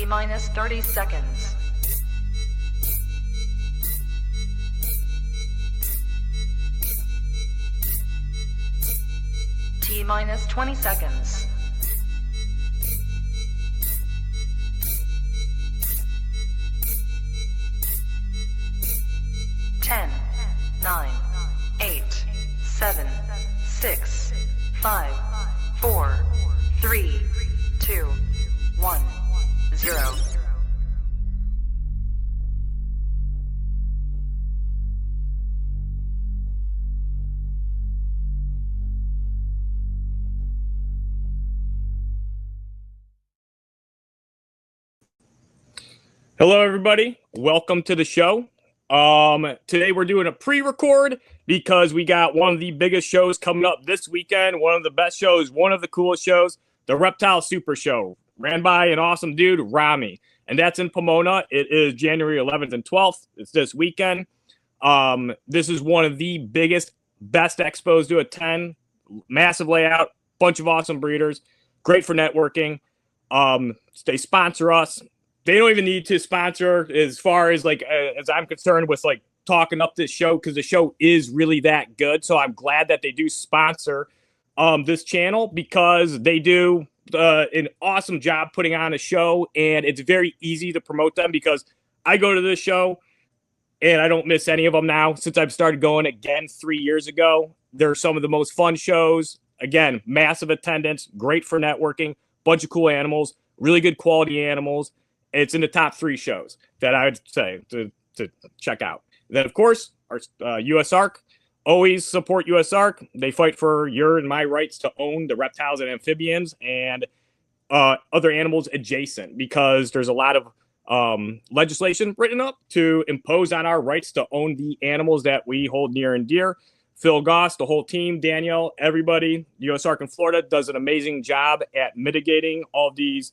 T minus 30 seconds. T minus 20 seconds. 10, 9, 8, 7, 6, 5, 4, 3, 2, 1, 0. Hello, everybody. Welcome to the show. Today we're doing a pre-record because we got one of the biggest shows coming up this weekend, one of the best shows, one of the coolest shows, the Reptile Super Show, ran by an awesome dude, Rami. And that's in Pomona. It is January 11th and 12th. It's this weekend. This is one of the biggest, best expos to attend. Massive layout, bunch of awesome breeders, great for networking. They sponsor us. They don't even need to sponsor as far as as I'm concerned with talking up this show, because the show is really that good. So I'm glad that they do sponsor this channel, because they do an awesome job putting on a show, and it's very easy to promote them because I go to this show and I don't miss any of them now since I've started going again 3 years ago. They're some of the most fun shows. Again, massive attendance, great for networking, bunch of cool animals, really good quality animals. It's in the top 3 shows that I would say to check out. And then, of course, our USARK. Always support USARK. They fight for your and my rights to own the reptiles and amphibians and other animals adjacent, because there's a lot of legislation written up to impose on our rights to own the animals that we hold near and dear. Phil Goss, the whole team, Danielle, everybody, USARK in Florida does an amazing job at mitigating all these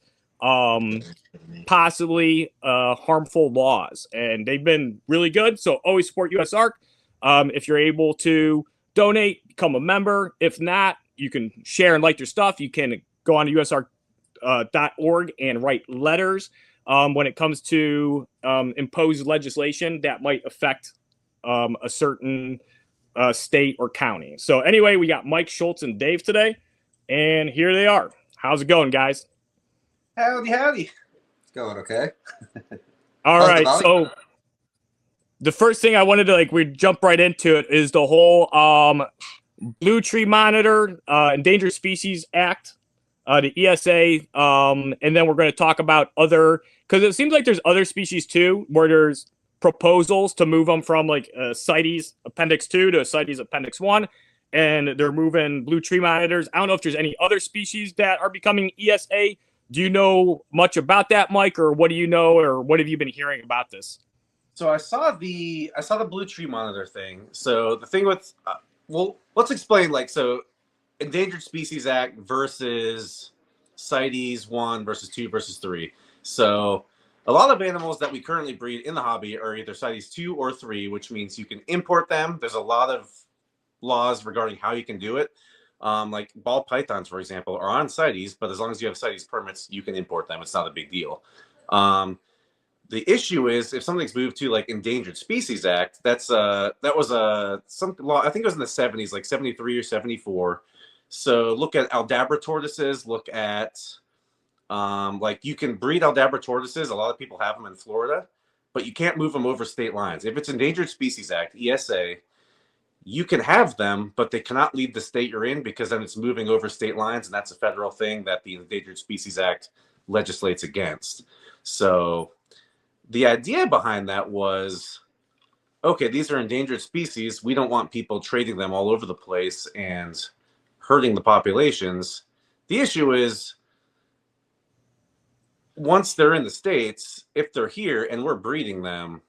possibly harmful laws, and they've been really good. So always support USARK. If you're able to donate, become a member. If not, you can share and like their stuff. You can go on to usark.org and write letters when it comes to imposed legislation that might affect a certain state or county. So anyway, we got Mike, Schultz, and Dave today, and here they are. How's it going, guys? Howdy. It's going okay. All right, so the first thing I wanted to we jump right into it is the whole Blue Tree Monitor, Endangered Species Act, the ESA, and then we're going to talk about other, because it seems like there's other species too where there's proposals to move them from CITES Appendix 2 to CITES Appendix 1, and they're moving Blue Tree Monitors. I don't know if there's any other species that are becoming ESA. Do you know much about that, Mike, or what do you know, or what have you been hearing about this? So I saw the Blue Tree Monitor thing. So the thing with well, let's explain so Endangered Species Act versus CITES 1 versus 2 versus 3. So a lot of animals that we currently breed in the hobby are either CITES 2 or 3, which means you can import them. There's a lot of laws regarding how you can do it. Like ball pythons, for example, are on CITES, but as long as you have CITES permits, you can import them. It's not a big deal. The issue is if something's moved to Endangered Species Act, that was some law. I think it was in the 70s, 73 or 74. So look at Aldabra tortoises. Look at you can breed Aldabra tortoises. A lot of people have them in Florida, but you can't move them over state lines. If it's Endangered Species Act, ESA, you can have them, but they cannot leave the state you're in, because then it's moving over state lines, and that's a federal thing that the Endangered Species Act legislates against. So the idea behind that was, okay, these are endangered species. We don't want people trading them all over the place and hurting the populations. The issue is, once they're in the States, if they're here and we're breeding them,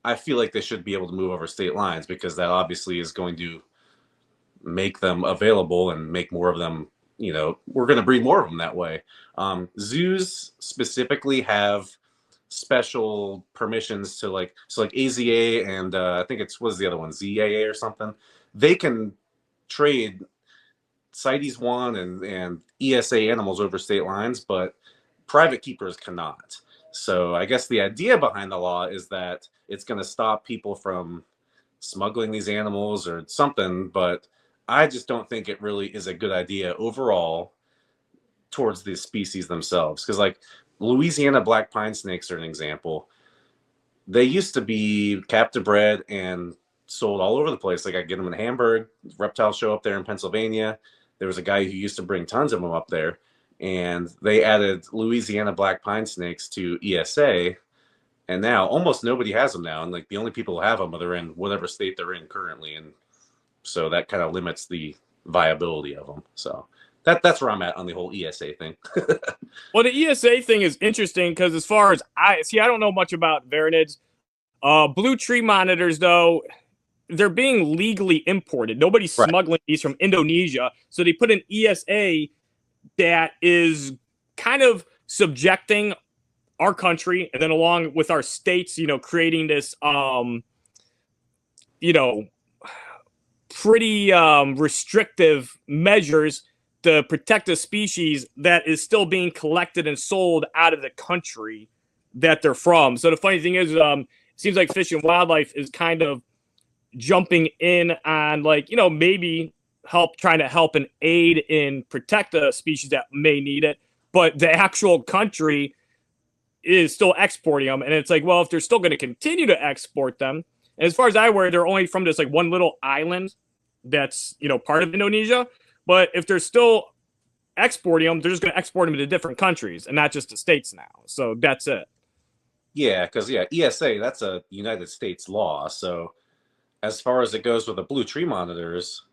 I feel like they should be able to move over state lines, because that obviously is going to make them available and make more of them. We're going to breed more of them that way. Zoos specifically have special permissions to AZA and I think what is the other one, ZAA or something. They can trade CITES 1 and ESA animals over state lines, but private keepers cannot. So I guess the idea behind the law is that it's going to stop people from smuggling these animals or something, but I just don't think it really is a good idea overall towards the species themselves. Because like Louisiana black pine snakes are an example. They used to be captive bred and sold all over the place. Like I get them in Hamburg, Reptile show up there in Pennsylvania. There was a guy who used to bring tons of them up there, and they added Louisiana black pine snakes to ESA, and now almost nobody has them now. And like the only people who have them are in whatever state they're in currently, and so that kind of limits the viability of them. So that's where I'm at on the whole ESA thing. Well, the ESA thing is interesting because as far as I don't know much about varanids. Blue tree monitors, though, they're being legally imported. Nobody's smuggling these from Indonesia. So they put an ESA that is kind of subjecting our country, and then along with our states, creating this, pretty restrictive measures to protect a species that is still being collected and sold out of the country that they're from. So the funny thing is, it seems like Fish and Wildlife is kind of jumping in on, maybe trying to help and aid in protect a species that may need it, but the actual country is still exporting them. And it's like, well, if they're still going to continue to export them, and as far as I aware, they're only from this one little island that's part of Indonesia. But if they're still exporting them, they're just going to export them to different countries and not just the states now. So that's it. Yeah, because ESA, that's a United States law. So as far as it goes with the blue tree monitors,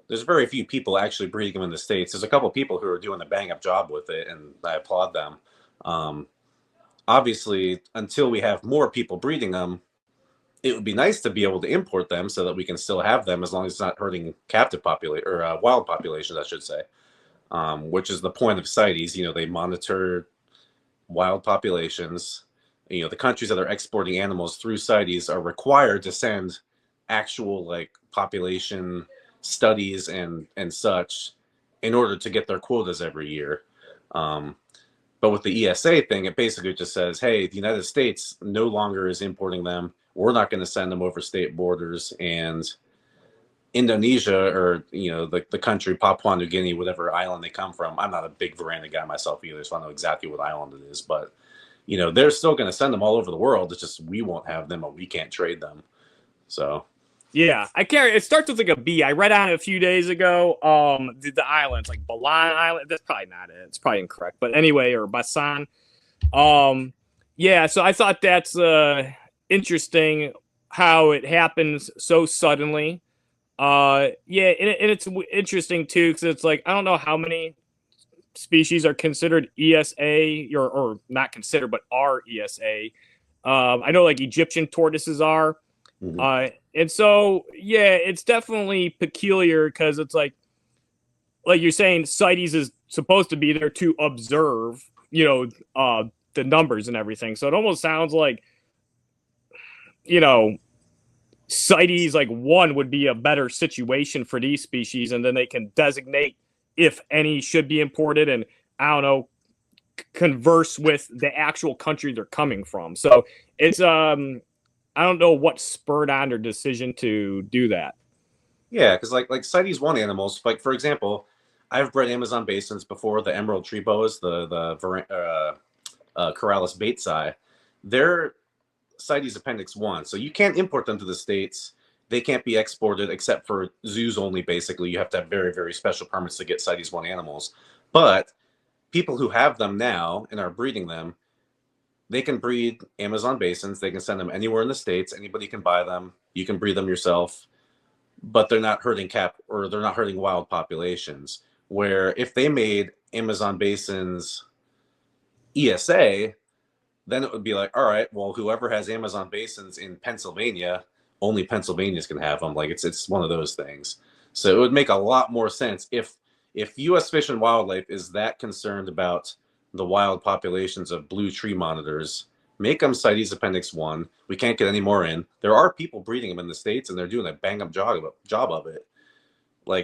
there's very few people actually breeding them in the States. There's a couple people who are doing a bang-up job with it, and I applaud them. Obviously, until we have more people breeding them, it would be nice to be able to import them so that we can still have them as long as it's not hurting captive population or wild populations, I should say, which is the point of CITES. They monitor wild populations. The countries that are exporting animals through CITES are required to send actual population studies and such in order to get their quotas every year. But with the ESA thing, it basically just says, hey, the United States no longer is importing them. We're not going to send them over state borders. And Indonesia, or the country Papua New Guinea, whatever island they come from, I'm not a big veranda guy myself either, so I don't know exactly what island it is, but they're still going to send them all over the world. It's just we won't have them, or we can't trade them. So yeah, I can't. It starts with a B. I read on it a few days ago. The islands, like Balan Island. That's probably not it. It's probably incorrect. But anyway, or Basan. Yeah. So I thought that's interesting how it happens so suddenly. Yeah, and it's interesting too because it's like I don't know how many species are considered ESA or not considered, but are ESA. I know Egyptian tortoises are. mm-hmm. And so, yeah, it's definitely peculiar because it's like you're saying, CITES is supposed to be there to observe, the numbers and everything. So it almost sounds like, CITES 1 would be a better situation for these species, and then they can designate if any should be imported and, I don't know, converse with the actual country they're coming from. So it's, I don't know what spurred on their decision to do that. Yeah, because like CITES 1 animals, for example, I've bred Amazon basins before, the emerald tree boas, the Corallus batesi. They're CITES Appendix 1, so you can't import them to the States. They can't be exported except for zoos only, basically. You have to have very, very special permits to get CITES 1 animals. But people who have them now and are breeding them, they can breed Amazon basins. They can send them anywhere in the States. Anybody can buy them. You can breed them yourself, but they're not hurting they're not hurting wild populations. Where if they made Amazon basins ESA, then it would be like, all right, well, whoever has Amazon basins in Pennsylvania, only Pennsylvania's can have them. It's one of those things. So it would make a lot more sense if U.S. Fish and Wildlife is that concerned about the wild populations of blue tree monitors, make them CITES Appendix 1. We can't get any more in. There are people breeding them in the States, and they're doing a bang-up job of it.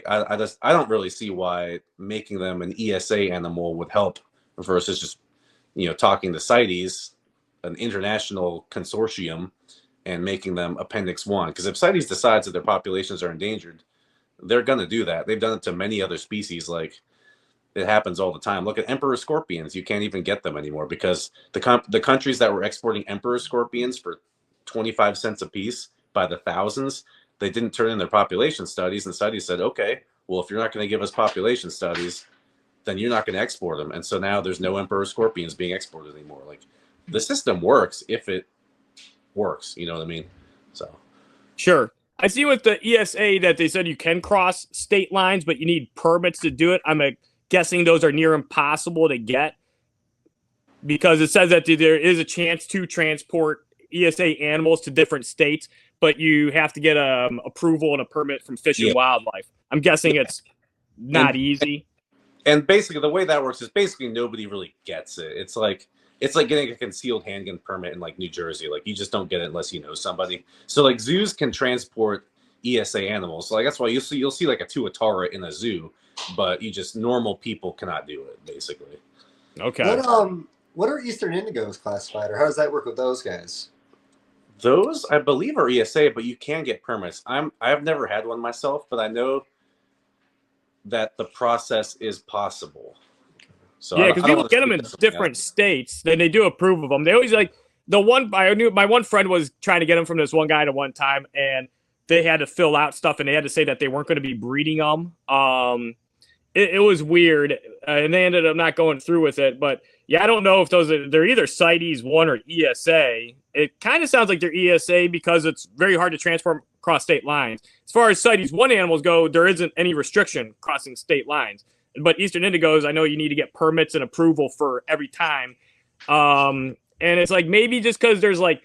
I don't really see why making them an ESA animal would help versus just, talking to CITES an international consortium and making them Appendix 1. Because if CITES decides that their populations are endangered, they're going to do that. They've done it to many other species. Like, it happens all the time. Look at emperor scorpions. You can't even get them anymore because the countries that were exporting emperor scorpions for 25 cents a piece by the thousands, they didn't turn in their population studies, and studies said, okay, well, if you're not going to give us population studies, then you're not going to export them. And so now there's no emperor scorpions being exported anymore. Like, the system works if it works, you know what I mean? So Sure. I see with the ESA that they said you can cross state lines, but you need permits to do it. I'm guessing those are near impossible to get because it says that there is a chance to transport ESA animals to different states, but you have to get approval and a permit from Fish and Wildlife. I'm guessing it's not easy. And basically the way that works is basically nobody really gets it. It's like getting a concealed handgun permit in like New Jersey. Like, you just don't get it unless you know somebody. So like zoos can transport ESA animals. So like that's why you'll see like a tuatara in a zoo, but normal people cannot do it basically. Okay. What are Eastern indigos classified, or how does that work with those guys? Those I believe are ESA, but you can get permits. I've never had one myself, but I know that the process is possible. So yeah, because people get them in different states, then they do approve of them. They always like my one friend was trying to get them from this one guy at one time, and they had to fill out stuff, and they had to say that they weren't going to be breeding them. It was weird, and they ended up not going through with it. But yeah, I don't know if they're either CITES 1 or ESA. It kind of sounds like they're ESA because it's very hard to transform across state lines. As far as CITES 1 animals go, there isn't any restriction crossing state lines. But Eastern indigos, I know you need to get permits and approval for every time. And it's like maybe just because there's like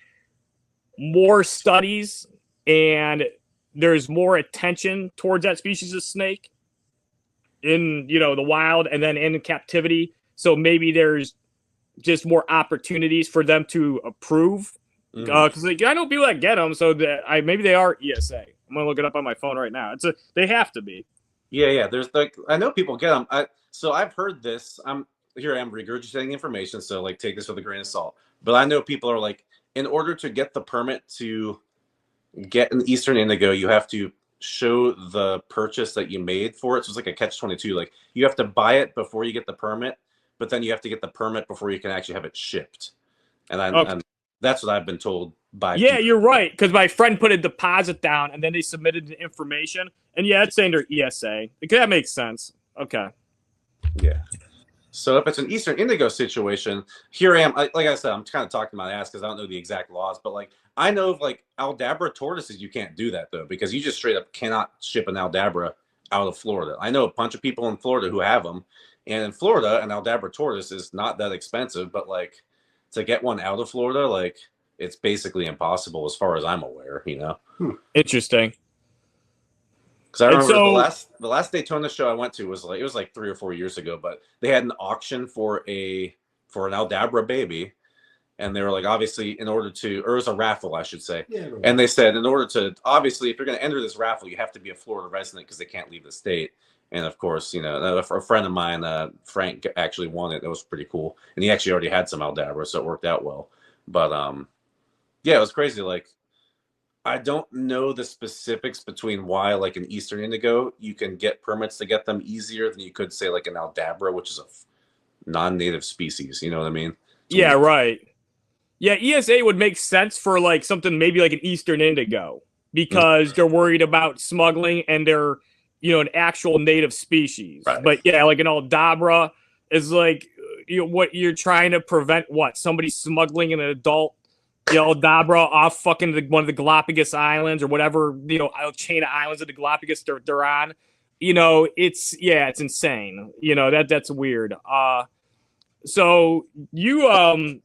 more studies and there's more attention towards that species of snake in, the wild and then in captivity. So maybe there's just more opportunities for them to approve. Because I know people that get them, so that maybe they are ESA. I'm gonna look it up on my phone right now. They have to be. Yeah. There's like, I know people get them. So I've heard this. I am regurgitating information. So like, take this with a grain of salt. But I know people are like, in order to get the permit to get an Eastern indigo, you have to show the purchase that you made for it. So it's like a catch-22. Like, you have to buy it before you get the permit, but then you have to get the permit before you can actually have it shipped. And that's what I've been told by people. You're right, because my friend put a deposit down and then they submitted the information, and it's saying they're ESA. That makes sense. Okay. Yeah. So if it's an Eastern indigo situation, here I am. Like I said, I'm kind of talking my ass because I don't know the exact laws, but like, I know of like Aldabra tortoises, you can't do that though, because you just straight up cannot ship an Aldabra out of Florida. I know a bunch of people in Florida who have them, and in Florida, an Aldabra tortoise is not that expensive, but like, to get one out of Florida, like, it's basically impossible as far as I'm aware, Interesting. Because I remember the last Daytona show I went to was like, it was like 3 or 4 years ago, but they had an auction for an Aldabra baby, and they were like, obviously, or it was a raffle, I should say. Yeah, and they said, in order to, obviously, if you're going to enter this raffle, you have to be a Florida resident because they can't leave the state. And of course, a friend of mine, Frank, actually won it. It was pretty cool, and he actually already had some Aldabra, so it worked out well. But it was crazy. Like, I don't know the specifics between why, like, an Eastern indigo, you can get permits to get them easier than you could say like an Aldabra, which is a non-native species. You know what I mean? Yeah, right. Yeah, ESA would make sense for like something maybe like an Eastern indigo because they're worried about smuggling and they're an actual native species. Right. But yeah, like an Aldabra is like what you're trying to prevent somebody smuggling an adult Aldabra off fucking one of the Galapagos Islands or whatever chain of islands of the Galapagos they're on. It's insane. That's weird. So you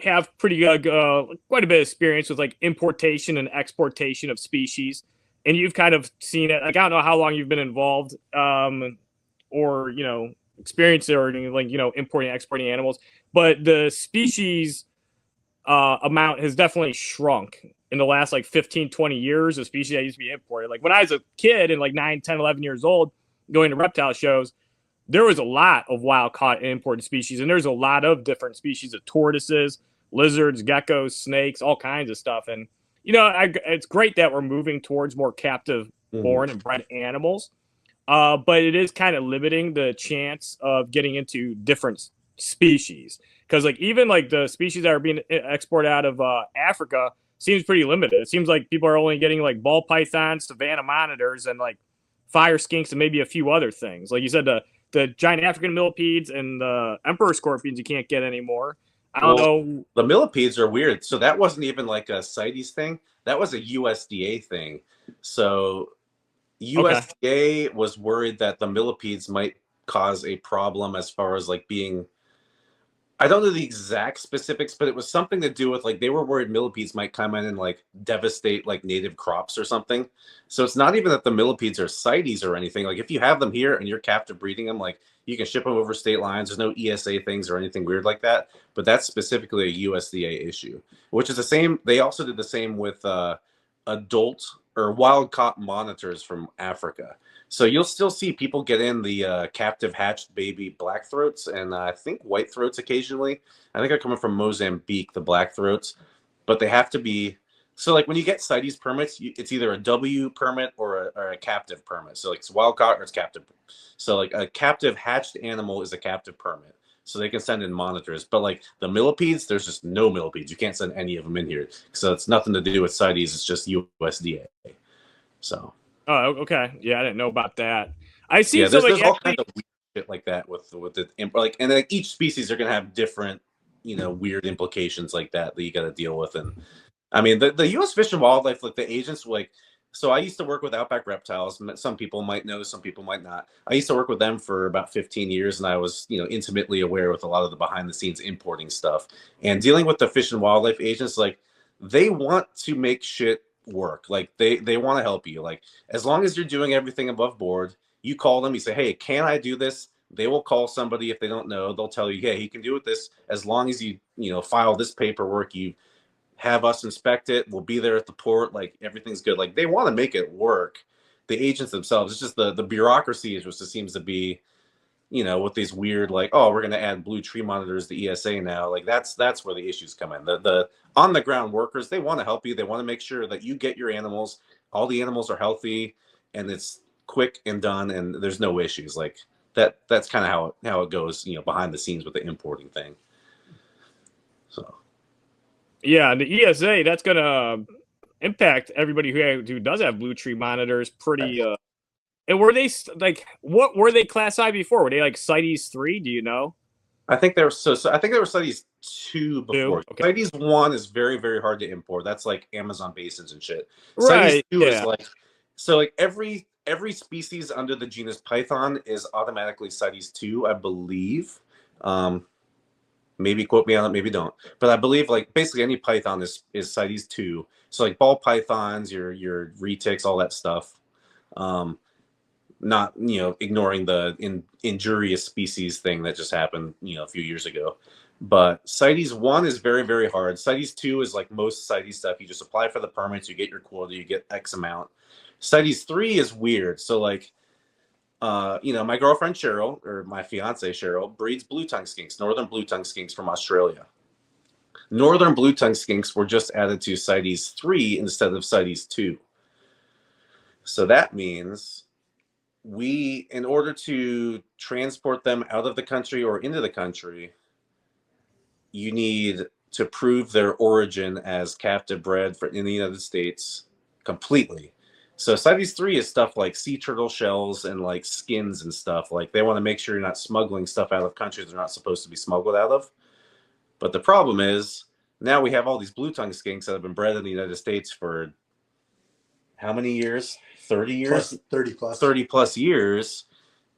have pretty quite a bit of experience with like importation and exportation of species, and you've kind of seen it. Like, I don't know how long you've been involved, or experienced or like importing, exporting animals, but the species amount has definitely shrunk in the last like 15, 20 years. The species that used to be imported, like when I was a kid and like 9, 10, 11 years old, going to reptile shows, there was a lot of wild caught and imported species, and there's a lot of different species of tortoises, lizards, geckos, snakes, all kinds of stuff. And you know, it's great that we're moving towards more captive born and bred animals. But it is kind of limiting the chance of getting into different species, because like even like the species that are being exported out of Africa seems pretty limited. It seems like people are only getting like ball pythons, savanna monitors, and like fire skinks, and maybe a few other things. Like you said, the giant African millipedes and the emperor scorpions you can't get anymore. I don't know. The millipedes are weird. So that wasn't even like a CITES thing. That was a USDA thing. So USDA was worried that the millipedes might cause a problem as far as like being, I don't know the exact specifics, but it was something to do with like they were worried millipedes might come in and like devastate like native crops or something. So it's not even that the millipedes are CITES or anything. Like if you have them here and you're captive breeding them, like you can ship them over state lines. There's no ESA things or anything weird like that. But that's specifically a USDA issue, which is the same. They also did the same with adult or wild caught monitors from Africa. So you'll still see people get in the captive hatched baby blackthroats and I think whitethroats occasionally. I think they're coming from Mozambique, the blackthroats, but they have to be. So like when you get CITES permits, it's either a W permit or a captive permit. So like it's wild caught or it's captive. So like a captive hatched animal is a captive permit. So they can send in monitors. But like the millipedes, there's just no millipedes. You can't send any of them in here. So it's nothing to do with CITES. It's just USDA. So. Oh, okay. Yeah, I didn't know about that. I see. Yeah, there's like, all kinds of weird shit like that with the like, and like each species are gonna have different, you know, weird implications like that you got to deal with. And I mean, the U.S. Fish and Wildlife, like the agents, like, so I used to work with Outback Reptiles. Some people might know, some people might not. I used to work with them for about 15 years, and I was, you know, intimately aware with a lot of the behind the scenes importing stuff and dealing with the Fish and Wildlife agents. Like, they want to make shit work. Like they want to help you. Like as long as you're doing everything above board, you call them, you say, hey, can I do this? They will call somebody. If they don't know, they'll tell you, hey, you can do it this, as long as you know, file this paperwork, you have us inspect it, we'll be there at the port, like everything's good. Like they want to make it work. The agents themselves, it's just the bureaucracy is just, it seems to be, you know, with these weird, like, oh, we're going to add blue tree monitors to ESA now. Like that's where the issues come in. The on the ground workers, they want to help you. They want to make sure that you get your animals, all the animals are healthy and it's quick and done and there's no issues. Like that's kind of how it goes, you know, behind the scenes with the importing thing. So yeah, the ESA, that's going to impact everybody who does have blue tree monitors pretty and were they like, what were they classified before? Were they like CITES 3? Do you know? I think they were I think they were CITES 2 before. Okay. CITES 1 is very, very hard to import. That's like Amazon basins and shit. Right. CITES 2 is like, so like every species under the genus Python is automatically CITES 2, I believe. Maybe quote me on it, maybe don't. But I believe like basically any python is CITES 2. So like ball pythons, your retics, all that stuff. Not, you know, ignoring the injurious species thing that just happened, you know, a few years ago. But CITES 1 is very, very hard. CITES 2 is like most CITES stuff. You just apply for the permits, you get your quota, you get X amount. CITES 3 is weird. So like, you know, my girlfriend Cheryl, or my fiance Cheryl, breeds blue tongue skinks, northern blue tongue skinks from Australia. Northern blue tongue skinks were just added to CITES 3 instead of CITES 2. So that means in order to transport them out of the country or into the country, you need to prove their origin as captive bred in the United States completely. So CITES 3 is stuff like sea turtle shells and like skins and stuff. Like they want to make sure you're not smuggling stuff out of countries they're not supposed to be smuggled out of. But the problem is now we have all these blue tongue skinks that have been bred in the United States for how many years? 30 years? 30 plus. 30 plus years.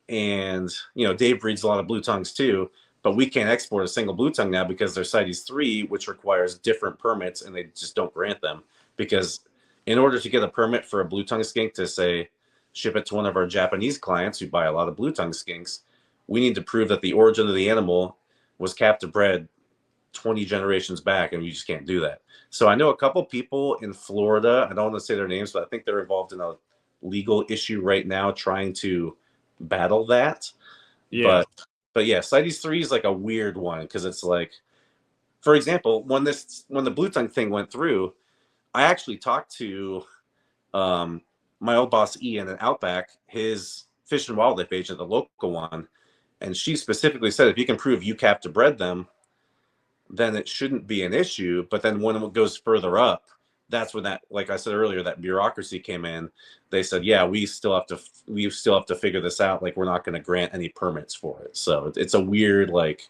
And, you know, Dave breeds a lot of blue tongues too, but we can't export a single blue tongue now because they're CITES 3, which requires different permits, and they just don't grant them. Because in order to get a permit for a blue tongue skink to, say, ship it to one of our Japanese clients who buy a lot of blue tongue skinks, we need to prove that the origin of the animal was captive bred 20 generations back, and you just can't do that. So I know a couple people in Florida, I don't want to say their names, but I think they're involved in a legal issue right now trying to battle that. Yeah. But yeah, CITES 3 is like a weird one because it's like for example, when the blue tongue thing went through, I actually talked to my old boss Ian at Outback, his fish and wildlife agent, the local one, and she specifically said if you can prove you captive bred them, then it shouldn't be an issue. But then when it goes further up, that's when that, like I said earlier, that bureaucracy came in. They said, yeah, we still have to figure this out. Like, we're not going to grant any permits for it. So it's a weird, like,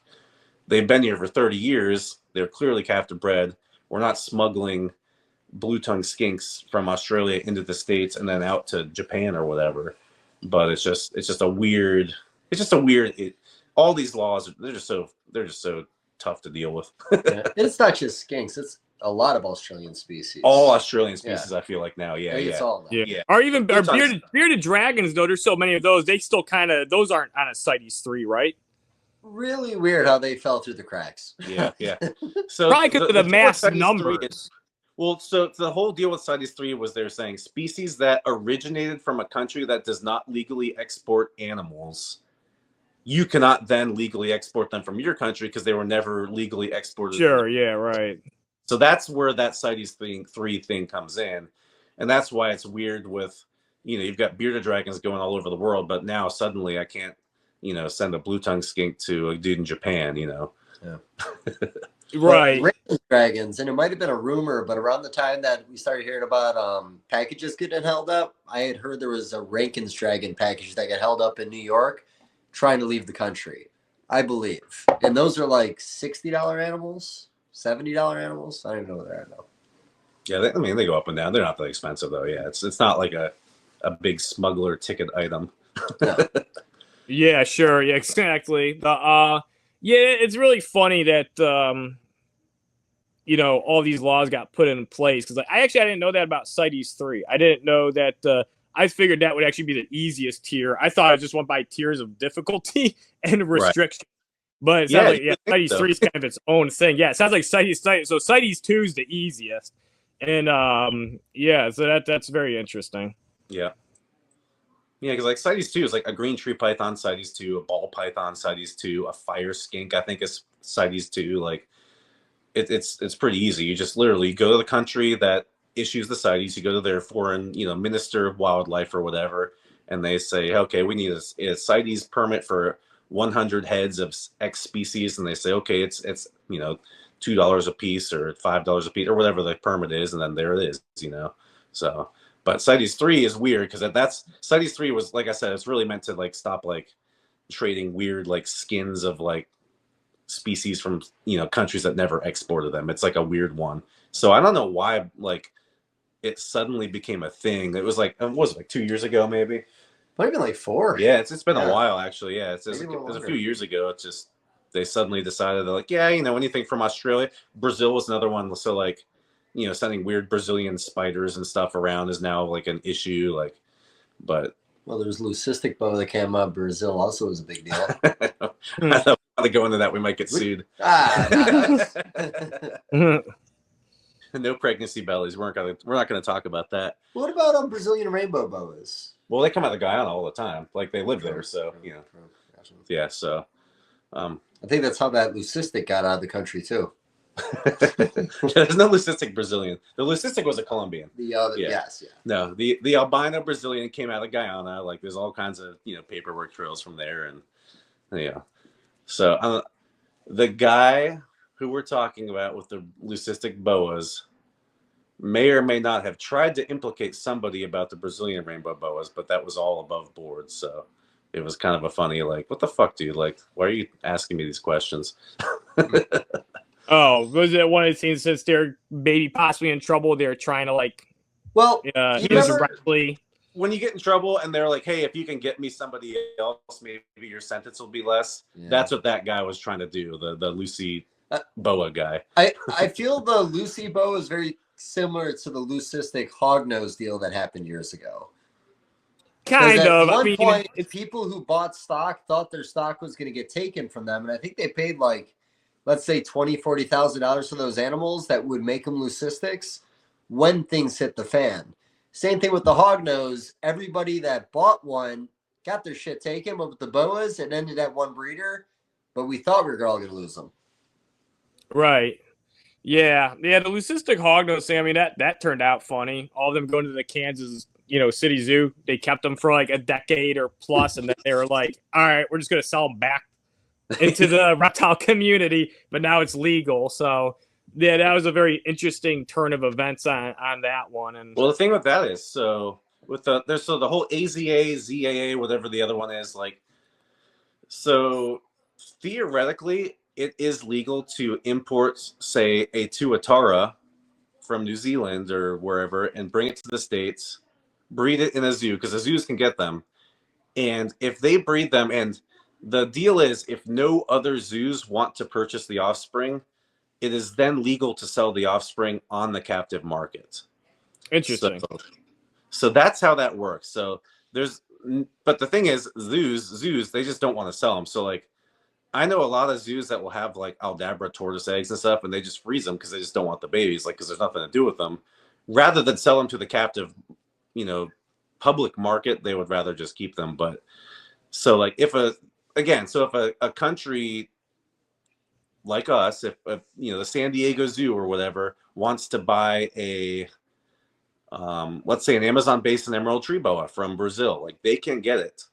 they've been here for 30 years. They're clearly captive bred. We're not smuggling blue tongue skinks from Australia into the States and then out to Japan or whatever. But it's just a weird. All these laws, they're just so tough to deal with. Yeah. It's not just skinks. It's a lot of Australian species. All Australian species, I feel like now. Yeah, It's all that. Yeah. Or even bearded dragons, though. There's so many of those. They still those aren't on a CITES 3, right? Really weird how they fell through the cracks. Yeah. So probably because of the mass numbers. Well, so the whole deal with CITES 3 was they're saying species that originated from a country that does not legally export animals, you cannot then legally export them from your country because they were never legally exported. Sure, yeah, right. So that's where that CITES 3 thing comes in. And that's why it's weird with, you've got bearded dragons going all over the world, but now suddenly I can't, send a blue tongue skink to a dude in Japan, Yeah. Right. Raven dragons, and it might have been a rumor, but around the time that we started hearing about packages getting held up, I had heard there was a Rankin's dragon package that got held up in New York trying to leave the country, I believe. And those are like $60 animals, $70 animals. I don't even know what they're at now. Yeah, they go up and down. They're not that expensive, though. Yeah, it's not like a big smuggler ticket item. No. Yeah, sure. Yeah, exactly. Yeah, it's really funny that all these laws got put in place because I didn't know that about CITES 3. I didn't know that. I figured that would actually be the easiest tier. I thought it just went by tiers of difficulty and restriction. Right. But it sounds like CITES 3 is kind of its own thing. Yeah, it sounds like CITES. So CITES 2 is the easiest, and so that's very interesting. Yeah. Yeah, because like CITES 2 is like a green tree python, CITES 2, a ball python, CITES 2, a fire skink, I think is CITES 2. Like it's pretty easy. You just literally go to the country that issues the CITES, you go to their foreign, minister of wildlife or whatever, and they say, okay, we need a CITES permit for 100 heads of X species, and they say, okay, it's $2 a piece or $5 a piece or whatever the permit is, and then there it is, So. But CITES 3 is weird because CITES 3 was, like I said, it's really meant to like stop like trading weird like skins of like species from countries that never exported them. It's like a weird one. So I don't know why like it suddenly became a thing. It was like, what was it, like 2 years ago maybe? Might have been like 4. Yeah, it's been a while actually. Yeah, it was a few years ago. It's just they suddenly decided they're like, yeah, anything from Australia. Brazil was another one. So like, sending weird Brazilian spiders and stuff around is now like an issue. Like, but well, there's leucistic boa that came out of Brazil. Also, was a big deal. I don't want to go into that. We might get sued. No pregnancy bellies. We're not going to talk about that. What about Brazilian rainbow boas? Well, they come out of Guyana all the time. Like they live there, so yeah. So I think that's how that leucistic got out of the country too. There's no leucistic Brazilian. The leucistic was a Colombian. Yes. No, the albino Brazilian came out of Guyana. Like there's all kinds of paperwork trails from there, and So the guy who we're talking about with the leucistic boas may or may not have tried to implicate somebody about the Brazilian rainbow boas, but that was all above board. So it was kind of a funny like, what the fuck, dude? Like, why are you asking me these questions? Oh, was it one of the things since they're maybe possibly in trouble? They're trying to like, directly. When you get in trouble and they're like, hey, if you can get me somebody else, maybe your sentence will be less. Yeah. That's what that guy was trying to do. The Lucy boa guy. I feel the Lucy boa is very similar to the leucistic hognose deal that happened years ago. Kind of. At one point, people who bought stock thought their stock was going to get taken from them, and I think they paid like, let's say $20,000-$40,000 for those animals that would make them leucistics when things hit the fan. Same thing with the hognose. Everybody that bought one got their shit taken, but with the boas, it ended at one breeder. But we thought we were all going to lose them. Right. Yeah. Yeah. The leucistic hognose thing, I mean, that turned out funny. All of them going to the Kansas, City Zoo. They kept them for like a decade or plus, and then they were like, all right, we're just going to sell them back into the reptile community, but now it's legal. So, yeah, that was a very interesting turn of events on that one. And Well, the thing with that is, so with the whole AZA, ZAA, whatever the other one is, like, so theoretically, it is legal to import, say, a tuatara from New Zealand or wherever and bring it to the States, breed it in a zoo, because the zoos can get them. And if they breed them, and the deal is, if no other zoos want to purchase the offspring, it is then legal to sell the offspring on the captive market. interesting. So that's how that works. So but the thing is, zoos, they just don't want to sell them. So like, I know a lot of zoos that will have like Aldabra tortoise eggs and stuff, and they just freeze them because they just don't want the babies, like, because there's nothing to do with them. Rather than sell them to the captive, public market, they would rather just keep them. But so like, if a country like us, if the San Diego Zoo or whatever wants to buy a let's say an Amazon basin emerald tree boa from Brazil, like, they can get it,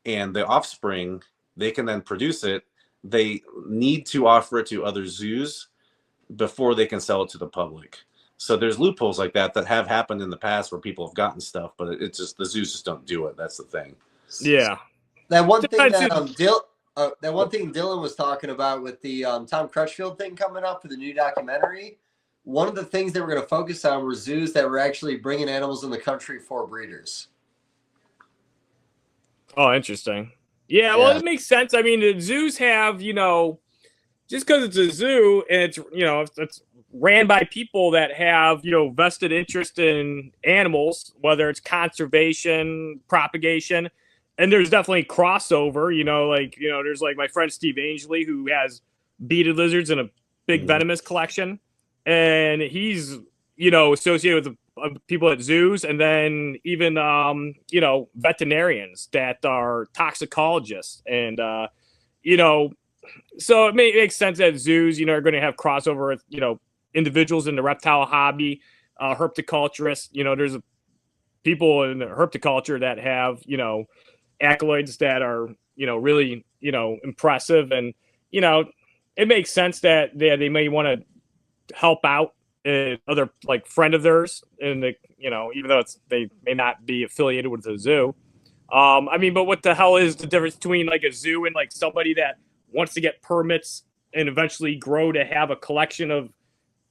and the offspring, they can then produce it. They need to offer it to other zoos before they can sell it to the public. So there's loopholes like that have happened in the past where people have gotten stuff, but it's just the zoos just don't do it. That's the thing. Yeah. That one thing that one thing Dylan was talking about with the Tom Crutchfield thing coming up for the new documentary, one of the things they were going to focus on were zoos that were actually bringing animals in the country for breeders. Oh, interesting. Yeah, well, it makes sense. I mean, the zoos have, just because it's a zoo and it's ran by people that have, vested interest in animals, whether it's conservation, propagation, and there's definitely crossover, there's like my friend Steve Angley, who has beaded lizards in a big venomous collection, and he's, associated with people at zoos, and then even veterinarians that are toxicologists, and so it makes sense that zoos are going to have crossover with individuals in the reptile hobby, herpetoculturists. There's people in the herpetoculture that have accolades that are really impressive, and it makes sense that they may want to help out other like friend of theirs, and even though they may not be affiliated with the zoo. But what the hell is the difference between like a zoo and like somebody that wants to get permits and eventually grow to have a collection of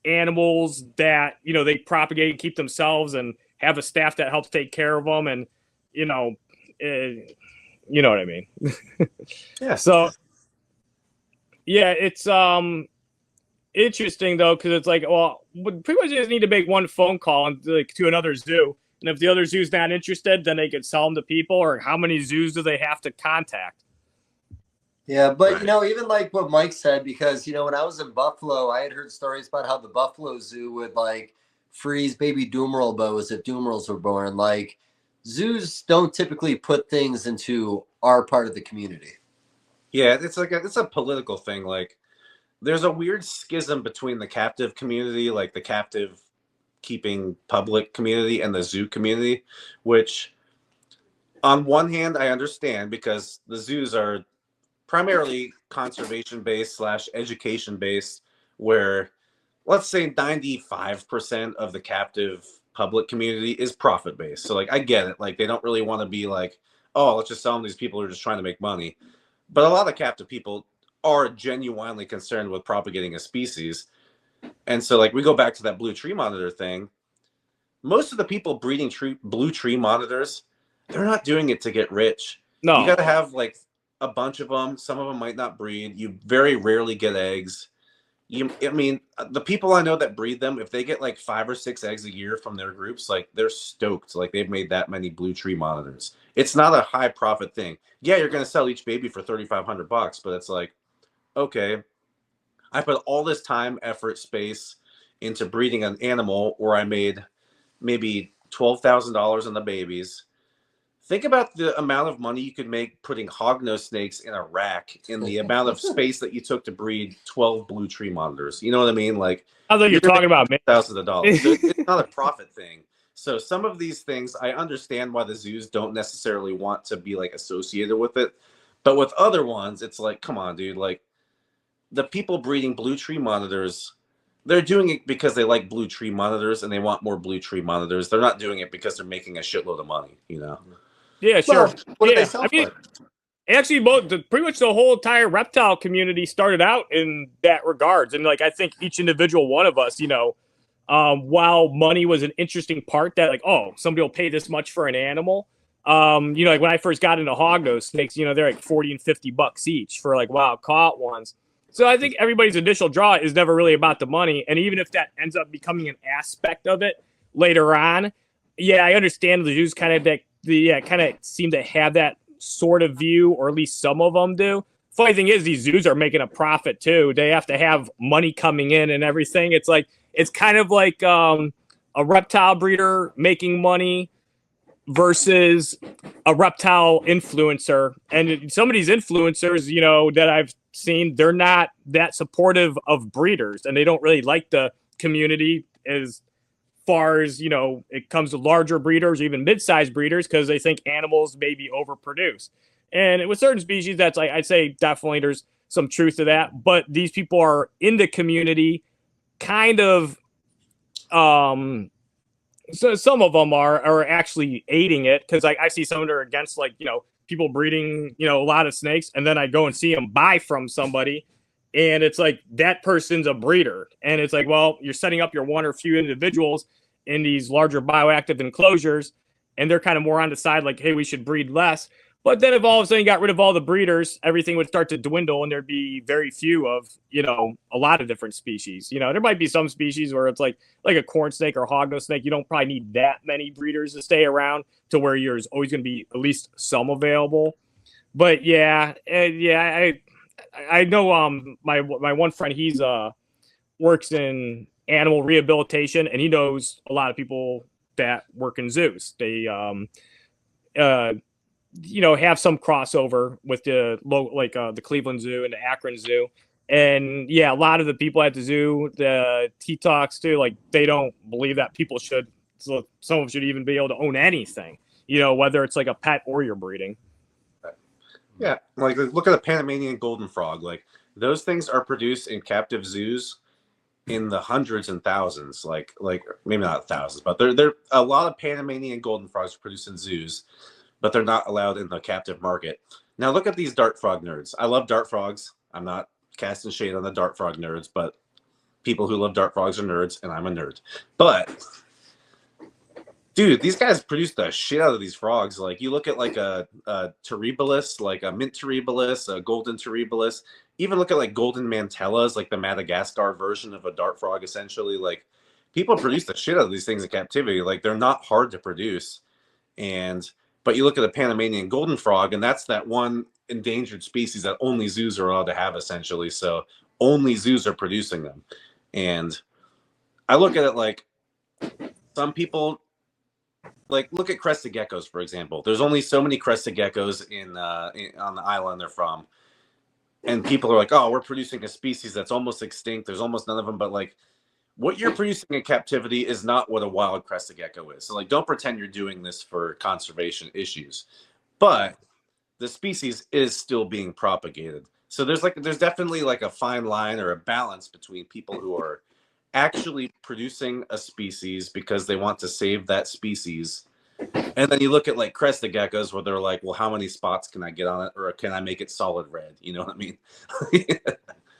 animals that they propagate and keep themselves, and have a staff that helps take care of them, and you know what I mean? Yeah. So yeah, it's interesting though, because it's like, well, pretty much you just need to make one phone call to another zoo, and if the other zoo's not interested, then they could sell them to people. Or how many zoos do they have to contact? Yeah, but even like what Mike said, because when I was in Buffalo, I had heard stories about how the Buffalo Zoo would like freeze baby doomerel boas if doomerels were born. Like, zoos don't typically put things into our part of the community. Yeah, it's a political thing. Like, there's a weird schism between the captive community, like the captive keeping public community, and the zoo community, which on one hand I understand, because the zoos are primarily conservation based / education based, where let's say 95% of the captive public community is profit based. So like, I get it. Like, they don't really want to be like, oh, let's just sell them these people who are just trying to make money. But a lot of captive people are genuinely concerned with propagating a species. And so like, we go back to that blue tree monitor thing. Most of the people breeding blue tree monitors, they're not doing it to get rich. No. You got to have like a bunch of them. Some of them might not breed. You very rarely get eggs. The people I know that breed them, if they get like 5 or 6 eggs a year from their groups, like, they're stoked. Like, they've made that many blue tree monitors. It's not a high profit thing. Yeah, you're going to sell each baby for $3,500, but it's like, okay, I put all this time, effort, space into breeding an animal where I made maybe $12,000 on the babies, Think about the amount of money you could make putting hognose snakes in a rack in the amount of space that you took to breed 12 blue tree monitors. You know what I mean? Like, I thought you're talking about me. Thousands of dollars. So it's not a profit thing. So some of these things, I understand why the zoos don't necessarily want to be like associated with it. But with other ones, it's like, come on, dude. Like, the people breeding blue tree monitors, they're doing it because they like blue tree monitors and they want more blue tree monitors. They're not doing it because they're making a shitload of money, you know? Yeah, sure. Well, what do Yeah, they sell I mean, for? actually, pretty much the whole entire reptile community started out in that regards, and like I think each individual one of us, while money was an interesting part, that like, oh, somebody will pay this much for an animal. Like when I first got into hognose snakes, they're like $40 and $50 each for like wild caught ones. So I think everybody's initial draw is never really about the money, and even if that ends up becoming an aspect of it later on, yeah, I understand the zoos kind of seem to have that sort of view, or at least some of them do. Funny thing is, these zoos are making a profit too. They have to have money coming in and everything. It's kind of like a reptile breeder making money versus a reptile influencer. And some of these influencers, that I've seen, they're not that supportive of breeders, and they don't really like the community as far as, it comes to larger breeders, even mid-sized breeders, because they think animals may be overproduced. And with certain species, that's like, I'd say definitely there's some truth to that. But these people are in the community kind of, so some of them are actually aiding it, because like I see some that are against, like, people breeding, a lot of snakes, and then I go and see them buy from somebody, and it's like that person's a breeder, and it's like, well, you're setting up your one or few individuals in these larger bioactive enclosures, and they're kind of more on the side like, hey, we should breed less. But then if all of a sudden you got rid of all the breeders, everything would start to dwindle, and there'd be very few of, a lot of different species. There might be some species where it's like a corn snake or hognose snake. You don't probably need that many breeders to stay around to where there's always going to be at least some available. But yeah, I know my one friend, he's works in animal rehabilitation, and he knows a lot of people that work in zoos. They have some crossover with the Cleveland Zoo and the Akron Zoo. And yeah, a lot of the people at the zoo, the T-Talks too, like, they don't believe that people should, so some of them should even be able to own anything, whether it's like a pet or you're breeding. Yeah, like look at the Panamanian golden frog. Like, those things are produced in captive zoos in the hundreds and thousands, like maybe not thousands, but they're a lot of Panamanian golden frogs produced in zoos, but they're not allowed in the captive market. Now look at these dart frog nerds. I love dart frogs. I'm not casting shade on the dart frog nerds, but people who love dart frogs are nerds, and I'm a nerd. But dude, these guys produce the shit out of these frogs. Like, you look at like a terribilis, like a mint terribilis, a golden terribilis. Even look at like golden mantellas, like the Madagascar version of a dart frog, essentially. Like, people produce the shit out of these things in captivity. Like, they're not hard to produce. But you look at the Panamanian golden frog, and that's that one endangered species that only zoos are allowed to have, essentially. So only zoos are producing them. And I look at it like, some people, like, look at crested geckos, for example. There's only so many crested geckos on the island they're from. And people are like, oh, we're producing a species that's almost extinct. There's almost none of them. But like, what you're producing in captivity is not what a wild crested gecko is. So like, don't pretend you're doing this for conservation issues. But the species is still being propagated. So there's definitely like a fine line or a balance between people who are actually producing a species because they want to save that species. And then you look at like crested geckos where they're like, well, how many spots can I get on it? Or can I make it solid red? You know what I mean?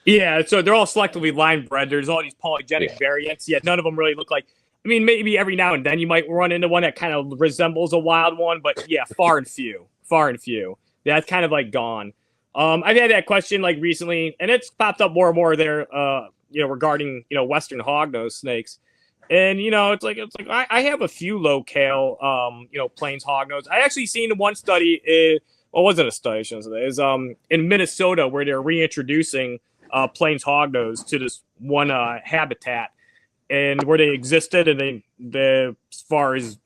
Yeah, so they're all selectively line bred. There's all these polygenic variants, yet none of them really look like, I mean, maybe every now and then you might run into one that kind of resembles a wild one, but yeah, far and few. That's kind of like gone. I've had that question like recently, and it's popped up more and more there, regarding, Western hognose snakes. And, it's like I have a few locale, plains hognose. I actually seen one study, it wasn't a study, I shouldn't say that. It was in Minnesota, where they're reintroducing plains hognose to this one habitat, and where they existed, and they as far as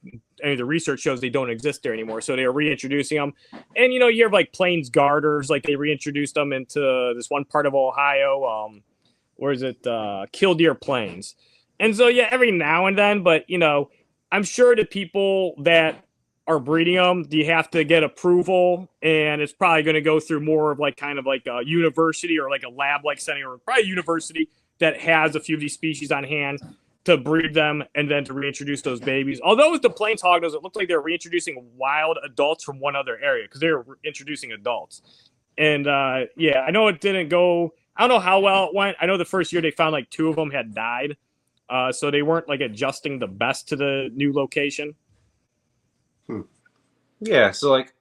the research shows they don't exist there anymore. So they're reintroducing them. And, you have like plains garters, like they reintroduced them into this one part of Ohio. Where is it? Killdeer Plains. And so, yeah, every now and then, but, I'm sure the people that are breeding them, you have to get approval, and it's probably going to go through more of like kind of like a university or like a lab like setting, or probably a university that has a few of these species on hand to breed them and then to reintroduce those babies. Although with the plains hognose, it looked like they're reintroducing wild adults from one other area because they were introducing adults. And yeah, I know it didn't go. I don't know how well it went. I know the first year they found like 2 of them had died, so they weren't like adjusting the best to the new location. Yeah, so like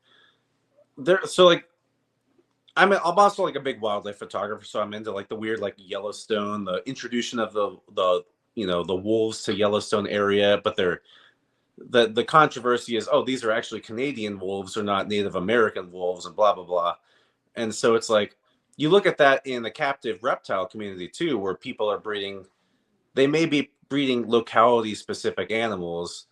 I'm also like a big wildlife photographer, so I'm into like the weird like Yellowstone, the introduction of the wolves to Yellowstone area, but the controversy is, oh, these are actually Canadian wolves or not Native American wolves, and blah blah blah. And so it's like you look at that in the captive reptile community too, where people are breeding. They may be breeding locality specific animals,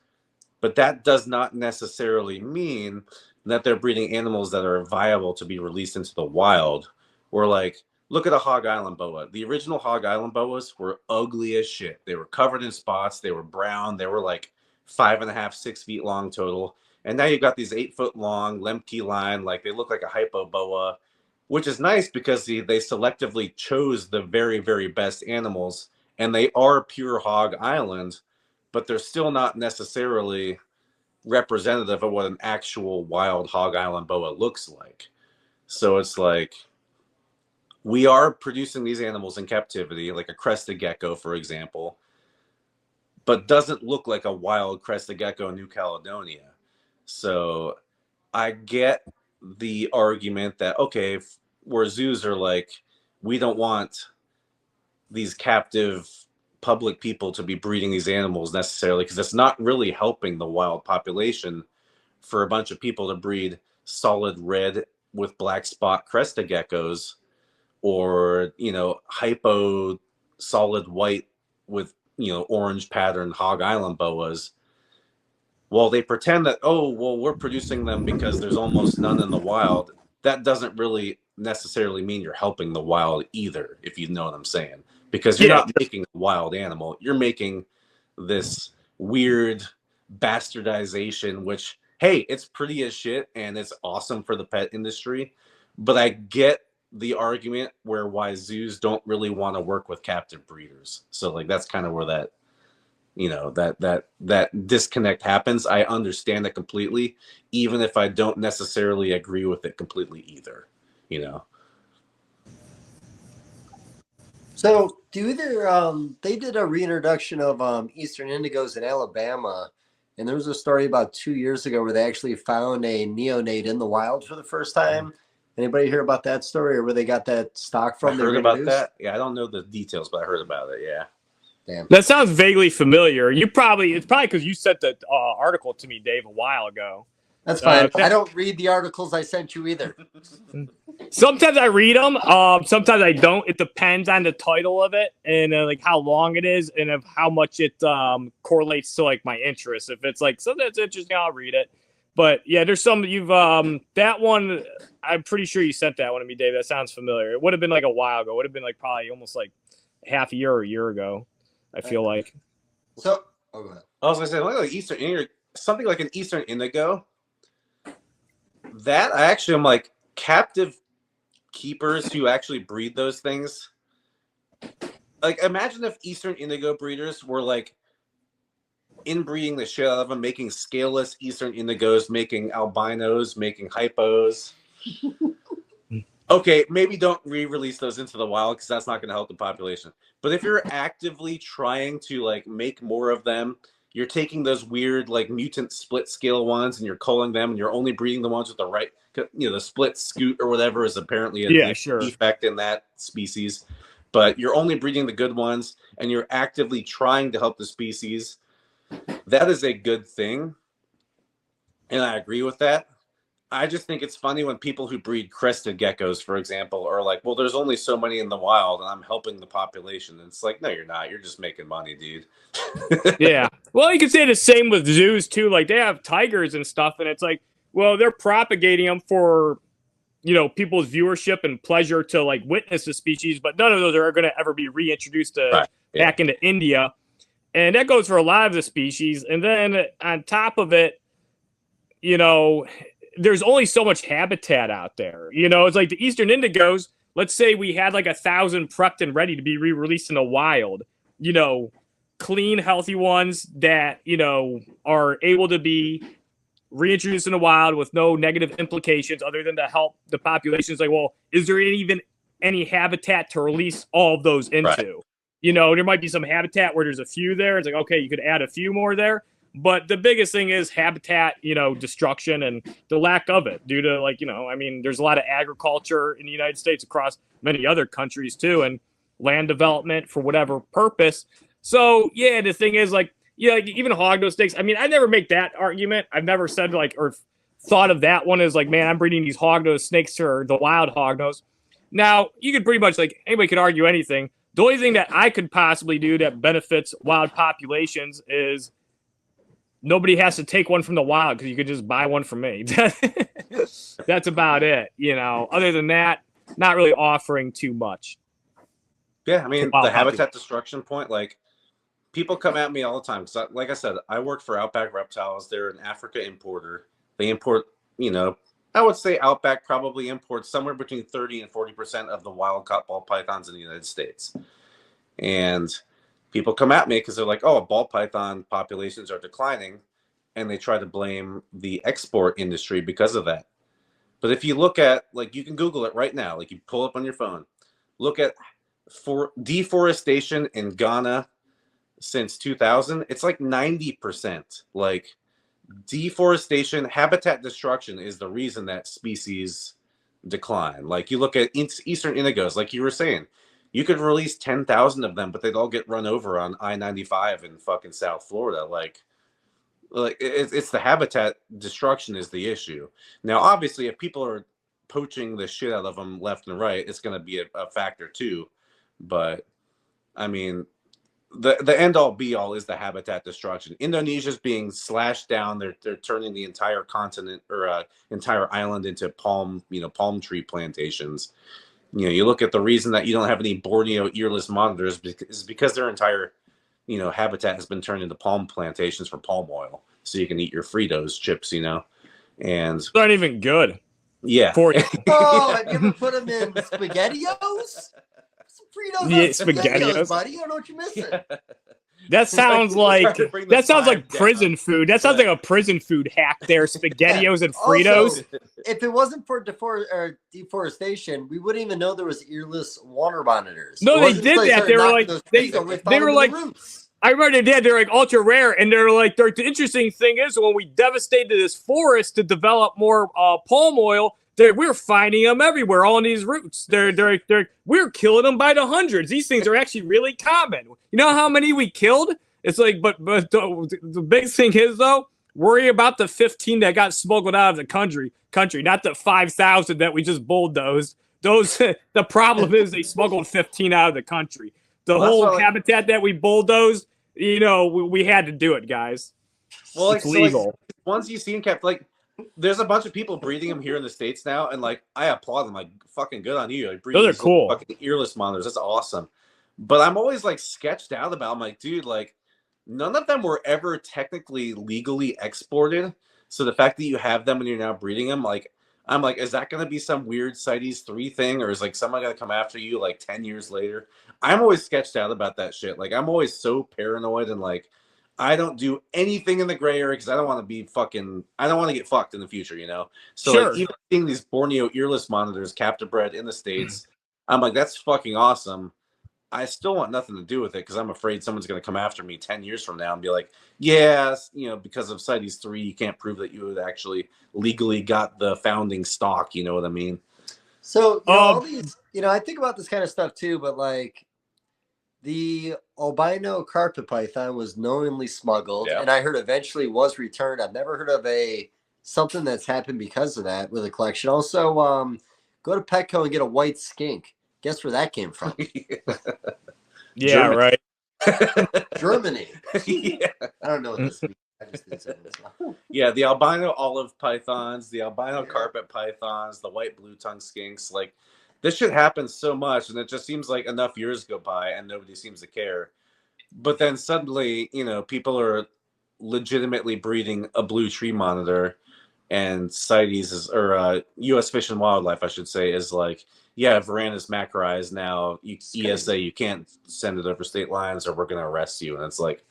but that does not necessarily mean that they're breeding animals that are viable to be released into the wild. Or like, look at a Hog Island boa. The original Hog Island boas were ugly as shit. They were covered in spots. They were brown. They were like 5.5, 6 feet long total. And now you've got these 8 foot long Lemke line, like they look like a hypo boa, which is nice because they selectively chose the very, very best animals, and they are pure Hog Island, but they're still not necessarily representative of what an actual wild Hog Island boa looks like. So it's like we are producing these animals in captivity, like a crested gecko, for example, but doesn't look like a wild crested gecko in New Caledonia. So I get the argument that, okay, where zoos are like, we don't want these captive public people to be breeding these animals necessarily, because it's not really helping the wild population for a bunch of people to breed solid red with black spot crested geckos, or hypo solid white with orange pattern Hog Island boas. Well, they pretend that, oh well, we're producing them because there's almost none in the wild. That doesn't really necessarily mean you're helping the wild either, if you know what I'm saying. Because you're not making a wild animal. You're making this weird bastardization, which, hey, it's pretty as shit and it's awesome for the pet industry. But I get the argument why zoos don't really want to work with captive breeders. So like that's kind of where that that disconnect happens. I understand it completely, even if I don't necessarily agree with it completely either. So they did a reintroduction of Eastern indigos in Alabama, and there was a story about 2 years ago where they actually found a neonate in the wild for the first time. Anybody hear about that story, or where they got that stock from? I heard about that. Yeah, I don't know the details, but I heard about it. Yeah. Damn. That sounds vaguely familiar. It's probably because you sent the article to me, Dave, a while ago. That's fine. I don't read the articles I sent you either. Sometimes I read them. Sometimes I don't. It depends on the title of it and like how long it is and of how much it correlates to like my interest. If it's like something that's interesting, I'll read it. But yeah, there's some you've that one. I'm pretty sure you sent that one to me, Dave. That sounds familiar. It would have been like a while ago. It would have been like probably almost like half a year or a year ago. I feel like. So, go ahead. I was gonna say like something like an Eastern indigo. That I actually am like captive keepers who actually breed those things. Like imagine if Eastern indigo breeders were like inbreeding the shit out of them, making scaleless Eastern indigos, making albinos, making hypos. Okay, maybe don't re-release those into the wild because that's not going to help the population. But if you're actively trying to like make more of them, you're taking those weird like mutant split scale ones and you're culling them, and you're only breeding the ones with the right, the split scoot or whatever is apparently a defect in that species. But you're only breeding the good ones, and you're actively trying to help the species. That is a good thing, and I agree with that. I just think it's funny when people who breed crested geckos, for example, are like, well, there's only so many in the wild and I'm helping the population. And it's like, no, you're not. You're just making money, dude. Yeah. Well, you can say the same with zoos too. Like they have tigers and stuff, and it's like, well, they're propagating them for, people's viewership and pleasure to like witness the species, but none of those are going to ever be reintroduced back into India. And that goes for a lot of the species. And then on top of it, there's only so much habitat out there. It's like the eastern indigos. Let's say we had like 1,000 prepped and ready to be re-released in the wild. Clean, healthy ones that are able to be reintroduced in the wild with no negative implications other than to help the population. It's like, well, is there even any habitat to release all of those into? Right. There might be some habitat where there's a few there. It's like, okay, you could add a few more there. But the biggest thing is habitat, destruction and the lack of it due to there's a lot of agriculture in the United States across many other countries too, and land development for whatever purpose. So yeah, the thing is even hognose snakes. I never make that argument. I've never said or thought of that one as man, I'm breeding these hognose snakes or the wild hognose. Now you could pretty much anybody could argue anything. The only thing that I could possibly do that benefits wild populations is nobody has to take one from the wild because you could just buy one from me. That's about it. Other than that, not really offering too much. Yeah, the habitat destruction point, people come at me all the time. Because, like I said, I work for Outback Reptiles. They're an Africa importer. They import, I would say Outback probably imports somewhere between 30 and 40% of the wild-caught ball pythons in the United States. And people come at me because they're like, oh, ball python populations are declining. And they try to blame the export industry because of that. But if you look at, you can Google it right now. You pull up on your phone. Look at for deforestation in Ghana since 2000, it's 90%. Deforestation, habitat destruction is the reason that species decline. You look at eastern indigos, like you were saying, you could release 10,000 of them, but they'd all get run over on I-95 in fucking South Florida. It's the habitat destruction is the issue. Now, obviously, if people are poaching the shit out of them left and right, it's going to be a factor too. But the end all be all is the habitat destruction. Indonesia's being slashed down. They're turning the entire continent or entire island into palm tree plantations. You look at the reason that you don't have any Borneo earless monitors is because their entire habitat has been turned into palm plantations for palm oil, so you can eat your Fritos chips. And it's not even good. Yeah. For you. Oh, have you ever put them in SpaghettiOs? Fritos, yeah, SpaghettiOs, buddy. You don't know what you're missing. That sounds like prison food. That sounds like a prison food hack there. SpaghettiOs and Fritos. Also, if it wasn't for deforestation, we wouldn't even know there was earless water monitors. No, they did that. They were like I remember they did. They're ultra rare, and the interesting thing is when we devastated this forest to develop more palm oil, we're finding them everywhere, all in these roots. We're killing them by the hundreds. These things are actually really common. You know how many we killed? It's but the big thing is though, worry about the 15 that got smuggled out of the country, not the 5,000 that we just bulldozed. The problem is they smuggled 15 out of the country. The whole habitat that we bulldozed, we had to do it, guys. Well, it's legal. Ones you see in kept there's a bunch of people breeding them here in the States now, and I applaud them. Fucking good on you. Those are cool. Fucking earless monitors. That's awesome. But I'm always sketched out about. I'm dude, none of them were ever technically legally exported. So the fact that you have them and you're now breeding them, I'm is that going to be some weird CITES 3 thing, or is someone going to come after you 10 years later? I'm always sketched out about that shit. I'm always so paranoid and I don't do anything in the gray area because I don't want to get fucked in the future, So sure. Even seeing these Borneo earless monitors captive bred in the States, I'm that's fucking awesome. I still want nothing to do with it because I'm afraid someone's going to come after me 10 years from now and be because of CITES 3, you can't prove that you had actually legally got the founding stock. You know what I mean? So all these, I think about this kind of stuff too, but the albino carpet python was knowingly smuggled, and I heard eventually was returned. I've never heard of a something that's happened because of that with a collection. Also, go to Petco and get a white skink. Guess where that came from? Yeah, Germany. right. Germany. Yeah. I don't know what this means. I just did say this. Yeah, the albino olive pythons, the albino carpet pythons, the white blue tongue skinks. Like, this shit happens so much, and it just seems like enough years go by and nobody seems to care. But then suddenly, you know, people are legitimately breeding a blue tree monitor, and CITES is, or U.S. Fish and Wildlife, I should say, is like, yeah, Varanus macri is now ESA. You can't send it over state lines, or we're going to arrest you. And it's like,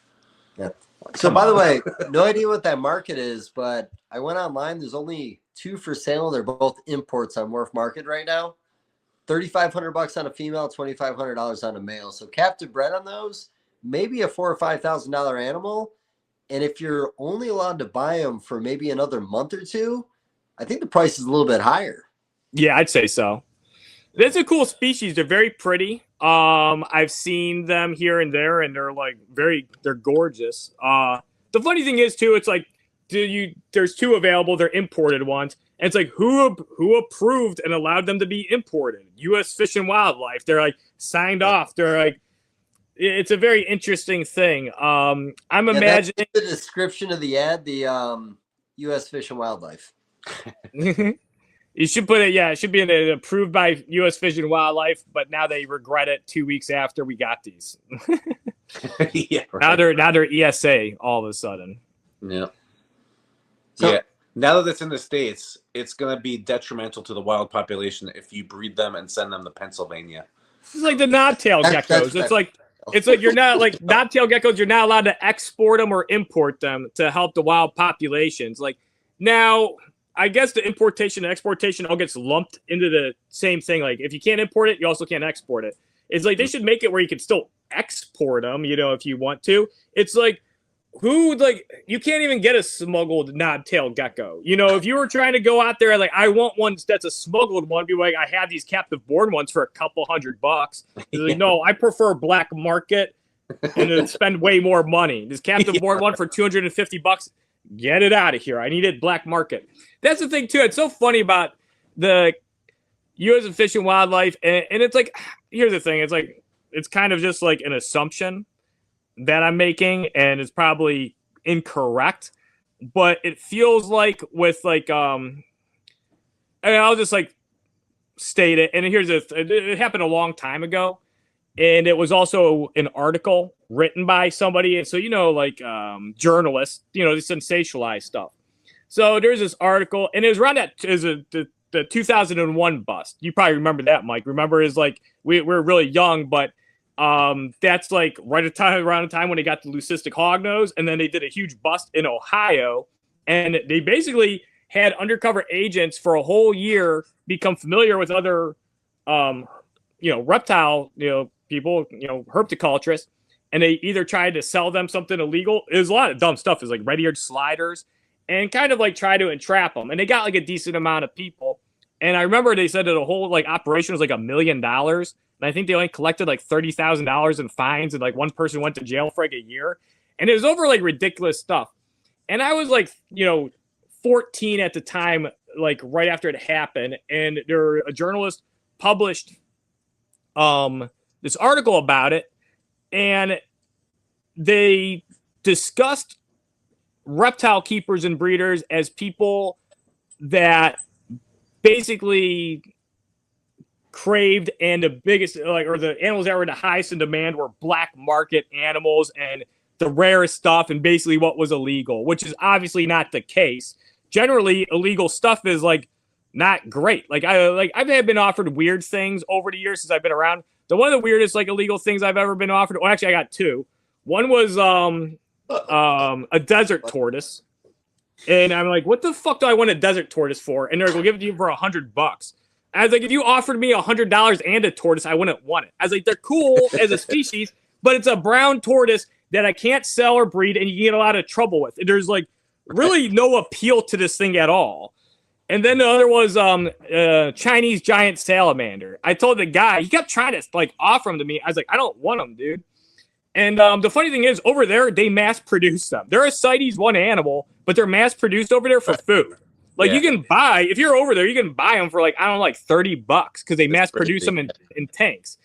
yeah. So, by the way, no idea what that market is, but I went online. There's only 2 for sale. They're both imports on MORPH Market right now. $3,500 on a female, $2,500 on a male. So, captive bred on those, maybe a $4,000 or $5,000 animal. And if you're only allowed to buy them for maybe another month or 2, I think the price is a little bit higher. Yeah, I'd say so. It's a cool species. They're very pretty. I've seen them here and there, and they're like they're gorgeous. The funny thing is too, it's like, there's 2 available. They're imported ones, and it's like who approved and allowed them to be imported? U.S. Fish and Wildlife. They're like signed off. They're like, it's a very interesting thing. I'm imagining that's the description of the ad. The U.S. Fish and Wildlife. You should put it. Yeah, it should be approved by U.S. Fish and Wildlife, but now they regret it 2 weeks after we got these. Yeah, right. Now they're ESA all of a sudden. Yeah. So, yeah. Now that it's in the States, it's going to be detrimental to the wild population if you breed them and send them to Pennsylvania. It's like the knobtail geckos. It's like you're not like knobtail geckos. You're not allowed to export them or import them to help the wild populations. Like now, I guess the importation and exportation all gets lumped into the same thing. Like if you can't import it, you also can't export it. It's like they should make it where you can still export them, you know, if you want to. It's like you can't even get a smuggled knobtail gecko. You know, if you were trying to go out there like, I want one that's a smuggled one, be like, I have these captive born ones for a couple $100. It's like, no, I prefer black market and then spend way more money. This captive born one for $250. Get it out of here. I need it black market. That's the thing too. It's so funny about the U.S. Fish and Wildlife, and it's like, here's the thing. It's like, it's kind of just like an assumption that I'm making, and it's probably incorrect, but it feels like with like, and I'll just like state it. And here's it happened a long time ago, and it was also an article written by somebody. And so, you know, like journalists, you know, they sensationalize stuff. So there's this article, and it was around the 2001 bust. You probably remember that, Mike. Remember, is like we're really young, but that's like around the time when they got the leucistic hognose, and then they did a huge bust in Ohio, and they basically had undercover agents for a whole year become familiar with other, reptile, people, herpetoculturists, and they either tried to sell them something illegal. There's a lot of dumb stuff. It's like red-eared sliders, and kind of like try to entrap them. And they got like a decent amount of people. And I remember they said that the whole like operation was like $1 million. And I think they only collected like $30,000 in fines. And like one person went to jail for like a year. And it was over like ridiculous stuff. And I was like, 14 at the time, like right after it happened. And a journalist published this article about it. And they discussed reptile keepers and breeders as people that basically craved, and the biggest, or the animals that were the highest in demand were black market animals and the rarest stuff, and basically what was illegal, which is obviously not the case. Generally, illegal stuff is like not great. I've been offered weird things over the years since I've been around. One of the weirdest like illegal things I've ever been offered. Well, actually, I got 2. One was a desert tortoise, and I'm like, what the fuck do I want a desert tortoise for? And they're like, we'll give it to you for $100. I was like, if you offered me $100 and a tortoise, I wouldn't want it. I was like, they're cool as a species, but it's a brown tortoise that I can't sell or breed, and you get a lot of trouble with. There's like really no appeal to this thing at all. And then the other was Chinese giant salamander. I told the guy, he kept trying to like offer them to me. I was like, I don't want them, dude. And the funny thing is, over there, they mass produce them. They're a CITES 1 animal, but they're mass produced over there for food. Like Yeah. you can buy, if you're over there, you can buy them for like, I don't know, like $30 because they mass produce them in tanks.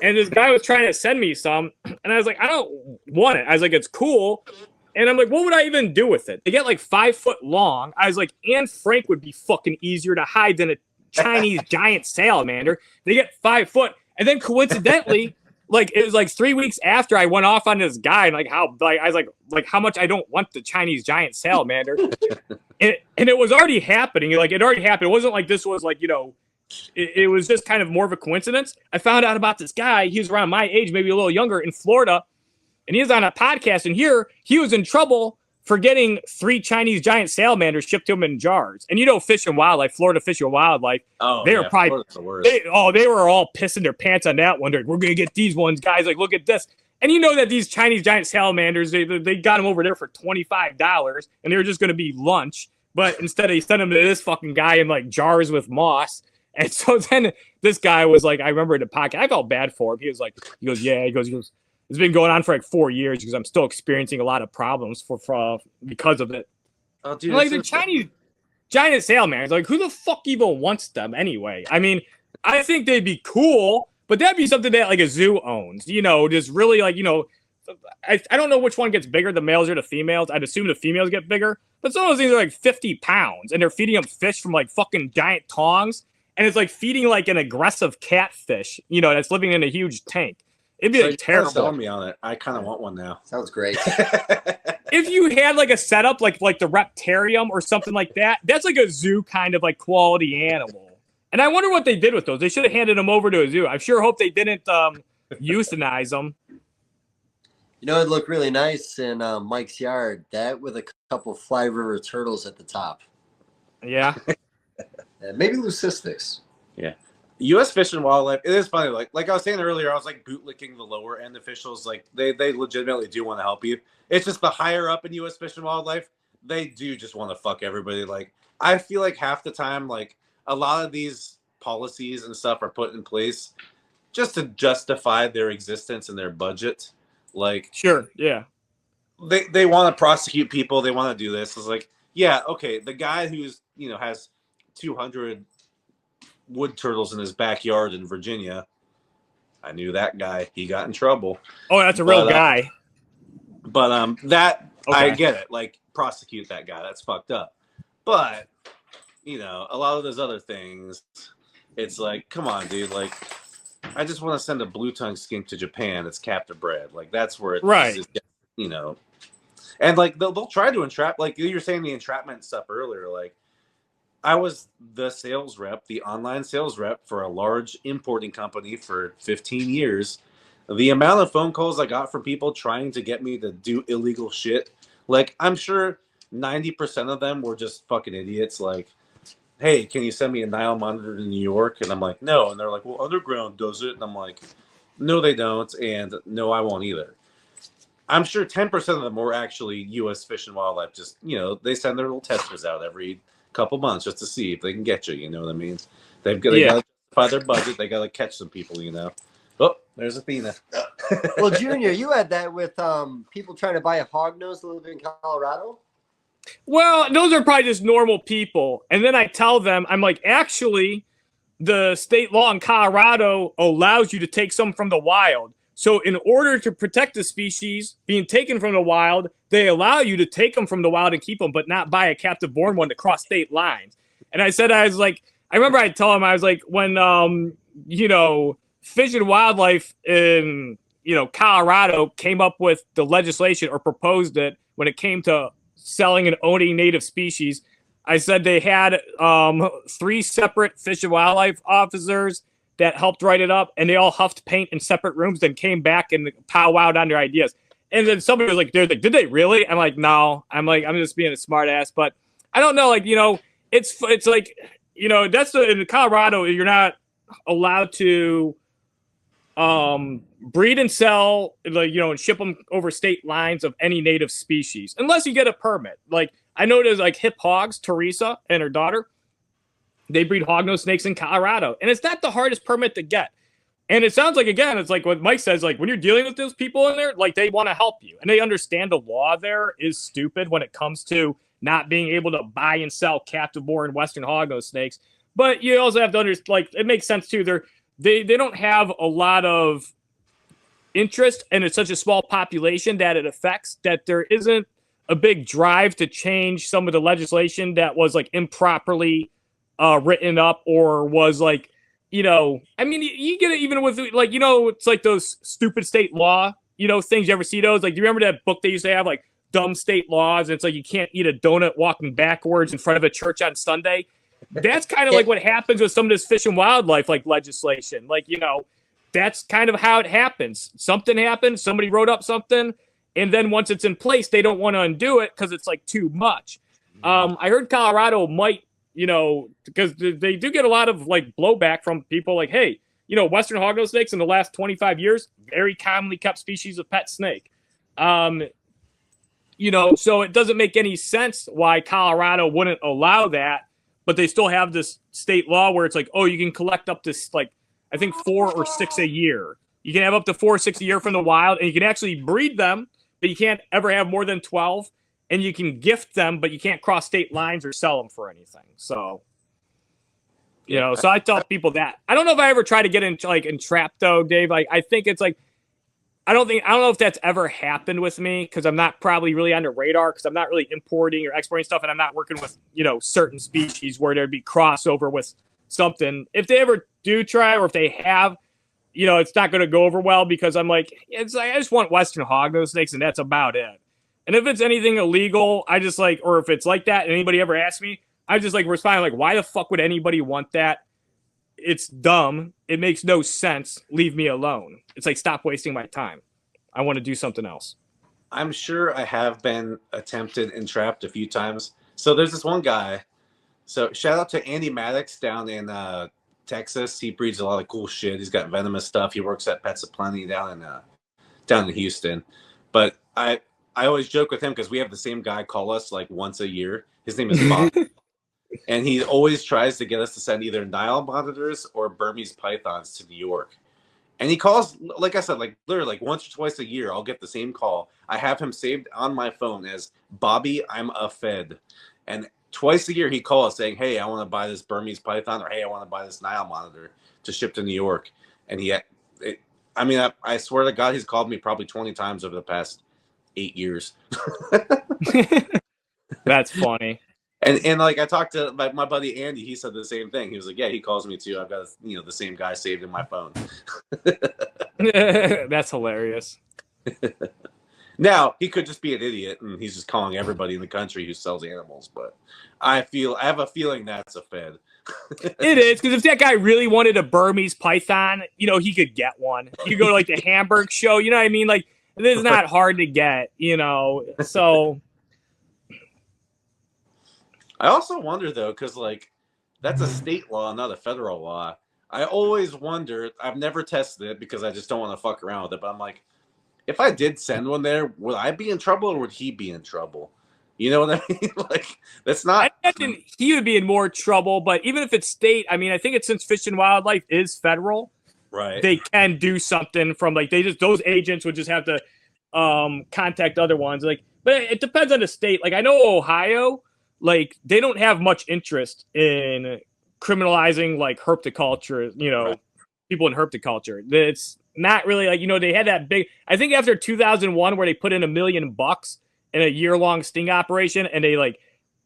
And this guy was trying to send me some, and I was like, I don't want it. I was like, it's cool. And I'm like, what would I even do with it? They get like 5 foot long. I was like, Anne Frank would be fucking easier to hide than a Chinese giant salamander. They get 5 foot. And then coincidentally, like it was like 3 weeks after I went off on this guy, and like how like I was like how much I don't want the Chinese giant salamander. and it was already happening. Like it already happened. It wasn't like this was like, you know, it was just kind of more of a coincidence. I found out about this guy. He was around my age, maybe a little younger, in Florida. And he was on a podcast, and here he was in trouble for getting 3 Chinese giant salamanders shipped to him in jars. And you know, Fish and Wildlife, Florida Fish and Wildlife, they were probably the worst. They were all pissing their pants on that one. We're gonna get these ones, guys. Like, look at this. And you know that these Chinese giant salamanders, they got them over there for $25, and they were just gonna be lunch. But instead, they sent them to this fucking guy in like jars with moss. And so then this guy was like, I remember in the podcast, I felt bad for him. He goes, yeah, he goes. It's been going on for like 4 years because I'm still experiencing a lot of problems because of it. Oh, dude, like the Chinese giant salamanders, like who the fuck even wants them anyway? I mean, I think they'd be cool, but that'd be something that like a zoo owns. You know, just really like, you know, I don't know which one gets bigger, the males or the females. I'd assume the females get bigger, but some of those things are like 50 pounds, and they're feeding them fish from like fucking giant tongs, and it's like feeding like an aggressive catfish, you know, that's living in a huge tank. It'd be like terrible. Selling me on it. I kind of want one now. Sounds great. If you had like a setup like the Reptarium or something like that, that's like a zoo kind of like quality animal. And I wonder what they did with those. They should have handed them over to a zoo. I sure hope they didn't euthanize them. You know, it'd look really nice in Mike's yard. That with a couple Fly River turtles at the top. Yeah. And maybe leucisticus. Yeah. U.S. Fish and Wildlife, it is funny. Like I was saying earlier, I was like bootlicking the lower end officials. Like they legitimately do want to help you. It's just the higher up in U.S. Fish and Wildlife, they do just want to fuck everybody. Like I feel like half the time, like a lot of these policies and stuff are put in place just to justify their existence and their budget. Like sure, yeah. They want to prosecute people. They want to do this. It's like, yeah, okay. The guy who's, you know, has 200 wood turtles in his backyard in Virginia. I knew that guy. He got in trouble. Oh, that's a real guy. But that okay. I get it. Like prosecute that guy. That's fucked up. But you know, a lot of those other things, it's like, come on, dude. Like, I just want to send a blue tongue skink to Japan. It's captive bred. Like that's where it right. Is, you know, and like they'll try to entrap. Like you were saying the entrapment stuff earlier. Like I was the sales rep, the online sales rep for a large importing company for 15 years. The amount of phone calls I got from people trying to get me to do illegal shit, like I'm sure 90% of them were just fucking idiots. Like, hey, can you send me a Nile monitor to New York? And I'm like, no. And they're like, well, Underground does it. And I'm like, no, they don't. And no, I won't either. I'm sure 10% of them were actually U.S. Fish and Wildlife. Just, you know, they send their little testers out every couple months just to see if they can get you. You know what I mean? They got to justify their budget. They got to catch some people, you know. Oh, there's Athena. Well, Junior, you had that with people trying to buy a hognose that live in Colorado? Well, those are probably just normal people. And then I tell them, I'm like, actually, the state law in Colorado allows you to take some from the wild. So in order to protect the species being taken from the wild, they allow you to take them from the wild and keep them, but not buy a captive born one to cross state lines. And I said, I was like, I remember I told him, I was like, when, you know, Fish and Wildlife in, you know, Colorado came up with the legislation or proposed it when it came to selling and owning native species, I said they had 3 separate Fish and Wildlife officers that helped write it up, and they all huffed paint in separate rooms, then came back and powwowed on their ideas. And then somebody was like, did they really? I'm like, no. I'm just being a smart ass. But I don't know, like, you know, it's like, you know, that's in Colorado, you're not allowed to breed and sell, like, you know, and ship them over state lines of any native species, unless you get a permit. Like, I know there's like hip hogs, Teresa and her daughter, they breed hognose snakes in Colorado, and it's not the hardest permit to get. And it sounds like, again, it's like what Mike says, like when you're dealing with those people in there, like they want to help you and they understand the law there is stupid when it comes to not being able to buy and sell captive born Western hognose snakes. But you also have to understand, like, it makes sense too. They don't have a lot of interest, and it's such a small population that it affects, that there isn't a big drive to change some of the legislation that was like improperly written up, or was like, I mean, you get it even with, like, it's like those stupid state law, things. You ever see those? Like, do you remember that book they used to have, like, dumb state laws? And it's like, you can't eat a donut walking backwards in front of a church on Sunday. That's kind of like what happens with some of this fish and wildlife, like, legislation. Like, that's kind of how it happens. Something happened, somebody wrote up something, and then once it's in place, they don't want to undo it because it's like too much. I heard Colorado might, because they do get a lot of like blowback from people like, hey, Western hognose snakes in the last 25 years, very commonly kept species of pet snake. So it doesn't make any sense why Colorado wouldn't allow that, but they still have this state law where it's like, oh, you can collect up to, like, I think 4 or 6 a year. You can have up to 4 or 6 a year from the wild, and you can actually breed them, but you can't ever have more than 12. And you can gift them, but you can't cross state lines or sell them for anything. So, so I tell people that. I don't know if I ever try to get entrapped though, Dave. I think it's like, I don't know if that's ever happened with me, because I'm not probably really on the radar, because I'm not really importing or exporting stuff, and I'm not working with, certain species where there'd be crossover with something. If they ever do try, or if they have, it's not going to go over well, because I'm like, it's like, I just want Western hognose snakes, and that's about it. And if it's anything illegal, I just like, or if it's like that, and anybody ever asks me, I just like respond like, why the fuck would anybody want that? It's dumb. It makes no sense. Leave me alone. It's like, stop wasting my time. I want to do something else. I'm sure I have been attempted and trapped a few times. So there's this one guy. So shout out to Andy Maddox down in Texas. He breeds a lot of cool shit. He's got venomous stuff. He works at Pets Aplenty down in Houston. But I always joke with him because we have the same guy call us like once a year. His name is Bob. And he always tries to get us to send either Nile monitors or Burmese pythons to New York. And he calls, like I said, like literally like once or twice a year, I'll get the same call. I have him saved on my phone as Bobby, I'm a Fed. And twice a year he calls saying, hey, I want to buy this Burmese python, or hey, I want to buy this Nile monitor to ship to New York. And I swear to God, he's called me probably 20 times over the past 8 years. That's funny. And like I talked to my buddy Andy, he said the same thing. He was like, yeah, he calls me too. I've got the same guy saved in my phone. That's hilarious. Now he could just be an idiot and he's just calling everybody in the country who sells animals, but I have a feeling that's a Fed. It is, because if that guy really wanted a Burmese python, he could get one. You go to like the Hamburg show, you know what I mean? Like, it's not hard to get, so. I also wonder though, because like that's a state law, not a federal law. I always wonder, I've never tested it because I just don't want to fuck around with it, but I'm like, if I did send one there, would I be in trouble or would he be in trouble? You know what I mean? Like, that's not. I imagine he would be in more trouble, but even if it's state, I mean, I think it's, since Fish and Wildlife is federal, right? They can do something from like, those agents would just have to contact other ones. Like, but it depends on the state. Like, I know Ohio, like, they don't have much interest in criminalizing like herpetoculture, right. People in herpetoculture. It's not really like, they had that big, I think after 2001 where they put in $1 million in a year-long sting operation, and they like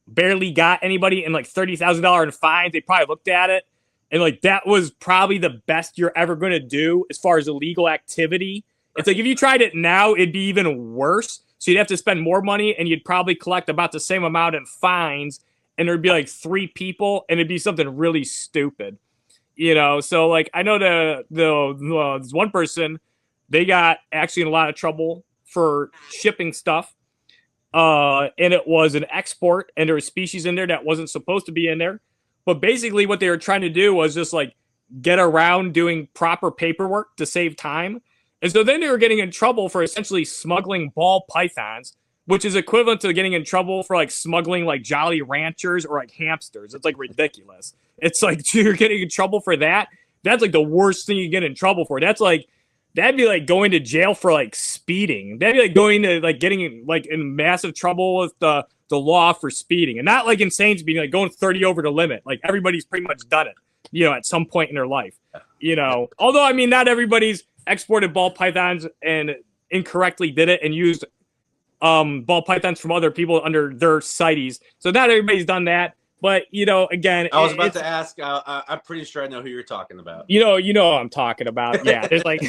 barely got anybody, and like $30,000 in fines. They probably looked at it, and like, that was probably the best you're ever going to do as far as illegal activity. It's like, if you tried it now, it'd be even worse. So you'd have to spend more money, and you'd probably collect about the same amount in fines, and there'd be like 3 people, and it'd be something really stupid, So like, I know this one person, they got actually in a lot of trouble for shipping stuff, and it was an export, and there was species in there that wasn't supposed to be in there. But basically, what they were trying to do was just like get around doing proper paperwork to save time. And so then they were getting in trouble for essentially smuggling ball pythons, which is equivalent to getting in trouble for like smuggling like Jolly Ranchers or like hamsters. It's like ridiculous. It's like, you're getting in trouble for that. That's like the worst thing you get in trouble for. That'd be like going to jail for like speeding. That'd be like going to like getting like in massive trouble with the the law for speeding, and not like insane speeding, like going 30 over the limit. Like everybody's pretty much done it, at some point in their life. Although I mean, not everybody's exported ball pythons and incorrectly did it and used ball pythons from other people under their CITES. So not everybody's done that. But, again, I was about to ask. I'm pretty sure I know who you're talking about. You know what I'm talking about. Yeah, it's like.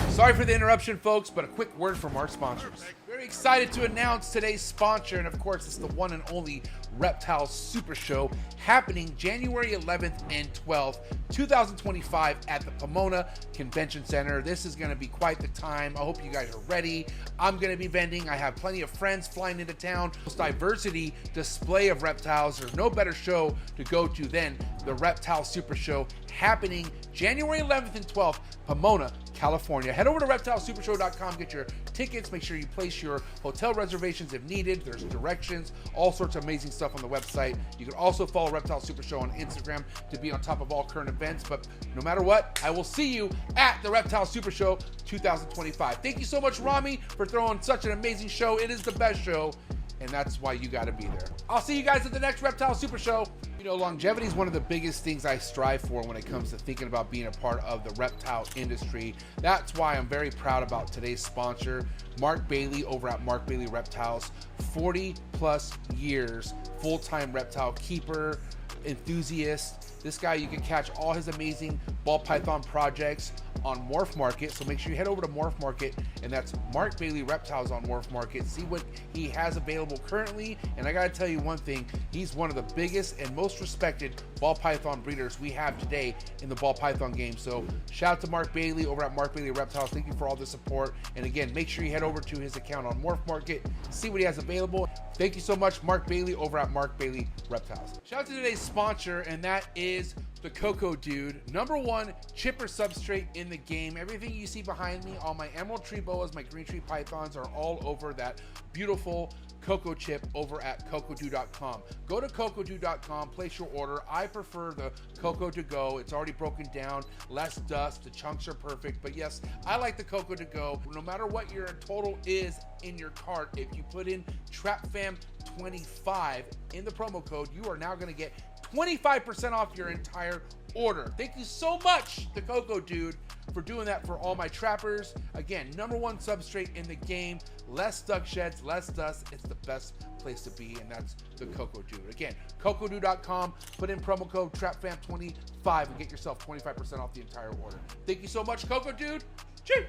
Sorry for the interruption, folks, but a quick word from our sponsors. Very excited to announce today's sponsor, and of course, it's the one and only Reptile Super Show happening January 11th and 12th, 2025 at the Pomona Convention Center. This is going to be quite the time. I hope you guys are ready. I'm going to be vending. I have plenty of friends flying into town. Most diversity display of reptiles. There's no better show to go to than the Reptile Super Show happening January 11th and 12th, Pomona, California. Head over to reptilesupershow.com, get your tickets, make sure you place your hotel reservations if needed. There's directions, all sorts of amazing stuff on the website. You can also follow Reptile Super Show on Instagram to be on top of all current events. But no matter what, I will see you at the Reptile Super Show 2025. Thank you so much, Rami, for throwing such an amazing show. It is the best show, and that's why you got to be there. I'll see you guys at the next Reptile Super Show. Longevity is one of the biggest things I strive for when it comes to thinking about being a part of the reptile industry. That's why I'm very proud about today's sponsor, Mark Bailey over at Mark Bailey Reptiles. 40 plus years, full-time reptile keeper, enthusiast. This guy, you can catch all his amazing ball python projects on MORPH Market. So make sure you head over to MORPH Market, and that's Mark Bailey Reptiles on MORPH Market. See what he has available currently. And I gotta tell you one thing, he's one of the biggest and most respected ball python breeders we have today in the ball python game. So shout out to Mark Bailey over at Mark Bailey Reptiles. Thank you for all the support. And again, make sure you head over to his account on MORPH Market, see what he has available. Thank you so much, Mark Bailey over at Mark Bailey Reptiles. Shout out to today's sponsor, and that is the Coco Dude, #1 chipper substrate in the game. Everything you see behind me, all my emerald tree boas, my green tree pythons are all over that beautiful Coco chip over at cocodude.com. Go to cocodude.com, place your order. I prefer the Coco to go. It's already broken down, less dust, the chunks are perfect. But yes, I like the Coco to go. No matter what your total is in your cart, if you put in TRAPFAM25 in the promo code, you are now going to get 25% off your entire order. Thank you so much, the Coco Dude, for doing that for all my trappers. Again, #1 substrate in the game. Less duck sheds, less dust. It's the best place to be, and that's the Coco Dude. Again, cocodude.com. Put in promo code TRAPFAM25 and get yourself 25% off the entire order. Thank you so much, Coco Dude. Cheers.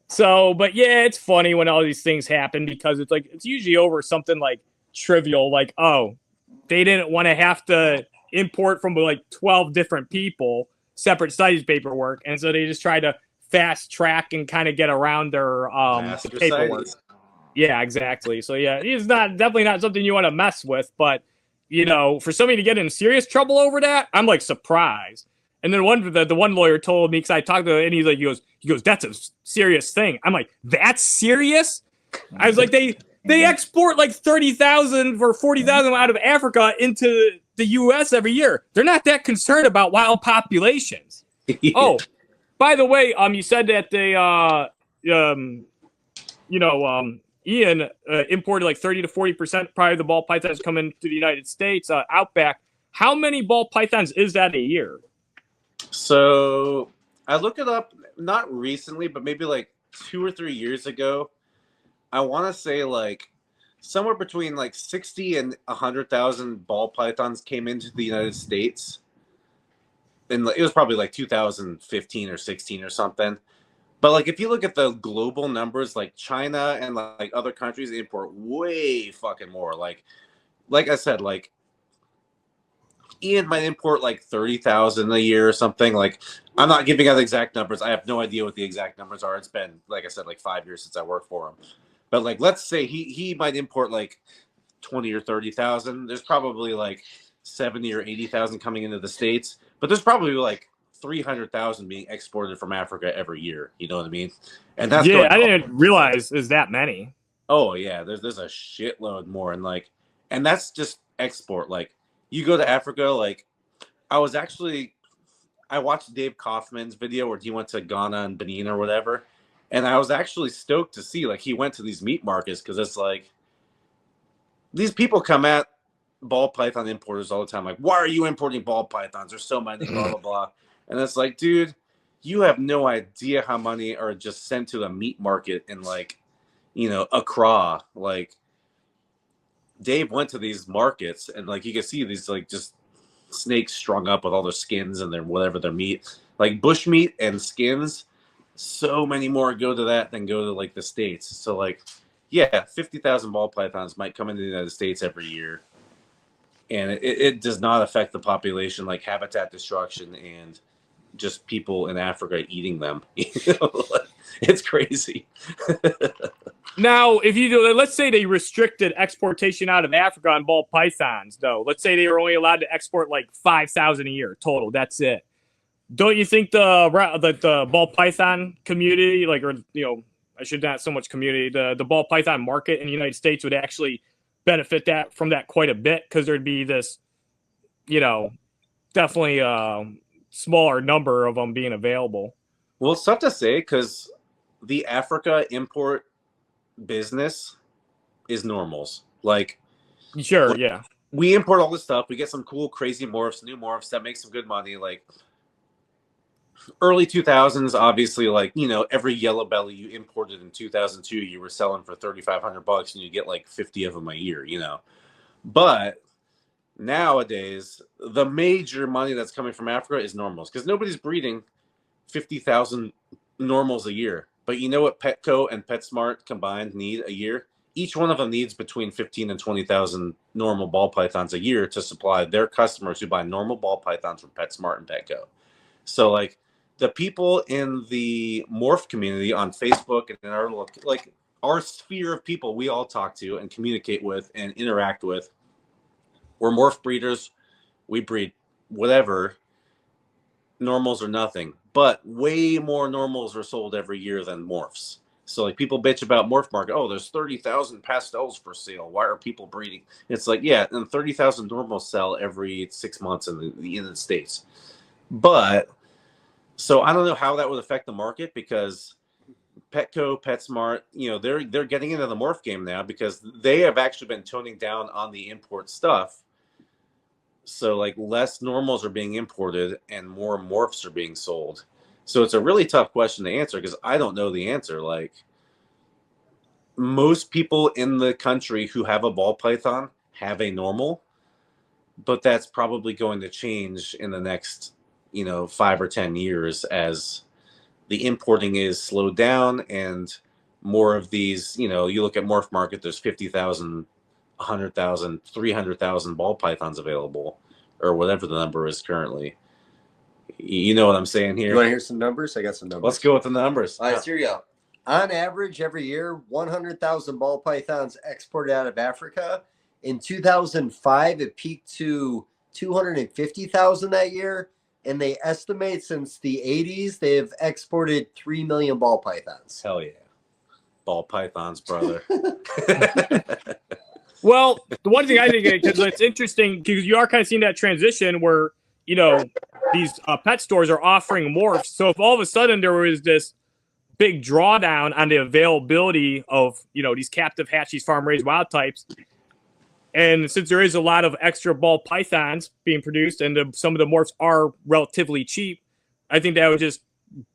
So, but yeah, it's funny when all these things happen because it's usually over something like trivial, like, oh, they didn't want to have to import from like 12 different people, separate studies paperwork, and so they just try to fast track and kind of get around their paperwork. Yeah, exactly. So yeah, it's definitely not something you want to mess with, but for somebody to get in serious trouble over that, I'm like surprised. And then the one lawyer told me, because I talked to him, and he's like, he goes, that's a serious thing. I'm like, that's serious? I was like, they export like 30,000 or 40,000 out of Africa into the U.S. every year. They're not that concerned about wild populations. Yeah. Oh, by the way, you said that they, Ian imported like 30 to 40% probably the ball pythons coming to the United States, Outback. How many ball pythons is that a year? So I looked it up, not recently, but maybe like 2 or 3 years ago. I want to say like somewhere between like 60 and 100,000 ball pythons came into the United States. And it was probably like 2015 or 16 or something. But like if you look at the global numbers, like China and like other countries import way fucking more. Like I said, like Ian might import like 30,000 a year or something. Like I'm not giving out the exact numbers. I have no idea what the exact numbers are. It's been, like I said, like 5 years since I worked for him. But like, let's say he might import like 20 or 30,000. There's probably like 70 or 80,000 coming into the States, but there's probably like 300,000 being exported from Africa every year. You know what I mean? And that's I didn't realize there's that many. Oh yeah, there's a shitload more, and that's just export. Like you go to Africa, like I watched Dave Kaufman's video where he went to Ghana and Benin or whatever. And I was actually stoked to see, like, he went to these meat markets because it's like these people come at ball python importers all the time, like, why are you importing ball pythons? There's so many, blah blah blah. And it's like, dude, you have no idea how many are just sent to the meat market in, like, Accra. Like, Dave went to these markets and, like, you can see these, like, just snakes strung up with all their skins and their whatever their meat, like bush meat and skins. So many more go to that than go to, like, the States. So, like, yeah, 50,000 ball pythons might come into the United States every year, and it does not affect the population, like habitat destruction and just people in Africa eating them. It's crazy. Now, if you do, let's say they restricted exportation out of Africa on ball pythons, though. Let's say they were only allowed to export like 5,000 a year total. That's it. Don't you think the ball python community, like, or I should not so much community, the ball python market in the United States would actually benefit from that quite a bit, because there'd be this, definitely smaller number of them being available. Well, it's tough to say because the Africa import business is normals. Like, sure, yeah, we import all this stuff. We get some cool, crazy morphs, new morphs that make some good money. Like, early 2000s, obviously, like, every yellow belly you imported in 2002, you were selling for $3,500, and you get like 50 of them a year. But nowadays, the major money that's coming from Africa is normals, because nobody's breeding 50,000 normals a year. But you know what Petco and PetSmart combined need a year? Each one of them needs between 15 and 20,000 normal ball pythons a year to supply their customers who buy normal ball pythons from PetSmart and Petco. So, like, the people in the MORPH community on Facebook and in our sphere of people we all talk to and communicate with and interact with, we're MORPH breeders. We breed whatever. Normals are nothing, but way more normals are sold every year than morphs. So, like, people bitch about morph market. Oh, there's 30,000 pastels for sale. Why are people breeding? It's like, yeah, and 30,000 normals sell every 6 months in the United States. But so I don't know how that would affect the market, because Petco, PetSmart, they're getting into the morph game now, because they have actually been toning down on the import stuff. So, like, less normals are being imported and more morphs are being sold. So it's a really tough question to answer, because I don't know the answer. Like, most people in the country who have a ball python have a normal, but that's probably going to change in the next 5 or 10 years as the importing is slowed down, and more of these, you look at morph market, there's 50,000, 100,000, 300,000 ball pythons available, or whatever the number is currently. You know what I'm saying here? You want to hear some numbers? I got some numbers. Let's go with the numbers. All right, here you go. On average, every year, 100,000 ball pythons exported out of Africa. In 2005, it peaked to 250,000 that year. And they estimate since the 80s, they have exported 3 million ball pythons. Hell yeah. Ball pythons, brother. Well, the one thing I think, because it's interesting, because you are kind of seeing that transition where, these pet stores are offering morphs. So if all of a sudden there was this big drawdown on the availability of, these captive hatchies, farm-raised wild types, and since there is a lot of extra ball pythons being produced and some of the morphs are relatively cheap, I think that would just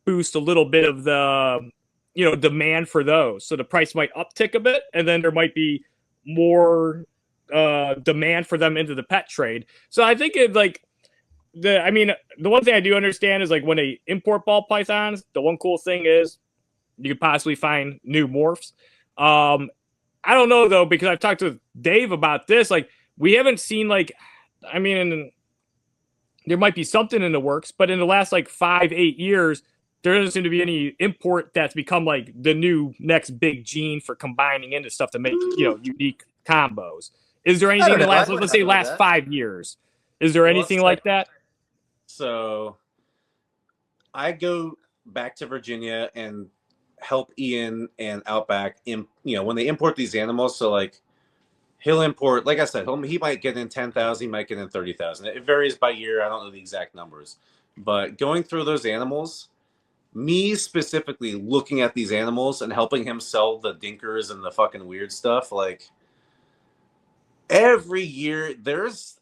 boost a little bit of the, demand for those. So the price might uptick a bit, and then there might be more demand for them into the pet trade. So I think it's like, the one thing I do understand is, like, when they import ball pythons, the one cool thing is you could possibly find new morphs. I don't know, though, because I've talked with Dave about this. Like, we haven't seen, like, there might be something in the works, but in the last, like, 5-8 years, there doesn't seem to be any import that's become, like, the new next big gene for combining into stuff to make, unique combos. Is there anything in the last, let's say, last 5 years? Is there anything like that? So I go back to Virginia and help Ian and Outback when they import these animals. So, like, he'll import, like I said, he might get in 10,000, he might get in 30,000. It varies by year. I don't know the exact numbers, but going through those animals, me specifically looking at these animals and helping him sell the dinkers and the fucking weird stuff, like every year there's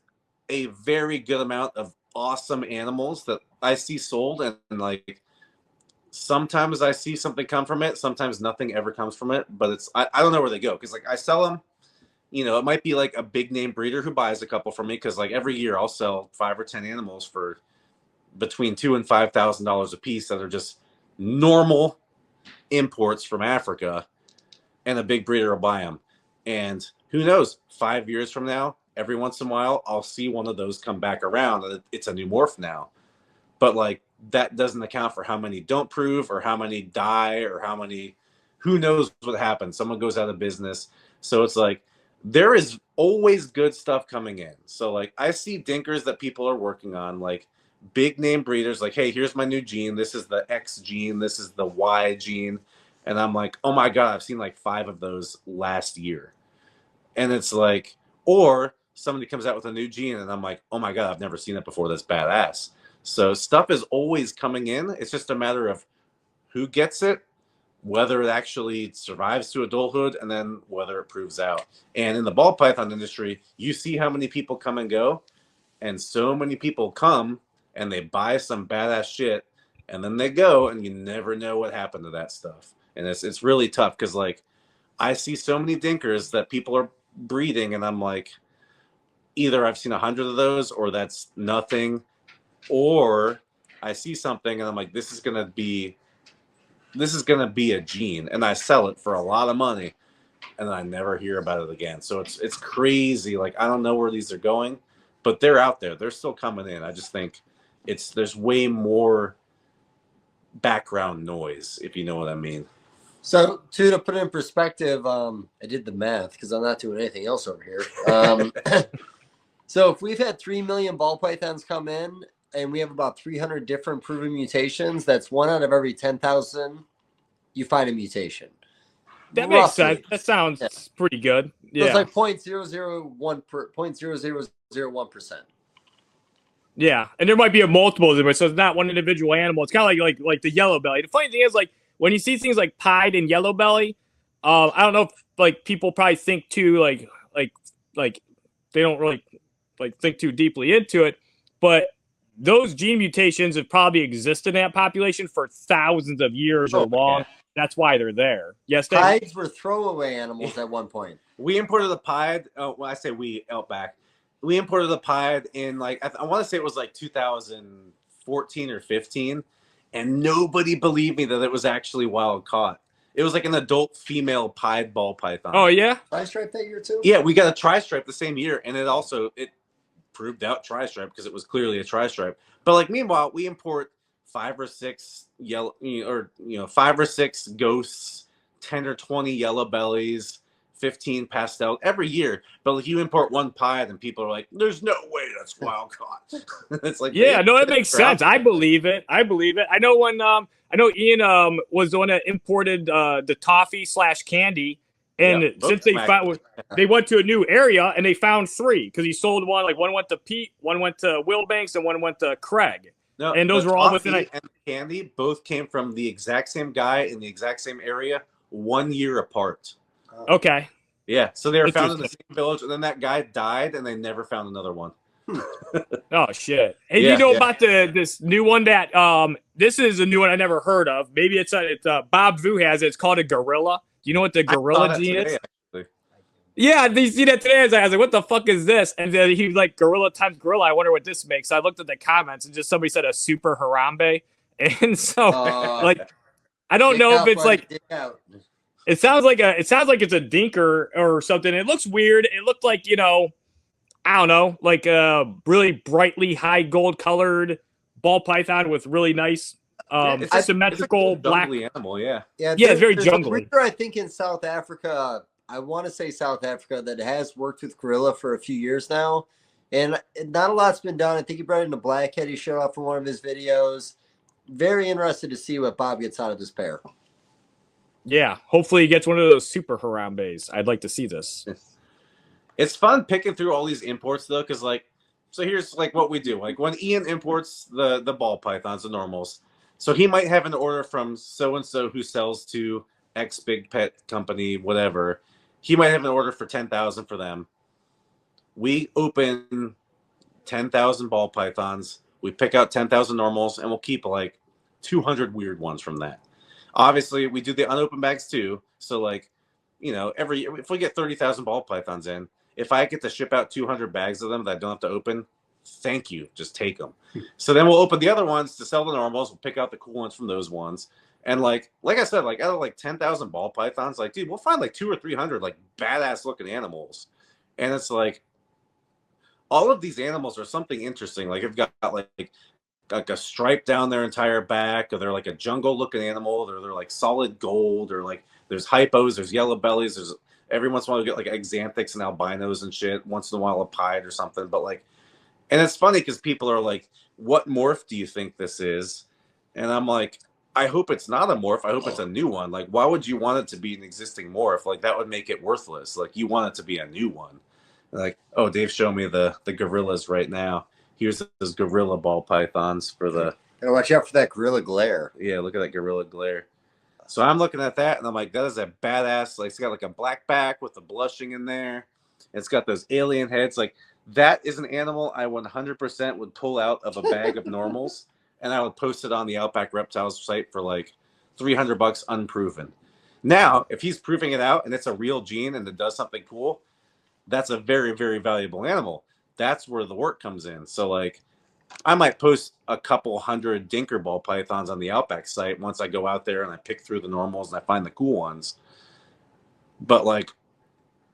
a very good amount of awesome animals that I see sold, and like sometimes I see something come from it, sometimes nothing ever comes from it, but it's I don't know where they go, because like I sell them, you know, it might be like a big name breeder who buys a couple from me, because like every year I'll sell 5 or 10 animals for between $2,000 and $5,000 a piece that are just normal imports from Africa, and a big breeder will buy them. And who knows, 5 years from now, every once in a while, I'll see one of those come back around, and it's a new morph now. But like that doesn't account for how many don't prove, or how many die, or how many, who knows what happens. Someone goes out of business. So it's like there is always good stuff coming in. So like I see dinkers that people are working on, like big name breeders, like, hey, here's my new gene. This is the X gene. This is the Y gene. And I'm like, oh my God, I've seen like 5 of those last year. And it's like, or somebody comes out with a new gene and I'm like, oh my God, I've never seen it before. That's badass. So stuff is always coming in. It's just a matter of who gets it, whether it actually survives to adulthood, and then whether it proves out. And in the ball python industry, you see how many people come and go. And so many people come and they buy some badass shit, and then they go, and you never know what happened to that stuff. And it's really tough, because like I see so many dinkers that people are breeding, and I'm like, either I've seen 100 of those, or that's nothing, or I see something and I'm like, this is gonna be a gene, and I sell it for a lot of money, and I never hear about it again. So it's crazy. Like I don't know where these are going, but they're out there. They're still coming in. I just think there's way more background noise, if you know what I mean. So to put it in perspective, I did the math because I'm not doing anything else over here. So if we've had 3 million ball pythons come in, and we have about 300 different proven mutations, that's 1 out of every 10,000 you find a mutation. That makes sense. That sounds pretty good. Yeah. So it's like 0.0001%. Yeah, and there might be a multiple of them, so it's not one individual animal. It's kind of like the yellow belly. The funny thing is, like when you see things like pied and yellow belly, I don't know if like people probably think too like they don't really like think too deeply into it, but those gene mutations have probably existed in that population for thousands of years or long. Yeah. That's why they're there. Yes, pieds were throwaway animals at one point. We imported the pied. Oh, well, I say we, Outback. We imported the pied in like I want to say it was like 2014 or 15, and nobody believed me that it was actually wild caught. It was like an adult female pied ball python. Oh yeah, tri-stripe that year too. Yeah, we got a tri-stripe the same year, and it proved out tri-stripe because it was clearly a tri-stripe. But like meanwhile, we import 5 or 6 yellow, or 5 or 6 ghosts, 10 or 20 yellow bellies, 15 pastel every year. But like you import one pied, and people are like, "There's no way that's wild caught." It's like, yeah, no, that makes sense. I believe it. I know when I know Ian was the one that imported the toffee / candy. And since they went to a new area and they found 3 because he sold one. Like one went to Pete, one went to Wilbanks, and one went to Craig. No, and those were all within. And candy both came from the exact same guy in the exact same area, 1 year apart. Okay. Yeah, so they were found in the same village, and then that guy died, and they never found another one. Oh shit! Hey, you know about this new one that this is a new one I never heard of. Maybe it's Bob Vu has it. It's called a gorilla. Do you know what the gorilla gene is? Actually. Yeah, they see that today. I was like, what the fuck is this? And then he was like, gorilla times gorilla. I wonder what this makes. So I looked at the comments, and just somebody said a super Harambe. And so, like, I don't know if it's like, it sounds like it's a dinker or something. It looks weird. It looked like, I don't know, like a really brightly high gold colored ball python with really nice it's symmetrical like black animal. Yeah, it's very jungly. I think in South Africa, I want to say South Africa, that has worked with gorilla for a few years now, and not a lot's been done. I think he brought in a blackhead he showed off in one of his videos. Very interested to see what Bob gets out of this pair. Yeah, hopefully he gets one of those super Harambes. I'd like to see this. It's fun picking through all these imports though, because like, so here's like what we do. Like when Ian imports the ball pythons, the normals, So he might have an order from so-and-so who sells to X big pet company, whatever. He might have an order for 10,000 for them. We open 10,000 ball pythons. We pick out 10,000 normals, and we'll keep like 200 weird ones from that. Obviously, we do the unopened bags too. So like, you know, if we get 30,000 ball pythons in, if I get to ship out 200 bags of them that I don't have to open, thank you. Just take them. So then we'll open the other ones to sell the normals. We'll pick out the cool ones from those ones. And like I said, like out of like 10,000 ball pythons, like, dude, we'll find like 200 or 300 like badass looking animals. And it's like, all of these animals are something interesting. Like they've got like a stripe down their entire back, or they're like a jungle looking animal, or they're like solid gold, or like there's hypos, there's yellow bellies, there's every once in a while you get like xanthics and albinos and shit, once in a while a pied or something. But like, and it's funny because people are like, what morph do you think this is? And I'm like, I hope it's not a morph. I hope it's a new one. Like, why would you want it to be an existing morph? Like, that would make it worthless. Like, you want it to be a new one. Like, oh, Dave's showing me the gorillas right now. Here's those gorilla ball pythons for the... Gotta watch out for that gorilla glare. Yeah, look at that gorilla glare. So I'm looking at that, and I'm like, that is a badass... Like, it's got like a black back with the blushing in there. It's got those alien heads. Like, that is an animal I 100% would pull out of a bag of normals, and I would post it on the Outback Reptiles site for like $300 unproven. Now, if he's proving it out, and it's a real gene, and it does something cool... That's a very, very valuable animal. That's where the work comes in. So, like, I might post a couple hundred Dinker ball pythons on the Outback site once I go out there and I pick through the normals and I find the cool ones. But, like,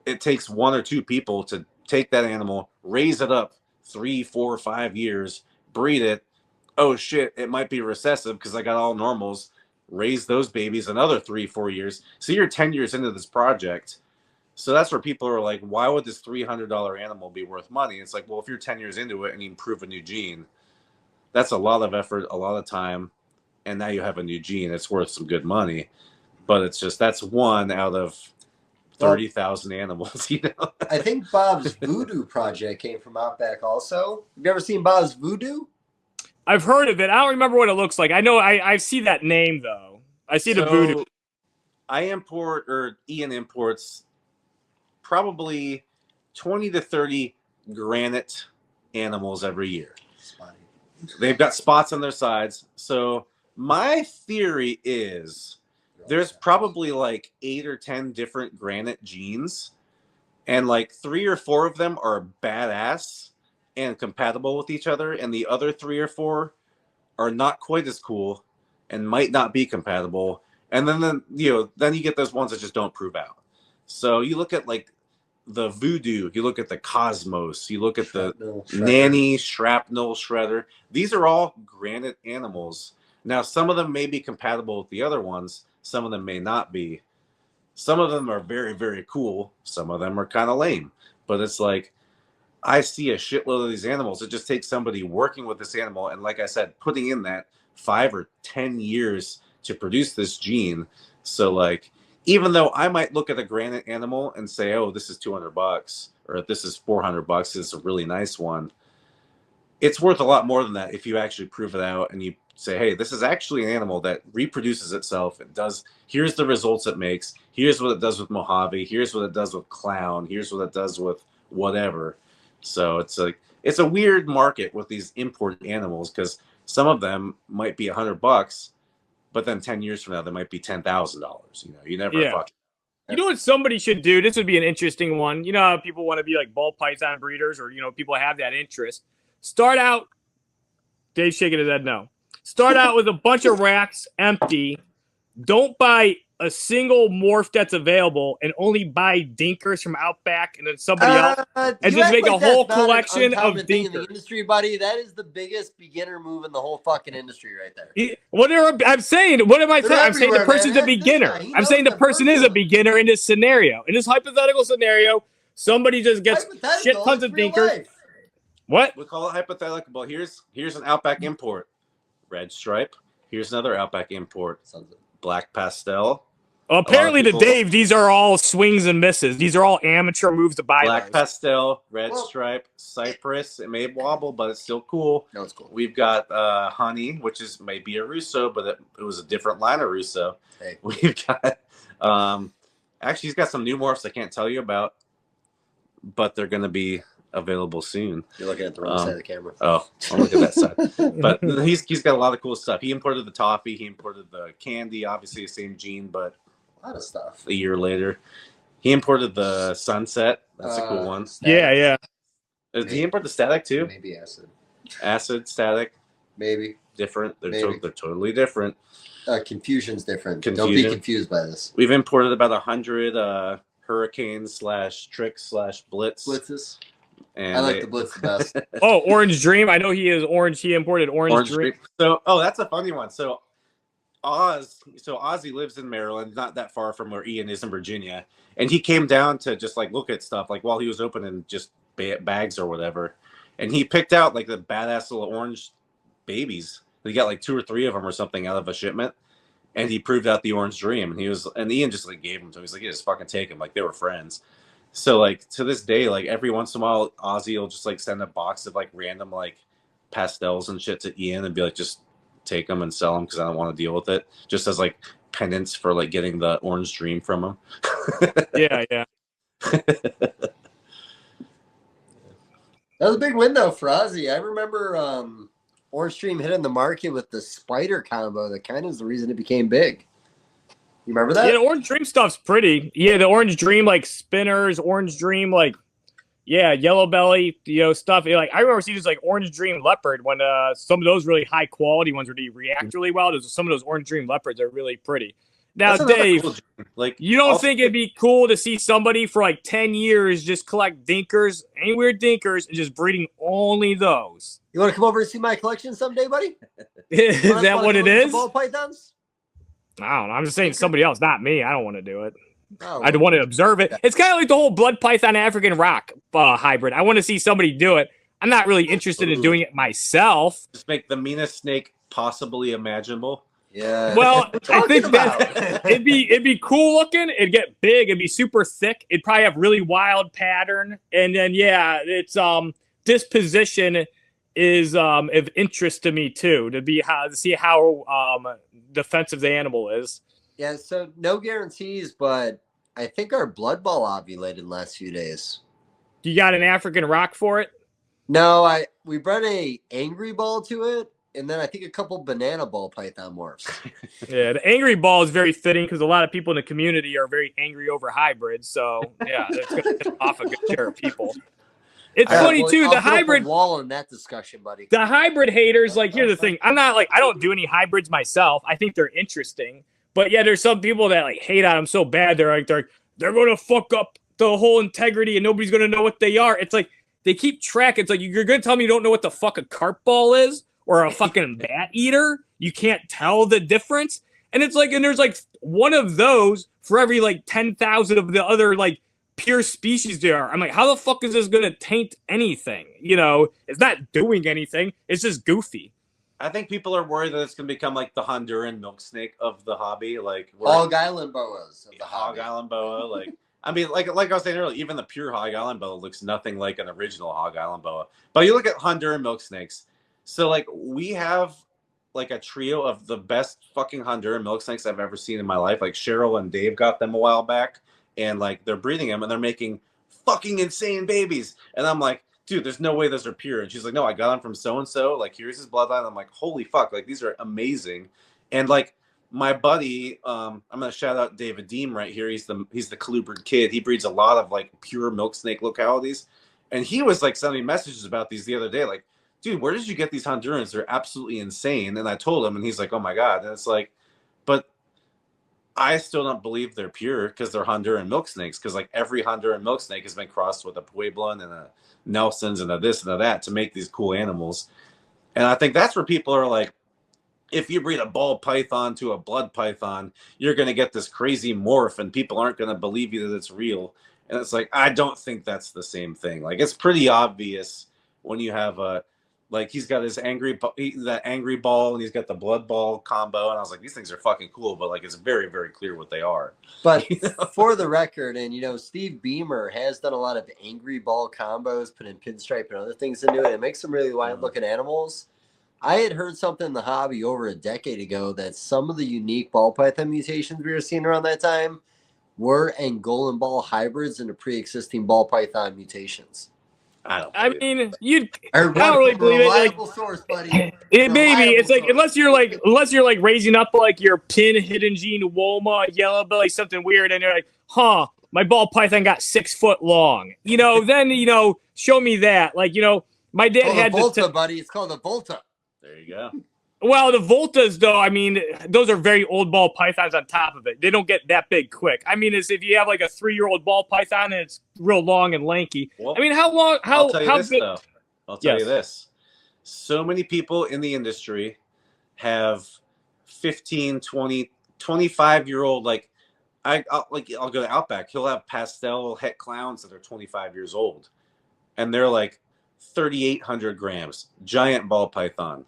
it takes 1 or 2 people to take that animal, raise it up 3, 4, 5 years, breed it. Oh, shit, it might be recessive because I got all normals. Raise those babies another 3, 4 years. So you're 10 years into this project. So that's where people are like, why would this $300 animal be worth money? It's like, well, if you're 10 years into it and you improve a new gene, that's a lot of effort, a lot of time, and now you have a new gene. It's worth some good money. But it's just, that's one out of 30,000 animals, you know? I think Bob's Voodoo project came from Outback also. Have you ever seen Bob's Voodoo? I've heard of it. I don't remember what it looks like. I know I see that name, though. I see the voodoo. I import, or Ian imports, probably 20 to 30 granite animals every year. Spotty. They've got spots on their sides. So my theory is there's probably like 8 or 10 different granite genes, and like 3 or 4 of them are badass and compatible with each other, and the other 3 or 4 are not quite as cool and might not be compatible. And then you get those ones that just don't prove out. So you look at like the Voodoo, you look at the Cosmos, you look at the Nanny, Shrapnel, Shredder. These are all granite animals. Now, some of them may be compatible with the other ones. Some of them may not be. Some of them are very, very cool. Some of them are kind of lame. But it's like, I see a shitload of these animals. It just takes somebody working with this animal, and like I said, putting in that 5 or 10 years to produce this gene. So like, even though I might look at a granite animal and say, oh, this is $200, or this is $400, this is a really nice one, it's worth a lot more than that if you actually prove it out and you say, hey, this is actually an animal that reproduces itself. It does, here's the results it makes. Here's what it does with Mojave. Here's what it does with clown. Here's what it does with whatever. So it's like, it's a weird market with these imported animals, because some of them might be $100, but then 10 years from now, they might be $10,000. You know, you never fucking. You know what somebody should do? This would be an interesting one. You know how people want to be like ball python breeders, or, you know, people have that interest. Start out, Dave's shaking his head no. Start out with a bunch of racks empty. Don't buy a single morph that's available, and only buy Dinkers from Outback and then somebody else, and just make a whole collection of Dinkers. In the industry, buddy, that is the biggest beginner move in the whole fucking industry right there. I'm saying, what am I saying? I'm saying the person's a beginner. I'm saying the person is a beginner in this scenario. In this hypothetical scenario, somebody just gets shit tons of Dinkers. What? We call it hypothetical. Well, here's an Outback import. Red stripe. Here's another Outback import. Black pastel. Apparently to people- Dave, these are all swings and misses. These are all amateur moves to buy Black those. pastel, red Well- stripe, cypress. It may wobble, but it's still cool. No, it's cool. We've got honey, which is maybe a Russo, but it was a different line of Russo. Hey. We've got actually he's got some new morphs I can't tell you about, but they're going to be available soon. You're looking at the wrong side of the camera. Oh, I'll look at that side. But he's got a lot of cool stuff. He imported the toffee. He imported the candy. Obviously, the same gene, but A lot of stuff. a year later, he imported the sunset. That's a cool one. Static. Yeah. Did he import the static too? Maybe acid. Acid, static, Maybe. different. They're Maybe. they're totally different. Confusion's different. Don't be Confusion. confused by this. We've imported about 100 hurricanes / tricks / blitz. Blitzes. And I like the blitz the best. Oh, Orange Dream. I know he is orange. He imported Orange Dream. So, that's a funny one. So, Ozzy lives in Maryland, not that far from where Ian is in Virginia, and he came down to just like look at stuff like while he was opening just bags or whatever, and he picked out like the badass little orange babies. He got like 2 or 3 of them or something out of a shipment, and he proved out the Orange Dream, and Ian just like gave them to him. He's like, yeah, just fucking take them, like they were friends. So like to this day, like every once in a while, Ozzy will just like send a box of like random like pastels and shit to Ian and be like, just take them and sell them because I don't want to deal with it. Just as like penance for like getting the Orange Dream from him. Yeah. That was a big win though for Ozzy. I remember Orange Dream hitting the market with the spider combo. That kind of is the reason it became big. You remember that? Yeah, the Orange Dream stuff's pretty. Yeah, the Orange Dream, like spinners, Orange Dream, like, yeah, yellow belly, stuff. Like I remember seeing this like Orange Dream leopard when some of those really high quality ones where they react really well. Some of those Orange Dream leopards are really pretty. Now, That's another Dave, cool gene. Like you don't think it'd be cool to see somebody for like 10 years just collect Dinkers, any weird Dinkers, and just breeding only those? You want to come over and see my collection someday, buddy? Is that what it is? Ball pythons? I don't know. I'm just saying somebody else, not me. I don't want to do it. Oh, I'd want to observe it. It's kind of like the whole blood python African rock hybrid. I want to see somebody do it. I'm not really interested in doing it myself. just make the meanest snake possibly imaginable. Yeah. Well, I think about? that it'd be cool looking. It'd get big. It'd be super thick. It'd probably have really wild pattern. And then it's disposition is of interest to me too. To see how defensive the animal is. Yeah, so no guarantees, but I think our blood ball ovulated last few days. You got an African rock for it? No, we bred a angry ball to it, and then I think a couple banana ball python morphs. Yeah, the angry ball is very fitting because a lot of people in the community are very angry over hybrids. So yeah, it's going to piss off a good share of people. It's funny too. I'll The put up a hybrid wall in that discussion, buddy. The hybrid haters, like, here's the thing. I don't do any hybrids myself. I think they're interesting. But yeah, there's some people that like hate on them so bad. They're going to fuck up the whole integrity and nobody's going to know what they are. It's like they keep track. It's like you're going to tell me you don't know what the fuck a carp ball is or a fucking bat eater. You can't tell the difference. And it's like, and there's like one of those for every like 10,000 of the other like pure species there are. I'm like, how the fuck is this going to taint anything? It's not doing anything. It's just goofy. I think people are worried that it's going to become like the Honduran milk snake of the hobby. Like Hog Island boas of the Hog hobby. Island boa. Like, I mean, like I was saying earlier, even the pure Hog Island boa looks nothing like an original Hog Island boa. But you look at Honduran milk snakes. So like we have like a trio of the best fucking Honduran milk snakes I've ever seen in my life. Like Cheryl and Dave got them a while back, and like they're breeding them and they're making fucking insane babies. And I'm like, dude, there's no way those are pure. And she's like, no, I got them from so-and-so. Like, here's his bloodline. I'm like, holy fuck. Like, these are amazing. And like my buddy, I'm going to shout out David Deem right here. He's the Colubrid kid. He breeds a lot of like pure milk snake localities. And he was like sending me messages about these the other day. Like, dude, where did you get these Hondurans? They're absolutely insane. And I told him, and he's like, oh my God. And it's like, but I still don't believe they're pure because they're Honduran milk snakes. Because like every Honduran milk snake has been crossed with a Pueblan and a Nelson's and a this and a that to make these cool animals. And I think that's where people are like, if you breed a ball python to a blood python, you're going to get this crazy morph and people aren't going to believe you that it's real. And it's like, I don't think that's the same thing. Like, it's pretty obvious when you have a Like he's got his that angry ball, and he's got the blood ball combo, and I was like, these things are fucking cool, but like it's very, very clear what they are. But for the record, and Steve Beamer has done a lot of angry ball combos, put in pinstripe and other things into it. It makes some really wild looking animals. I had heard something in the hobby over a decade ago that some of the unique ball python mutations we were seeing around that time were Angolan ball hybrids into pre-existing ball python mutations. I mean, I I don't really believe it. Like, source, buddy. it maybe it's like unless you're like raising up like your pin hidden gene Woma, yellow belly, something weird, and you're like, huh, my ball python got 6 foot long. Then show me that. Like, my dad had Volta, buddy. It's called a Volta. There you go. Well, the Voltas, though, I mean, those are very old ball pythons on top of it. They don't get that big quick. I mean, it's if you have like a 3-year-old ball python and it's real long and lanky. Well, I mean, how long? I'll tell you how this, big? though. I'll tell you this. So many people in the industry have 15, 20, 25-year-old, like, I'll go to Outback. He'll have pastel het clowns that are 25 years old. And they're like 3,800 grams, giant ball python.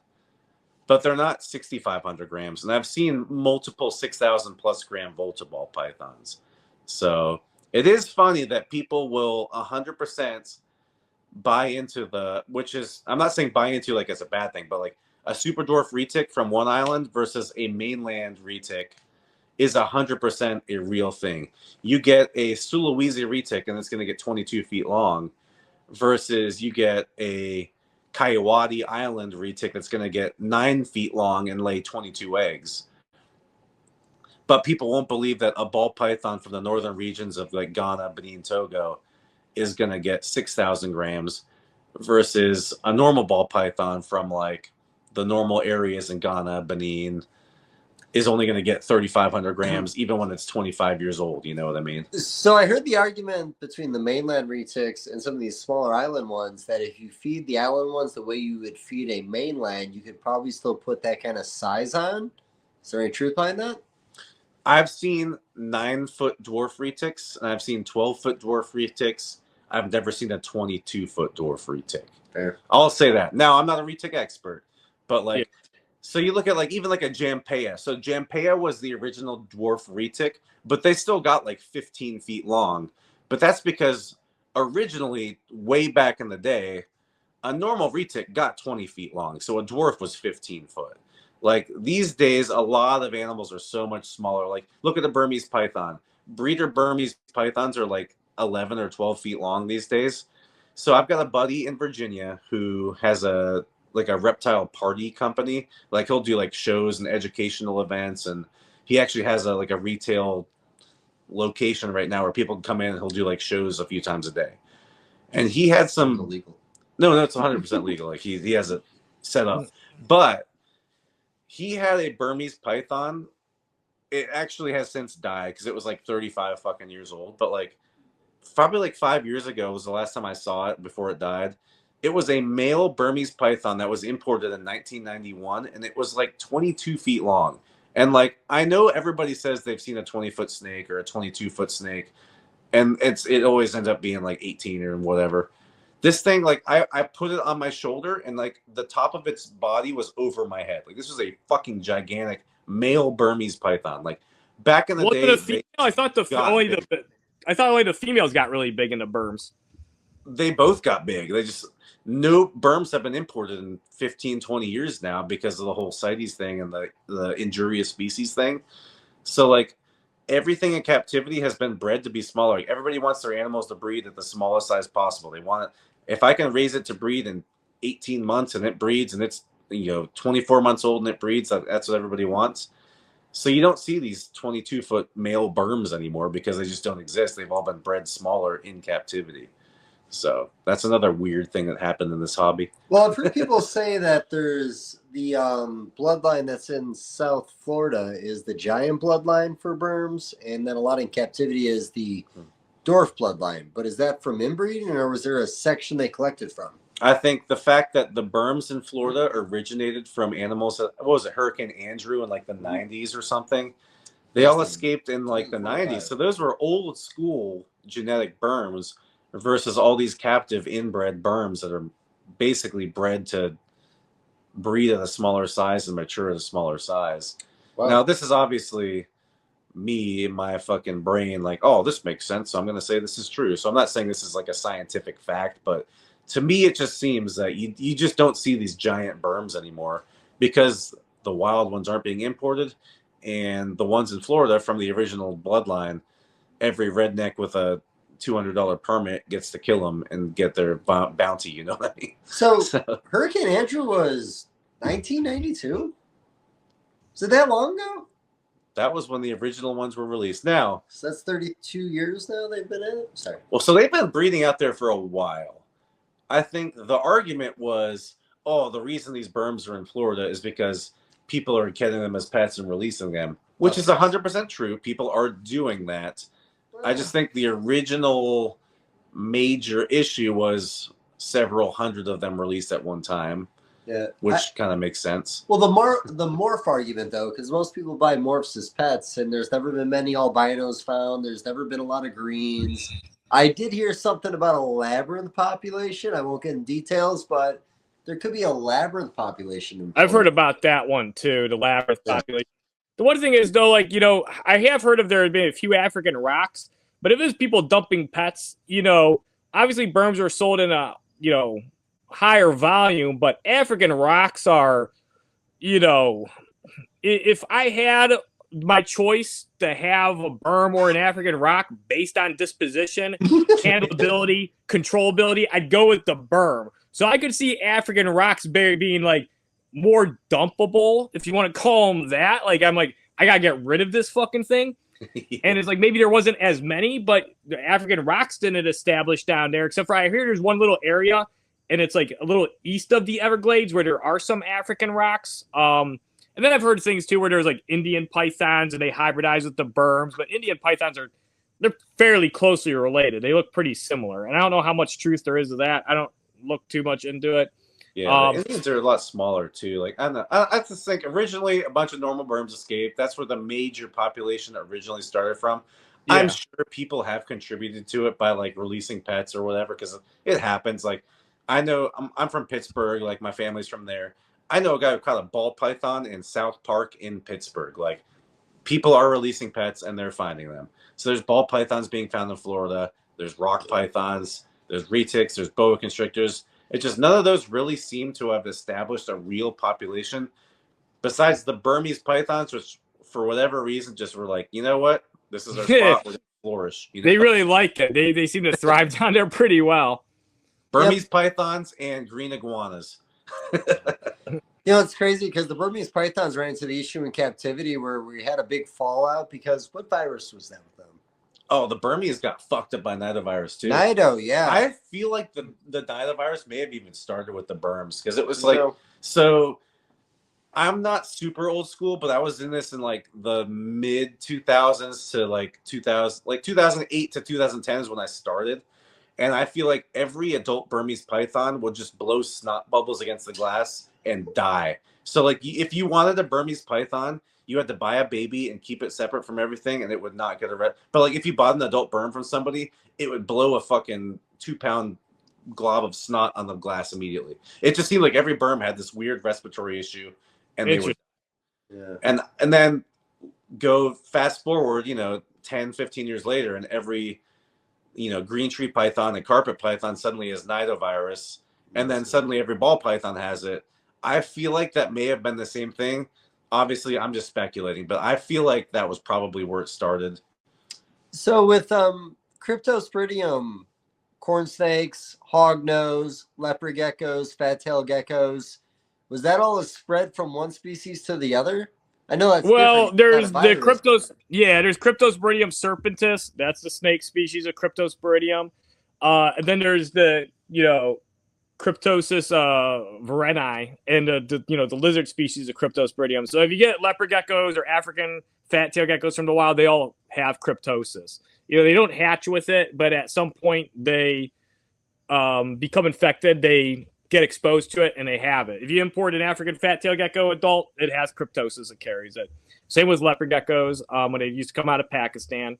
But they're not 6,500 grams. And I've seen multiple 6,000 plus gram Volta ball pythons. So it is funny that people will 100% buy into which is, I'm not saying buy into like it's a bad thing, but like a super dwarf retic from one island versus a mainland retic is 100% a real thing. You get a Sulawesi retic and it's going to get 22 feet long versus you get a Kayawati Island retic that's going to get 9 feet long and lay 22 eggs. But people won't believe that a ball python from the northern regions of like Ghana, Benin, Togo is going to get 6,000 grams versus a normal ball python from like the normal areas in Ghana, Benin is only going to get 3,500 grams even when it's 25 years old. You know what I mean? So I heard the argument between the mainland retics and some of these smaller island ones that if you feed the island ones the way you would feed a mainland, you could probably still put that kind of size on. Is there any truth behind that? I've seen 9-foot dwarf retics and I've seen 12-foot dwarf retics. I've never seen a 22-foot dwarf retic. Fair. I'll say that. Now, I'm not a retic expert, but like, so you look at like even like a Jampea. So Jampea was the original dwarf retic, but they still got like 15 feet long. But that's because originally, way back in the day, a normal retic got 20 feet long. So a dwarf was 15 foot. Like these days, a lot of animals are so much smaller. Like look at the Burmese python. Breeder Burmese pythons are like 11 or 12 feet long these days. So I've got a buddy in Virginia who has a reptile party company. Like he'll do like shows and educational events, and he actually has a retail location right now where people can come in and he'll do like shows a few times a day. And he had some illegal. No, it's 100% legal. Like he has it set up. But he had a Burmese python. It actually has since died because it was like 35 fucking years old. But like probably like 5 years ago was the last time I saw it before it died. It was a male Burmese python that was imported in 1991, and it was like 22 feet long. And like, I know everybody says they've seen a 20-foot snake or a 22-foot snake, and it always ends up being like 18 or whatever. This thing, like, I put it on my shoulder, and like the top of its body was over my head. Like this was a fucking gigantic male Burmese python. Like back in the day, female? I thought only the females got really big in the Burms. They both got big. No Burms have been imported in 15, 20 years now because of the whole CITES thing and the injurious species thing. So like everything in captivity has been bred to be smaller. Like, everybody wants their animals to breed at the smallest size possible. They want it. If I can raise it to breed in 18 months and it breeds and it's 24 months old and it breeds, that's what everybody wants. So you don't see these 22-foot male Burms anymore because they just don't exist. They've all been bred smaller in captivity. So that's another weird thing that happened in this hobby. Well, I've heard people say that there's the bloodline that's in South Florida is the giant bloodline for Burms, and then a lot in captivity is the dwarf bloodline. But is that from inbreeding, or was there a section they collected from? I think the fact that the Burms in Florida originated from animals, what was it, Hurricane Andrew in like the 90s or something? They all escaped in like the 90s. So those were old school genetic Burms versus all these captive inbred Burms that are basically bred to breed at a smaller size and mature at a smaller size. Wow. Now, this is obviously me in my fucking brain, like, oh, this makes sense, so I'm going to say this is true. So I'm not saying this is like a scientific fact, but to me, it just seems that you just don't see these giant berms anymore because the wild ones aren't being imported, and the ones in Florida from the original bloodline, every redneck with a $200 permit gets to kill them and get their bounty. You know what I mean? So Hurricane Andrew was 1992. Is it that long ago? That was when the original ones were released. Now, So that's 32 years now they've been in it? Sorry. well, so they've been breeding out there for a while. I think the argument was, oh, the reason these berms are in Florida is because people are getting them as pets and releasing them, which is 100% true. People are doing that. I just think the original major issue was several hundred of them released at one time. Yeah, which kind of makes sense. Well, the morph argument though, because most people buy morphs as pets, and there's never been many albinos found. There's never been a lot of greens. I did hear something about a labyrinth population. I won't get in details, but there could be a labyrinth population. I've heard about that one too, the labyrinth population. The one thing is though, like, you know, I have heard of there have been a few African rocks, but if it's people dumping pets, you know, obviously berms are sold in a, you know, higher volume, but African rocks are, you know, if I had my choice to have a berm or an African rock based on disposition, handleability, controllability, I'd go with the berm. So I could see African rocks being like more dumpable, if you want to call them that. Like, I'm like, I gotta get rid of this fucking thing. Yeah. And it's like maybe there wasn't as many, but the African rocks didn't establish down there, except for I hear there's one little area, and it's like a little east of the Everglades where there are some African rocks. And then I've heard things too where there's like Indian pythons and they hybridize with the berms, but Indian pythons they're fairly closely related. They look pretty similar, and I don't know how much truth there is to that. I don't look too much into it. Yeah, the Indians are a lot smaller too. Like, I don't know. I just think originally a bunch of normal berms escaped. That's where the major population originally started from. Yeah. I'm sure people have contributed to it by like releasing pets or whatever, because it happens. Like, I know I'm from Pittsburgh. Like, my family's from there. I know a guy who caught a ball python in South Park in Pittsburgh. Like, people are releasing pets and they're finding them. So there's ball pythons being found in Florida. There's rock pythons. There's retics. There's boa constrictors. It's just none of those really seem to have established a real population besides the Burmese pythons, which for whatever reason just were like, you know what? This is our spot. We're going to flourish. You know? They really like it. They seem to thrive down there pretty well. Burmese pythons and green iguanas. You know, it's crazy because the Burmese pythons ran into the issue in captivity where we had a big fallout because what virus was that with them? Oh, the Burmese got fucked up by nidovirus too. Nido, yeah. I feel like the nidovirus may have even started with the berms, because it was like, so I'm not super old school, but I was in this in like the mid 2000s to like 2008 to 2010 is when I started. And I feel like every adult Burmese python would just blow snot bubbles against the glass and die. So like, if you wanted a Burmese python, you had to buy a baby and keep it separate from everything, and it would not get a red. But like, if you bought an adult berm from somebody, it would blow a fucking 2-pound glob of snot on the glass immediately. It just seemed like every berm had this weird respiratory issue, and they would. Yeah. And then go fast forward, 10, 15 years later, and every green tree python and carpet python suddenly has nidovirus, and then suddenly every ball python has it. I feel like that may have been the same thing. Obviously, I'm just speculating, but I feel like that was probably where it started. So with Cryptosporidium, corn snakes, hognose, leopard geckos, fat-tailed geckos, was that all a spread from one species to the other? I know that's there's the Cryptos. Yeah, there's Cryptosporidium serpentis. That's the snake species of Cryptosporidium. And then there's the Cryptosis varenae and the lizard species of Cryptosporidium. So if you get leopard geckos or African fat-tailed geckos from the wild, they all have cryptosis. They don't hatch with it, but at some point they become infected. They get exposed to it and they have it. If you import an African fat-tailed gecko adult, it has cryptosis. It carries it. Same with leopard geckos when they used to come out of Pakistan.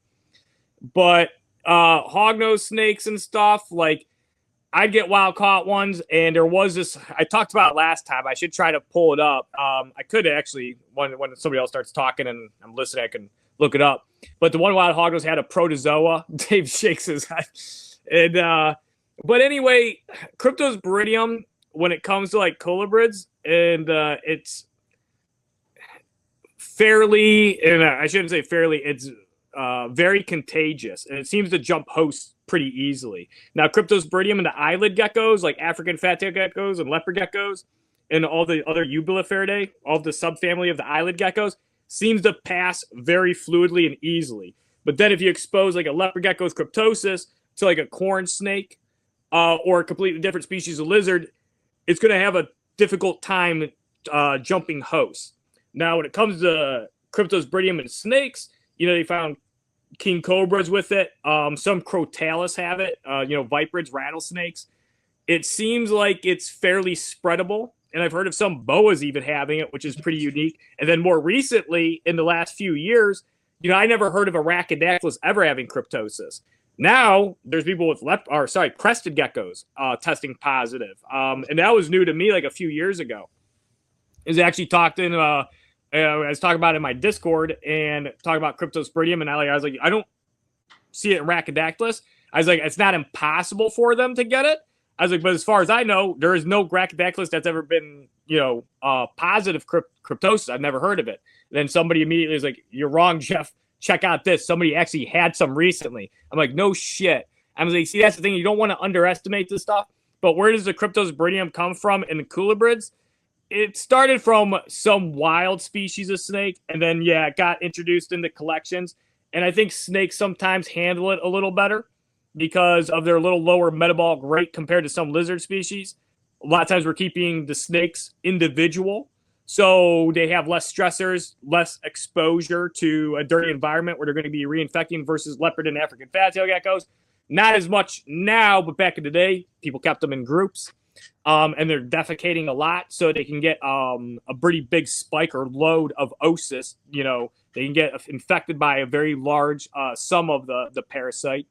But hognose snakes and stuff, like, I'd get wild caught ones, and there was this I talked about it last time. I should try to pull it up. I could actually when somebody else starts talking and I'm listening, I can look it up. But the one wild hognose had a protozoa. Dave shakes his head. And but anyway, Cryptosporidium, when it comes to like colubrids, and it's fairly, and I shouldn't say fairly, it's very contagious, and it seems to jump hosts pretty easily. Now, Cryptosporidium and the eyelid geckos, like African fat-tailed geckos and leopard geckos, and all the other Eubuliferidae, all the subfamily of the eyelid geckos, seems to pass very fluidly and easily. But then if you expose like a leopard gecko's cryptosis to like a corn snake or a completely different species of lizard, it's going to have a difficult time jumping hosts. Now, when it comes to Cryptosporidium and snakes, they found king cobras with it. Some crotalus have it, viperids, rattlesnakes. It seems like it's fairly spreadable. And I've heard of some boas even having it, which is pretty unique. And then more recently, in the last few years, I never heard of a Rhacodactylus ever having cryptosis. Now, there's people with crested geckos testing positive. And that was new to me like a few years ago. I was actually talking about it in my Discord and talking about Cryptosporidium. And I was like, I don't see it in Rhacodactylus. I was like, it's not impossible for them to get it. I was like, but as far as I know, there is no Rhacodactylus that's ever been, positive cryptosis. I've never heard of it. And then somebody immediately is like, you're wrong, Jeff. Check out this. Somebody actually had some recently. I'm like, no shit. I'm like, see, that's the thing. You don't want to underestimate this stuff. But where does the Cryptosporidium come from in the colubrids? It started from some wild species of snake, and then, it got introduced into collections. And I think snakes sometimes handle it a little better because of their little lower metabolic rate compared to some lizard species. A lot of times we're keeping the snakes individual, so they have less stressors, less exposure to a dirty environment where they're going to be reinfecting versus leopard and African fat-tailed geckos. Not as much now, but back in the day, people kept them in groups. And they're defecating a lot, so they can get a pretty big spike or load of oocysts. They can get infected by a very large sum of the parasite.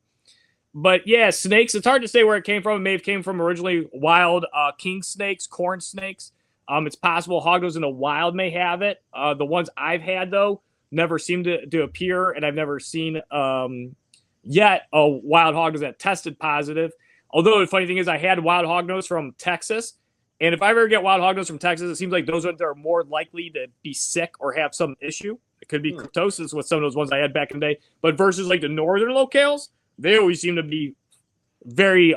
But yeah, snakes, it's hard to say where it came from. It may have came from originally wild king snakes, corn snakes. It's possible hognose in the wild may have it. The ones I've had, though, never seem to appear, and I've never seen yet a wild hognose that tested positive. Although the funny thing is I had wild hognose from Texas, and if I ever get wild hognose from Texas, it seems like those ones are more likely to be sick or have some issue. It could be cryptosis with some of those ones I had back in the day. But versus like the northern locales, they always seem to be very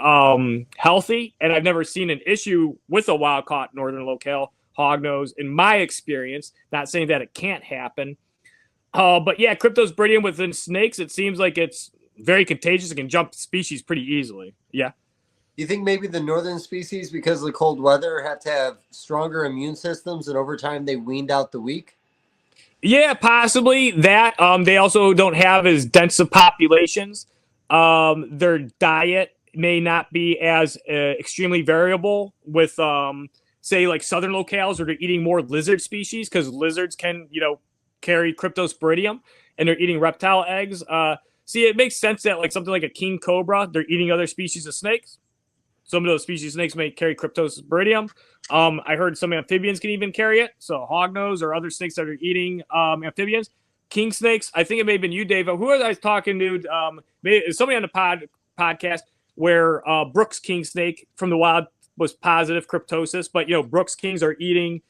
healthy, and I've never seen an issue with a wild-caught northern locale hognose in my experience. Not saying that it can't happen. But yeah, Cryptosporidium within snakes, it seems like it's very contagious. It can jump species pretty easily. Yeah. You think maybe the northern species, because of the cold weather, have to have stronger immune systems, and over time they weaned out the weak? Yeah, possibly that. They also don't have as dense of populations. Their diet may not be as extremely variable with, say, like southern locales where they're eating more lizard species because lizards can, carry Cryptosporidium, and they're eating reptile eggs. See, it makes sense that like something like a king cobra, they're eating other species of snakes. Some of those species of snakes may carry Cryptosporidium. I heard some amphibians can even carry it. So hognose or other snakes that are eating amphibians. King snakes, I think it may have been you, Dave. Who was I talking to? Somebody on the podcast where Brooks king snake from the wild was positive cryptosis. But, Brooks kings are eating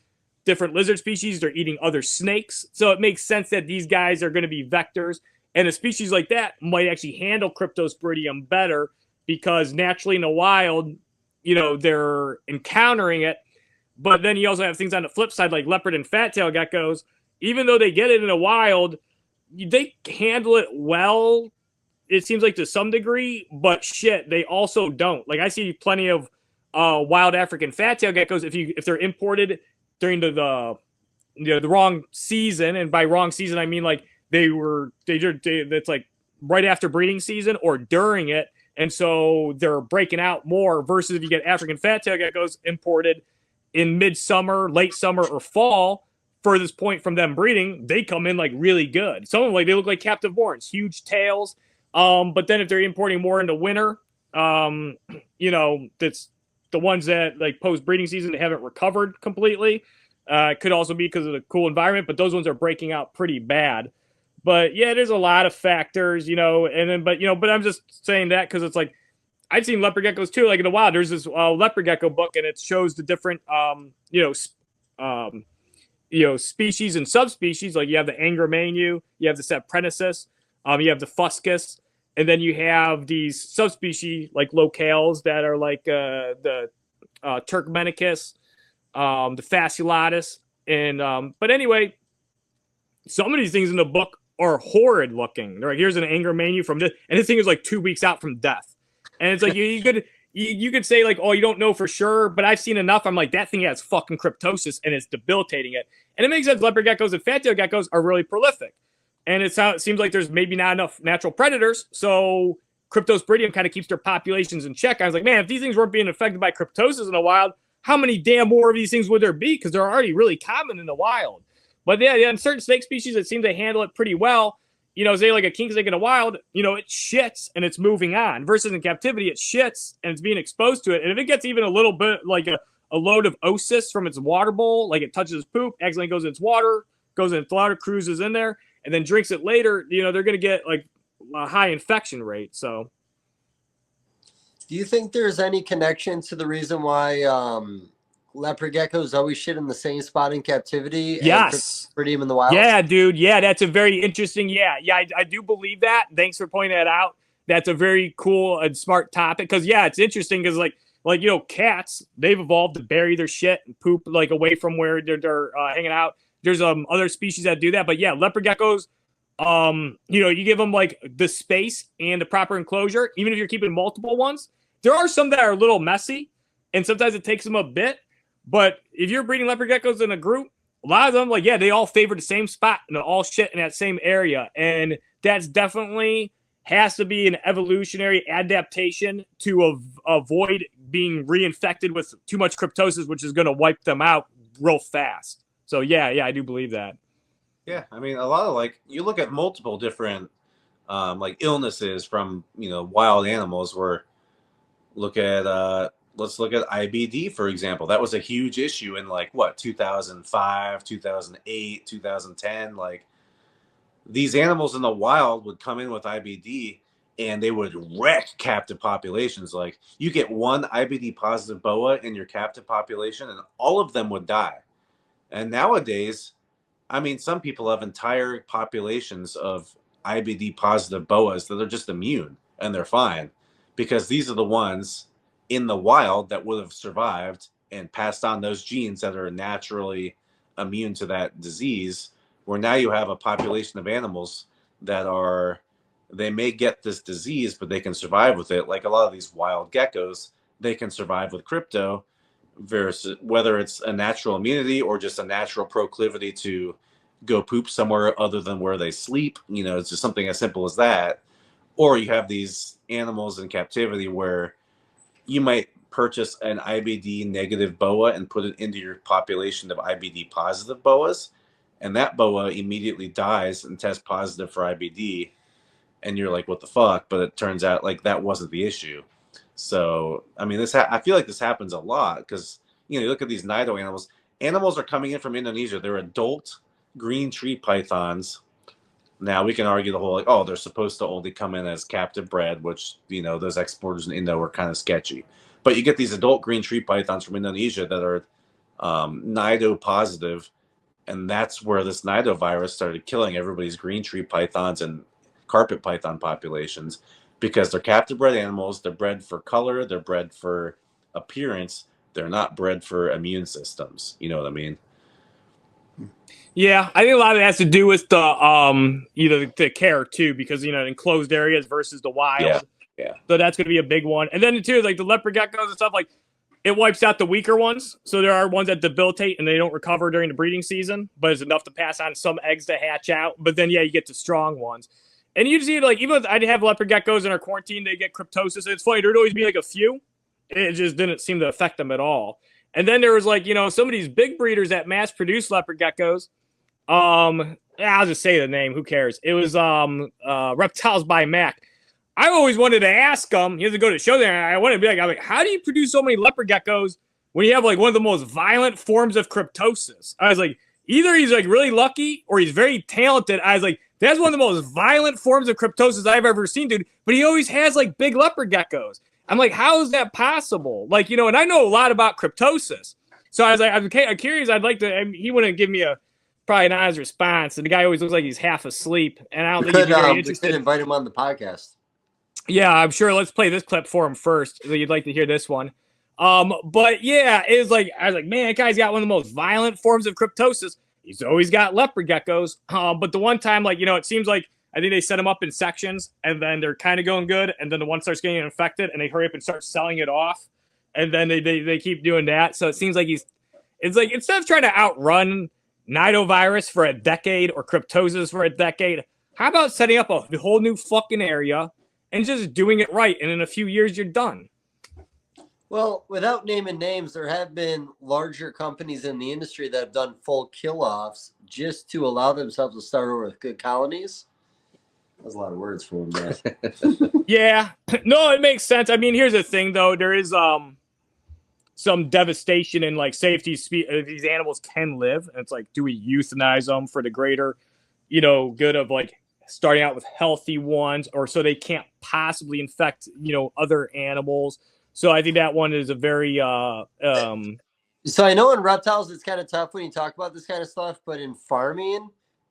different lizard species. They're eating other snakes. So it makes sense that these guys are going to be vectors. And a species like that might actually handle Cryptosporidium better because naturally in the wild, they're encountering it. But then you also have things on the flip side like leopard and fat-tailed geckos. Even though they get it in the wild, they handle it well, it seems like to some degree. But shit, they also don't. Like I see plenty of wild African fat-tailed geckos if they're imported during the wrong season, and by wrong season I mean like it's like right after breeding season or during it, and so they're breaking out more versus if you get African fat-tailed geckos imported in midsummer, late summer, or fall. Furthest point from them breeding, they come in like really good. Some of them they look like captive horns, huge tails. But then if they're importing more into winter, that's the ones that like post breeding season, they haven't recovered completely. It could also be because of the cool environment, but those ones are breaking out pretty bad. But yeah, there's a lot of factors, but I'm just saying that because it's like, I've seen leopard geckos too. Like in the wild, there's this leopard gecko book, and it shows the different, species and subspecies. Like you have the Angermanu, you have the Saprensis, you have the Fuscus, and then you have these subspecies like locales that are like the Turkmenicus, the Fasciolatus, and but anyway, some of these things in the book are horrid looking. They're like, here's an Angermanu from this, and this thing is like 2 weeks out from death, and it's like you could say like, oh, you don't know for sure, but I've seen enough. I'm like, that thing has fucking cryptosis and it's debilitating it. And it makes sense. Leopard geckos and fat-tailed geckos are really prolific. And it seems like there's maybe not enough natural predators. So cryptosporidium kind of keeps their populations in check. I was like, man, if these things weren't being affected by cryptosis in the wild, how many damn more of these things would there be? Because they're already really common in the wild. But yeah, in certain snake species, it seems they handle it pretty well. Say like a king snake in the wild, it shits and it's moving on. Versus in captivity, it shits and it's being exposed to it. And if it gets even a little bit like a load of oocysts from its water bowl, like it touches poop, accidentally goes in its water, goes in its water, cruises in there, and then drinks it later, they're going to get like a high infection rate. So, do you think there's any connection to the reason why leopard geckos always shit in the same spot in captivity? Yes. And in the wild? Yeah, dude. Yeah, that's a very interesting. Yeah, I do believe that. Thanks for pointing that out. That's a very cool and smart topic. Because yeah, it's interesting because like cats, they've evolved to bury their shit and poop like away from where they're hanging out. There's other species that do that, but yeah, leopard geckos. You give them like the space and the proper enclosure. Even if you're keeping multiple ones, there are some that are a little messy, and sometimes it takes them a bit. But if you're breeding leopard geckos in a group, a lot of them, like, yeah, they all favor the same spot and they all shit in that same area. And that's definitely has to be an evolutionary adaptation to avoid being reinfected with too much cryptosis, which is going to wipe them out real fast. So, yeah, I do believe that. Yeah, I mean, a lot of like, you look at multiple different like illnesses from, wild animals where let's look at IBD, for example. That was a huge issue in 2005, 2008, 2010. Like these animals in the wild would come in with IBD and they would wreck captive populations. Like you get one IBD positive boa in your captive population and all of them would die. And nowadays, I mean, some people have entire populations of IBD positive boas that are just immune and they're fine because these are the ones in the wild that would have survived and passed on those genes that are naturally immune to that disease, where now you have a population of animals that they may get this disease, but they can survive with it. Like a lot of these wild geckos, they can survive with crypto versus whether it's a natural immunity or just a natural proclivity to go poop somewhere other than where they sleep. It's just something as simple as that. Or you have these animals in captivity where you might purchase an IBD negative boa and put it into your population of IBD positive boas, and that boa immediately dies and tests positive for IBD, and you're like, what the fuck? But it turns out like that wasn't the issue. So, I mean, I feel like this happens a lot because, you look at these Nido animals. Animals are coming in from Indonesia. They're adult green tree pythons. Now, we can argue the whole, like, oh, they're supposed to only come in as captive bred, which, those exporters in Indo are kind of sketchy. But you get these adult green tree pythons from Indonesia that are Nido positive, and that's where this Nido virus started killing everybody's green tree pythons and carpet python populations because they're captive bred animals. They're bred for color. They're bred for appearance. They're not bred for immune systems. You know what I mean? Yeah, I think a lot of it has to do with the the care too, because enclosed areas versus the wild. Yeah. So that's going to be a big one. And then too, like the leopard geckos and stuff, like it wipes out the weaker ones. So there are ones that debilitate and they don't recover during the breeding season, but it's enough to pass on some eggs to hatch out. But then you get the strong ones. And you see, like, even if I'd have leopard geckos in our quarantine, they get cryptosis. It's funny, there'd always be like a few. It just didn't seem to affect them at all. And then there was like, some of these big breeders that mass produce leopard geckos. I'll just say the name. Who cares? It was Reptiles by Mac. I always wanted to ask him. He has to go to the show there. And I wanted to be like, I'm like, how do you produce so many leopard geckos when you have like one of the most violent forms of cryptosis? I was like, either he's like really lucky or he's very talented. I was like, that's one of the most violent forms of cryptosis I've ever seen, dude. But he always has like big leopard geckos. I'm like, how is that possible? Like, you know, and I know a lot about cryptosis. So I was like, I'm curious. I'd like to. And he wouldn't give me probably an honest response. And the guy always looks like he's half asleep. And I don't think he'd be very interested. We could invite him on the podcast. Yeah, I'm sure. Let's play this clip for him first. You'd like to hear this one. But yeah, it was like, I was like, man, that guy's got one of the most violent forms of cryptosis. He's always got leopard geckos. But the one time, like, you know, it seems like I think they set them up in sections and then they're kind of going good. And then the one starts getting infected and they hurry up and start selling it off. And then they keep doing that. So it seems like it's like, instead of trying to outrun nidovirus for a decade or cryptosis for a decade, how about setting up a whole new fucking area and just doing it right? And in a few years, you're done. Well, without naming names, there have been larger companies in the industry that have done full kill-offs just to allow themselves to start over with good colonies. That's a lot of words for him, man. Yeah. No, it makes sense. I mean, here's the thing, though. There is some devastation in, like, safety. These animals can live. And it's like, do we euthanize them for the greater, you know, good of, like, starting out with healthy ones, or so they can't possibly infect, you know, other animals? So I think that one is a very So I know in reptiles it's kind of tough when you talk about this kind of stuff, but in farming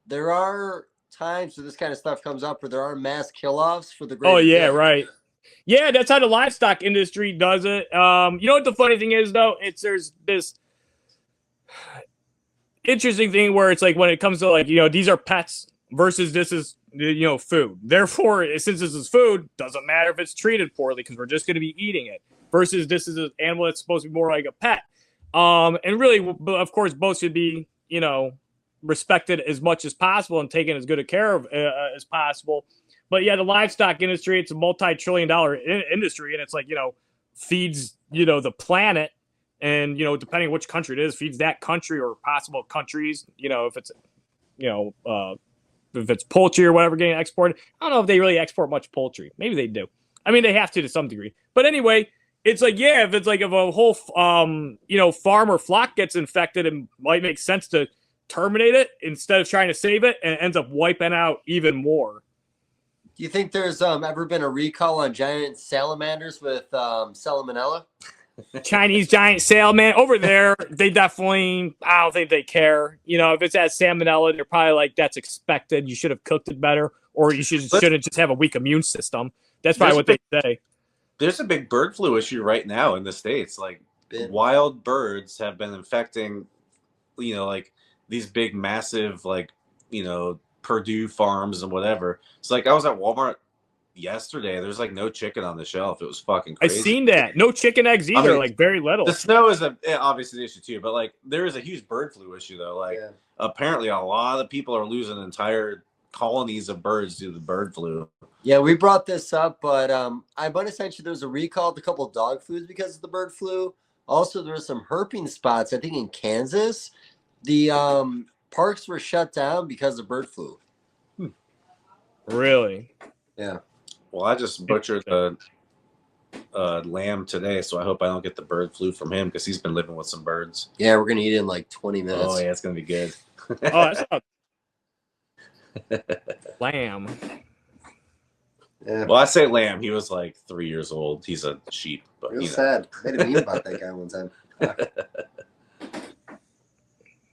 there are times where this kind of stuff comes up where there are mass kill-offs for the greater good. Right. Yeah, that's how the livestock industry does it. You know what the funny thing is, though? There's this interesting thing where it's like when it comes to, like, you know, these are pets versus this is, you know, food. Therefore, since this is food, doesn't matter if it's treated poorly because we're just going to be eating it. Versus this is an animal that's supposed to be more like a pet. And really, of course, both should be, you know, respected as much as possible and taken as good a care of as possible. But yeah, the livestock industry, it's a multi-trillion-dollar industry, and it's like, you know, feeds, you know, the planet, and, you know, depending on which country it is, feeds that country or possible countries. You know, if it's, you know, if it's poultry or whatever getting exported. I don't know if they really export much poultry. Maybe they do. I mean, they have to some degree. But anyway, it's like, yeah, if it's like if a whole, you know, farm or flock gets infected, it might make sense to terminate it instead of trying to save it, and it ends up wiping out even more. Do you think there's ever been a recall on giant salamanders with salmonella? Chinese giant salmon over there, they definitely, I don't think they care. You know, if it's at salmonella, they're probably like, that's expected. You should have cooked it better, or you shouldn't just have a weak immune system. That's probably what they say. There's a big bird flu issue right now in the States. Like, wild birds have been infecting, you know, like these big, massive, like, you know, Purdue farms and whatever. It's like, I was at Walmart yesterday. There's like no chicken on the shelf. It was fucking crazy. I seen that. No chicken eggs either. I mean, like very little. The snow is obviously the issue too, but like there is a huge bird flu issue though. Like apparently a lot of people are losing entire colonies of birds due to the bird flu. Yeah, we brought this up, but I might have sent you there was a recall of a couple of dog foods because of the bird flu. Also, there were some herping spots, I think in Kansas. The parks were shut down because of bird flu. Really? Yeah. Well, I just butchered a lamb today, so I hope I don't get the bird flu from him because he's been living with some birds. Yeah, we're gonna eat it in like 20 minutes. Oh yeah, it's gonna be good. Oh, that's not... lamb. Yeah. Well, I say lamb. He was like 3 years old. He's a sheep. But real sad. I made a meme about that guy one time.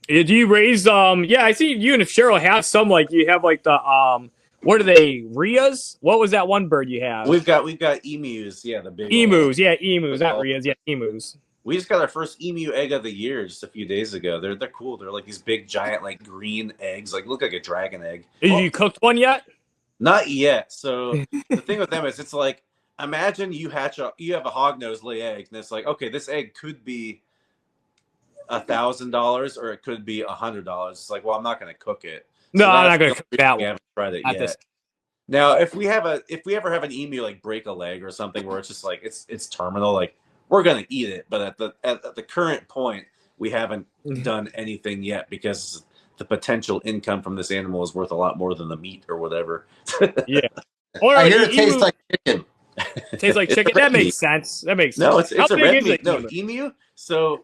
Do you raise yeah, I see you and Cheryl have some, like you have like the what are they, rheas? What was that one bird you have? We've got emus, yeah, the big emus, yeah, emus, not rheas, yeah, emus. We just got our first emu egg of the year just a few days ago. They're cool. They're like these big giant like green eggs, like look like a dragon egg. Have you cooked one yet? Not yet. So the thing with them is it's like imagine you have a hog nose lay eggs, and it's like, okay, this egg could be $1,000 or it could be $100. It's like, well, I'm not going to cook it. No, So I'm not going to cook that one. We haven't tried it Not yet. this. Now, if we ever have an emu like break a leg or something where it's just like it's terminal, like we're going to eat it. But at the current point, we haven't done anything yet because the potential income from this animal is worth a lot more than the meat or whatever. Yeah. Or I like hear an it tastes emu like chicken. tastes like It's chicken. a red That makes meat. sense. That makes No, sense. it's How a big red is meat. an No, emu? emu. So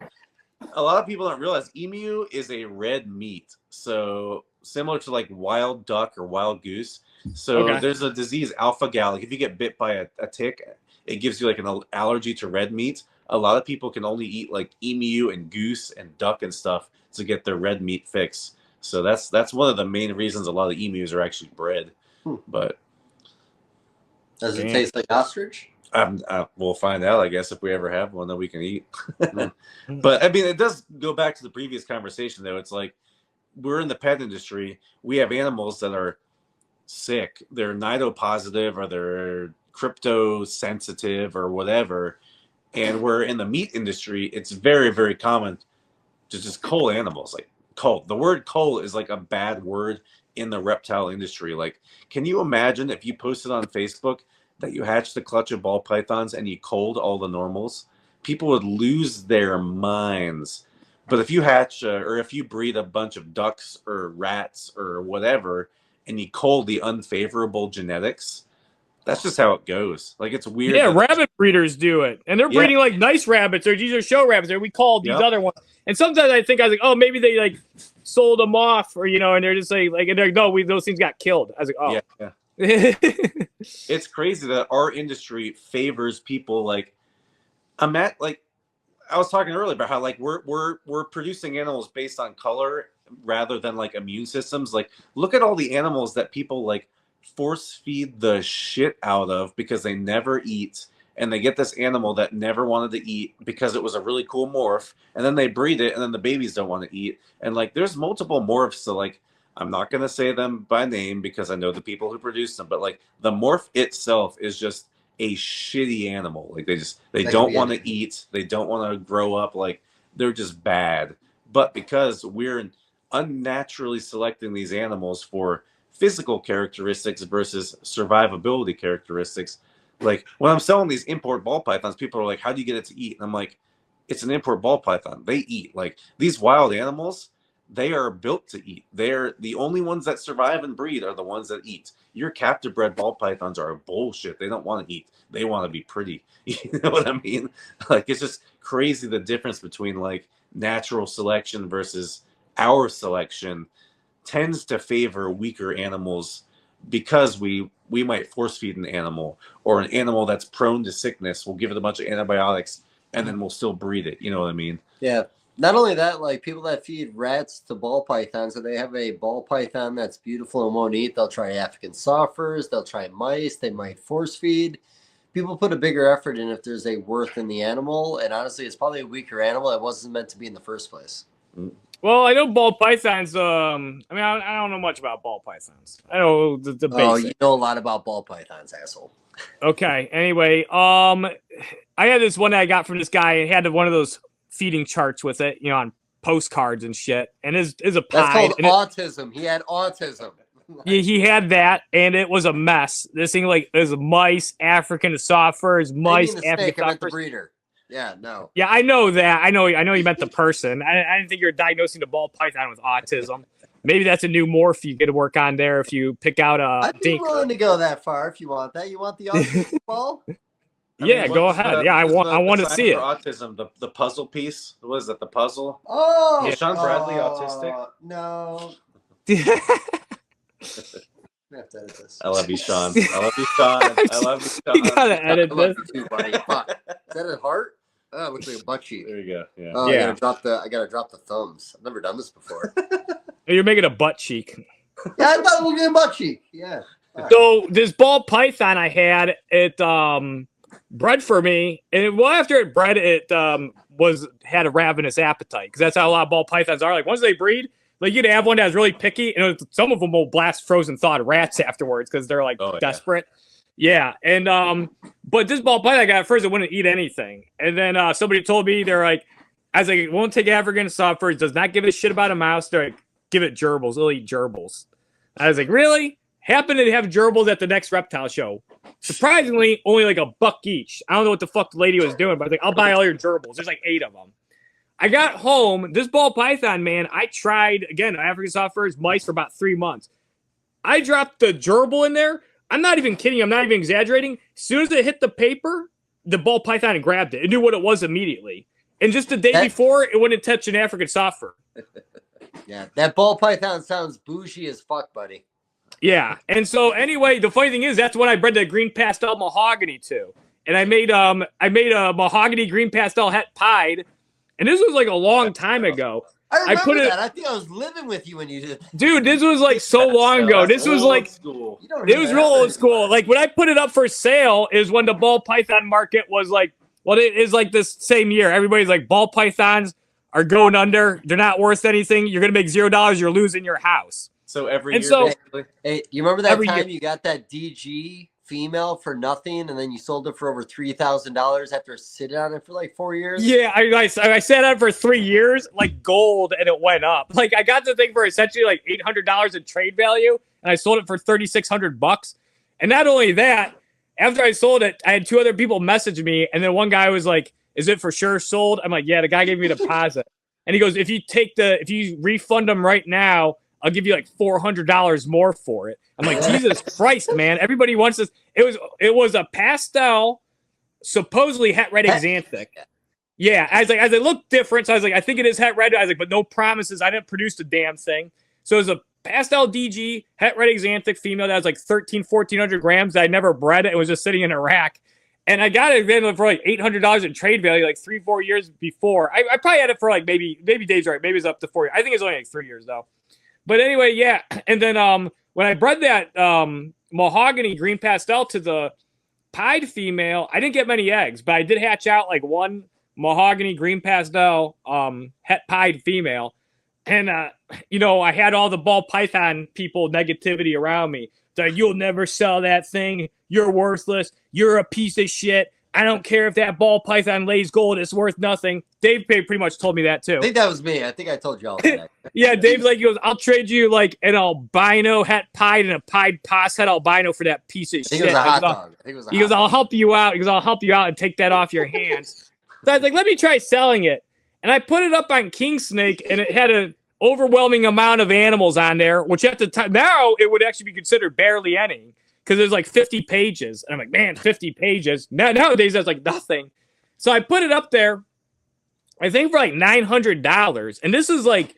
a lot of people don't realize emu is a red meat. So similar to like wild duck or wild goose. So Okay. there's a disease, alpha gal. Like if you get bit by a tick, it gives you like an allergy to red meat. A lot of people can only eat like emu and goose and duck and stuff to get their red meat fix. So that's one of the main reasons a lot of emus are actually bred. But Does it Damn. taste like ostrich? we'll find out, I guess, if we ever have one that we can eat. Mm. But I mean, it does go back to the previous conversation, though. It's like we're in the pet industry. We have animals that are sick. They're nidopositive or they're crypto sensitive or whatever. And we're in the meat industry. It's very, very common to just cull animals. Like cull. The word cull is like a bad word in the reptile industry. Like, can you imagine if you posted on Facebook that you hatched a clutch of ball pythons and you culled all the normals? People would lose their minds. But if you hatch or if you breed a bunch of ducks or rats or whatever and you cull the unfavorable genetics, that's just how it goes. Like, it's weird. Yeah, rabbit breeders do it, and they're Yeah. breeding like nice rabbits, or these are show rabbits, or we call these Yep. other ones. And sometimes I was like, oh, maybe they like sold them off, or and they're just like, and they're like, no, those things got killed. I was like, oh, Yeah. yeah. It's crazy that our industry favors people like I was talking earlier about how like we're producing animals based on color rather than like immune systems. Like, look at all the animals that people like force feed the shit out of because they never eat, and they get this animal that never wanted to eat because it was a really cool morph, and then they breed it, and then the babies don't want to eat. And like, there's multiple morphs, so like, I'm not going to say them by name because I know the people who produce them, but like, the morph itself is just a shitty animal. Like, they don't want to eat, they don't want to grow up, like, they're just bad. But because we're unnaturally selecting these animals for physical characteristics versus survivability characteristics, like when I'm selling these import ball pythons, people are like, how do you get it to eat? And I'm like, it's an import ball python, they eat. Like, these wild animals, they are built to eat. They're the only ones that survive and breed are the ones that eat. Your captive bred ball pythons are bullshit. They don't want to eat, they want to be pretty. You know what I mean? Like, it's just crazy the difference between like natural selection versus our selection tends to favor weaker animals because we might force feed an animal, or an animal that's prone to sickness, we'll give it a bunch of antibiotics and then we'll still breed it. You know what I mean? Yeah. Not only that, like people that feed rats to ball pythons, and they have a ball python that's beautiful and won't eat, they'll try African soffers, they'll try mice, they might force feed. People put a bigger effort in if there's a worth in the animal, and honestly, it's probably a weaker animal that wasn't meant to be in the first place. Well, I know ball pythons. I mean, I don't know much about ball pythons. I know the basics. Oh, you know a lot about ball pythons, asshole. Okay. Anyway, I had this one that I got from this guy. It had one of those feeding charts with it, on postcards and shit. And is a pie. That's called autism. He had autism. He had that, and it was a mess. This thing, like, there's mice, African soffers, mice, African African I meant the soffers. breeder. Yeah, no. Yeah, I know that. I know you meant the person. I didn't think you were diagnosing the ball python with autism. Maybe that's a new morph you get to work on there if you pick out a I'd be Dinker. willing to go that far if you want that. You want the autism ball? Yeah, go ahead. Yeah, I want to see it. Autism, the puzzle piece. What is that? The puzzle? Oh, Is Sean Bradley autistic? No. I have to edit this. I love you, Sean. I love you, Sean. I love you, Sean. You gotta edit I love this. you too, buddy. Fuck. Is that a heart? Oh, it looks like a butt cheek. There you go. Yeah. Oh, Yeah. I gotta drop the thumbs. I've never done this before. You're making a butt cheek. Yeah, I thought it was a butt cheek. Yeah. All right. So this ball python I had, it bred for me, and after it bred, it had a ravenous appetite, because that's how a lot of ball pythons are. Like, once they breed, like, you'd have one that's really picky, and some of them will blast frozen thawed rats afterwards because they're like desperate. Yeah, and but this ball python I got at first, it wouldn't eat anything, and then somebody told me, they're like, I was like, it won't take African soffers, does not give a shit about a mouse. They're like, give it gerbils, it'll eat gerbils. I was like, really? Happened to have gerbils at the next reptile show. Surprisingly, only like $1 each. I don't know what the fuck the lady was doing, but I was like, I'll buy all your gerbils. There's like 8 of them. I got home, this ball python, man, I tried, again, African soffers, mice for about 3 months. I dropped the gerbil in there. I'm not even kidding. I'm not even exaggerating. As soon as it hit the paper, the ball python grabbed it. It knew what it was immediately. And just the day before, it wouldn't touch an African soft fur. Yeah, that ball python sounds bougie as fuck, buddy. Yeah. And so anyway, the funny thing is that's when I bred the green pastel mahogany too. And I made a mahogany green pastel het pied. And this was like a long time ago. I remember that. I think I was living with you when you did that. Dude, this was like so long ago. This was like school. It was real old school. Like when I put it up for sale is when the ball python market was like, well, it is like this same year. Everybody's like, ball pythons are going under. They're not worth anything. You're going to make $0. You're losing your house. So every and year. So, hey, you remember that time you got that DG female for nothing and then you sold it for over $3,000 after sitting on it for like 4 years? Yeah, I sat on it for 3 years, like gold, and it went up. Like I got the thing for essentially like $800 in trade value, and I sold it for $3,600. And not only that, after I sold it, I had 2 other people message me, and then one guy was like, "Is it for sure sold?" I'm like, "Yeah." The guy gave me a deposit, and he goes, "If you refund them right now, I'll give you like $400 more for it." I'm like, Jesus Christ, man! Everybody wants this. It was a pastel, supposedly het red xanthic. Yeah, I was like, as it looked different, so I was like, I think it is het red. I was like, but no promises. I didn't produce the damn thing. So it was a pastel DG het red xanthic female that was like 1,400 grams that I never bred. It was just sitting in a rack. And I got it for like $800 in trade value, like 3-4 years before. I probably had it for like maybe Dave's right. Maybe it's up to 4 years. I think it's only like 3 years though. But anyway, yeah. And then when I bred that mahogany green pastel to the pied female, I didn't get many eggs, but I did hatch out like one mahogany green pastel het pied female. And, I had all the ball python people negativity around me. Like, you'll never sell that thing. You're worthless. You're a piece of shit. I don't care if that ball python lays gold. It's worth nothing. Dave pretty much told me that too. I think that was me. I think I told you all that. Yeah, Dave's like, he goes, I'll trade you like an albino het pied and a pied pos het albino for that piece of shit. I think it was a hot dog. He goes, I'll help you out. He goes, I'll help you out and take that off your hands. So I was like, let me try selling it. And I put it up on King Snake, and it had an overwhelming amount of animals on there, which at the time, now it would actually be considered barely any, because there's like 50 pages. And I'm like, man, 50 pages. Nowadays, that's like nothing. So I put it up there, I think for like $900. And this is like,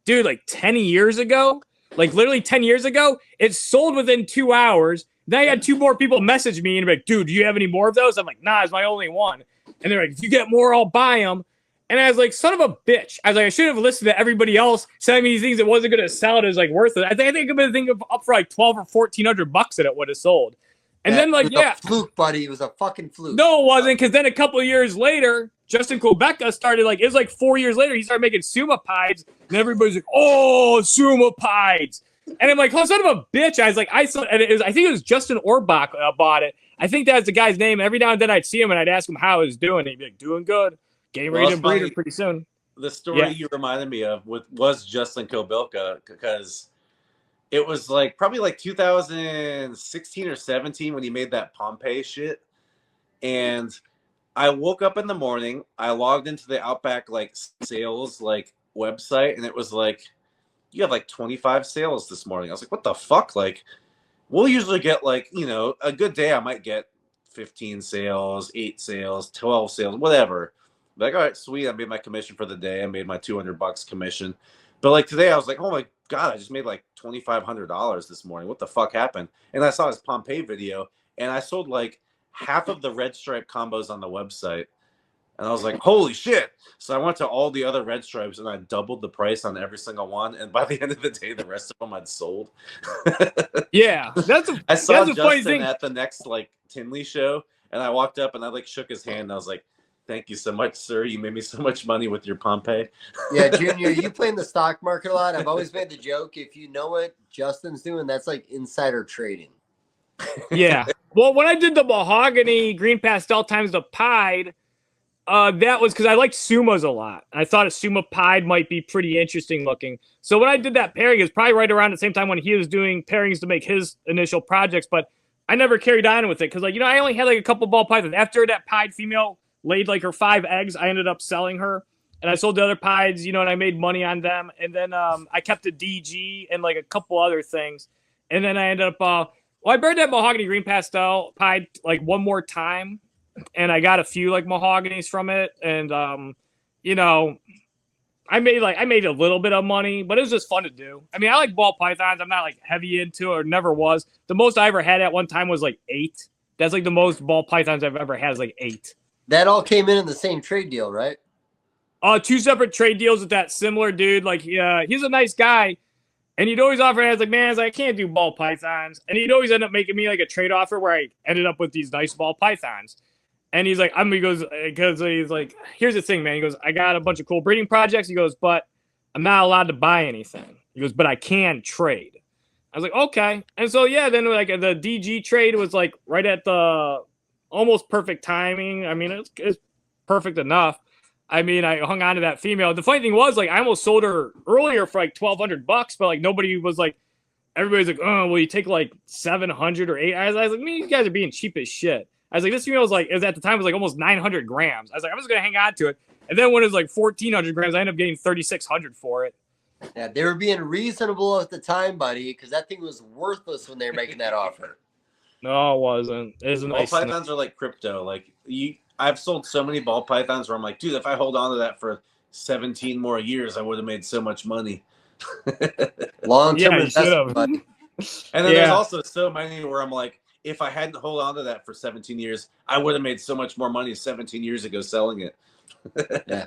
dude, like 10 years ago, like literally 10 years ago, it sold within 2 hours. Then I had 2 more people message me and be like, dude, do you have any more of those? I'm like, nah, it's my only one. And they're like, if you get more, I'll buy them. And I was like, son of a bitch. I was like, I should have listened to everybody else sending me these things that wasn't going to sell it. It was like worth it. I think I've been thinking up for like $1,200 or $1,400 that it would have sold. And then like, it was a fluke, buddy. It was a fucking fluke. No, it wasn't. Because then a couple of years later, Justin Quebeca started like, it was like 4 years later, he started making Suma pieds. And everybody's like, oh, Suma pieds. And I'm like, oh, son of a bitch. I was like, I think it was Justin Orbach bought it. I think that's the guy's name. Every now and then I'd see him and I'd ask him how he was doing. He'd be like, doing good. Getting ready to breed it pretty soon. The story you reminded me of was Justin Kobilka, because it was like probably like 2016 or 17 when he made that Pompeii shit. And I woke up in the morning, I logged into the Outback like sales like website, and it was like, you have like 25 sales this morning. I was like, what the fuck? Like, we'll usually get like, a good day I might get 15 sales, 8 sales, 12 sales, whatever. Like, all right, sweet. I made my commission for the day. I made my $200 commission. But like today, I was like, oh my God, I just made like $2,500 this morning. What the fuck happened? And I saw his Pompeii video, and I sold like half of the red stripe combos on the website. And I was like, holy shit. So I went to all the other red stripes, and I doubled the price on every single one. And by the end of the day, the rest of them I'd sold. Yeah. I saw that's Justin at the next like Tinley show, and I walked up and I like shook his hand, and I was like, thank you so much, sir. You made me so much money with your Pompeii. Yeah, Junior, you play in the stock market a lot. I've always made the joke, if you know what Justin's doing, that's like insider trading. Yeah. Well, when I did the mahogany green pastel times the pied, that was because I liked Sumas a lot. I thought a Suma pied might be pretty interesting looking. So when I did that pairing, it was probably right around the same time when he was doing pairings to make his initial projects, but I never carried on with it because, like, I only had like a couple ball pythons. After that pied female laid like her 5 eggs, I ended up selling her, and I sold the other pieds, and I made money on them. And then I kept a DG and like a couple other things. And then I ended up, Well, I bred that mahogany green pastel pied like one more time, and I got a few like mahoganies from it, and you know, I made a little bit of money, but it was just fun to do. I mean, I like ball pythons. I'm not like heavy into it, or never was. The most I ever had at one time was like 8. That's like the most ball pythons I've ever had is like 8. That all came in the same trade deal, right? 2 separate trade deals with that similar dude. Like, he's a nice guy. And he'd always offer, I was like, man, I can't do ball pythons. And he'd always end up making me like a trade offer where I ended up with these nice ball pythons. And he's like, because he's like, here's the thing, man. He goes, I got a bunch of cool breeding projects. He goes, but I'm not allowed to buy anything. He goes, but I can trade. I was like, okay. And so, yeah, then like the DG trade was like right at the almost perfect timing. I mean, it's perfect enough. I mean, I hung on to that female. The funny thing was, like, I almost sold her earlier for like $1,200, but like nobody was like, everybody's like, oh, well, you take like 700 or 8. I was like, man, you guys are being cheap as shit. I was like, this female was like, at the time was like almost 900 grams. I was like, I'm just gonna hang on to it. And then when it was like 1,400 grams, I ended up getting 3,600 for it. Yeah, they were being reasonable at the time, buddy, because that thing was worthless when they were making that offer. No, it wasn't. It was a nice ball pythons are like crypto. Like I've sold so many ball pythons where I'm like, dude, if I hold on to that for 17 more years, I would have made so much money. Long-term investment, buddy. And then there's also so many where I'm like, if I hadn't hold on to that for 17 years, I would have made so much more money 17 years ago selling it. Yeah.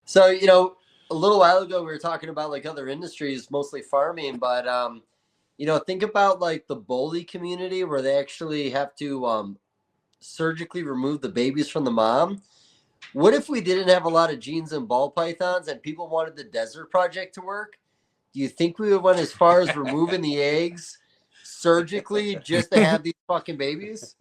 So, you know, a little while ago, we were talking about like other industries, mostly farming, but, you know, think about like the bully community where they actually have to surgically remove the babies from the mom. What if we didn't have a lot of genes in ball pythons and people wanted the desert project to work? Do you think we would went as far as removing the eggs surgically just to have these fucking babies?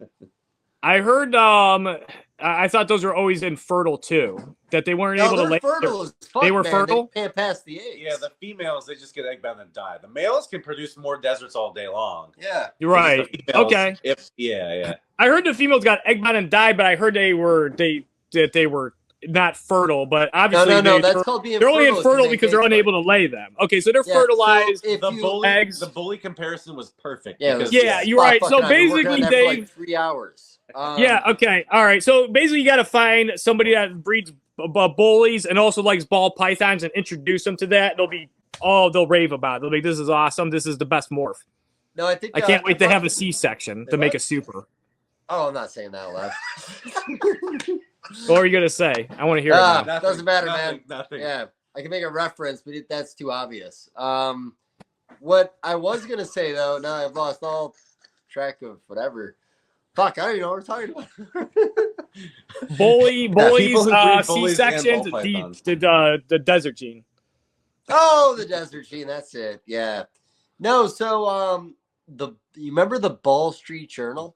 I heard I thought those were always infertile too. That they weren't able to lay. Fertile as fuck, they were man. fertile. They can't pass the eggs. Yeah, the females, they just get egg bound and die. The males can produce more deserts all day long. Yeah. You're right. Females, Okay. Yeah. I heard the females got egg bound and died, but I heard they were not fertile. But obviously, no. That's called being. They're only fertile infertile because they're unable to lay them. Okay, so they're fertilized. So the bully comparison was perfect. Yeah, you're right. So basically, they like 3 hours. Yeah. Okay. All right. So basically, you got to find somebody that breeds bullies and also likes ball pythons and introduce them to that. They'll rave about it. They'll be, this is awesome. This is the best morph. No, I think I can't wait to have a C-section to make a super. Oh, I'm not saying that out loud. What are you gonna say? I want to hear it now. Doesn't matter, man. Nothing. Yeah, I can make a reference, but that's too obvious. What I was gonna say though, now I've lost all track of whatever. Fuck, I don't even know what we're talking about. bullies, C-sections, the desert gene. Oh, the desert gene. That's it. Yeah. No, so you remember the Ball Street Journal?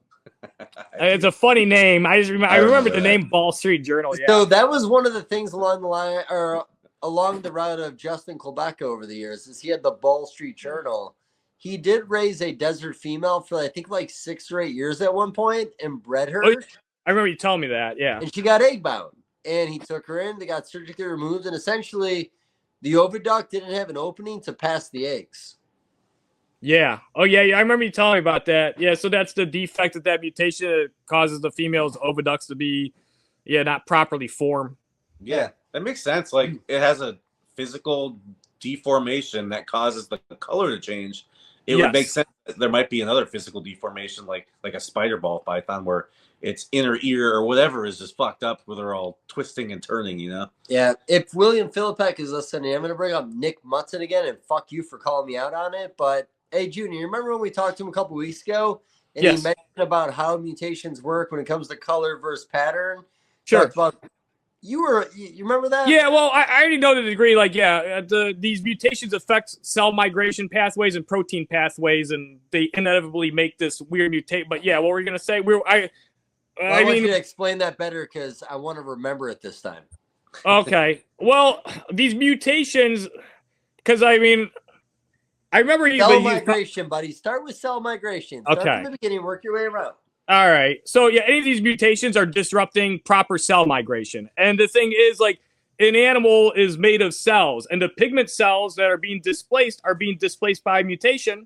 It's a funny name. I remember the name Ball Street Journal. Yeah. So that was one of the things along the line, or along the route of Justin Quebec over the years, is he had the Ball Street Journal. He did raise a desert female for I think like 6 or 8 years at one point and bred her. Oh, I remember you telling me that. Yeah. And she got egg bound, and he took her in. They got surgically removed, and essentially, the oviduct didn't have an opening to pass the eggs. Yeah. Oh, yeah. I remember you telling me about that. Yeah. So that's the defect of that mutation that causes the female's oviducts to be, not properly formed. Yeah, that makes sense. Like it has a physical deformation that causes the color to change. It would make sense that there might be another physical deformation, like a spider ball python, where its inner ear or whatever is just fucked up, where they're all twisting and turning. Yeah. If William Philippek is listening, I'm going to bring up Nick Mutson again, and fuck you for calling me out on it. But hey, Junior, you remember when we talked to him a couple weeks ago, and he mentioned about how mutations work when it comes to color versus pattern? Sure. You remember that? Yeah, well, I already know to the degree, like, these mutations affect cell migration pathways and protein pathways, and they inevitably make this weird mutate. But yeah, what were you gonna say? I want you to explain that better because I want to remember it this time. Okay. Well, these mutations, because I remember cell migration, buddy. Start with cell migration. Start from the beginning, work your way around. All right. So yeah, any of these mutations are disrupting proper cell migration. And the thing is, like, an animal is made of cells, and the pigment cells that are being displaced by mutation.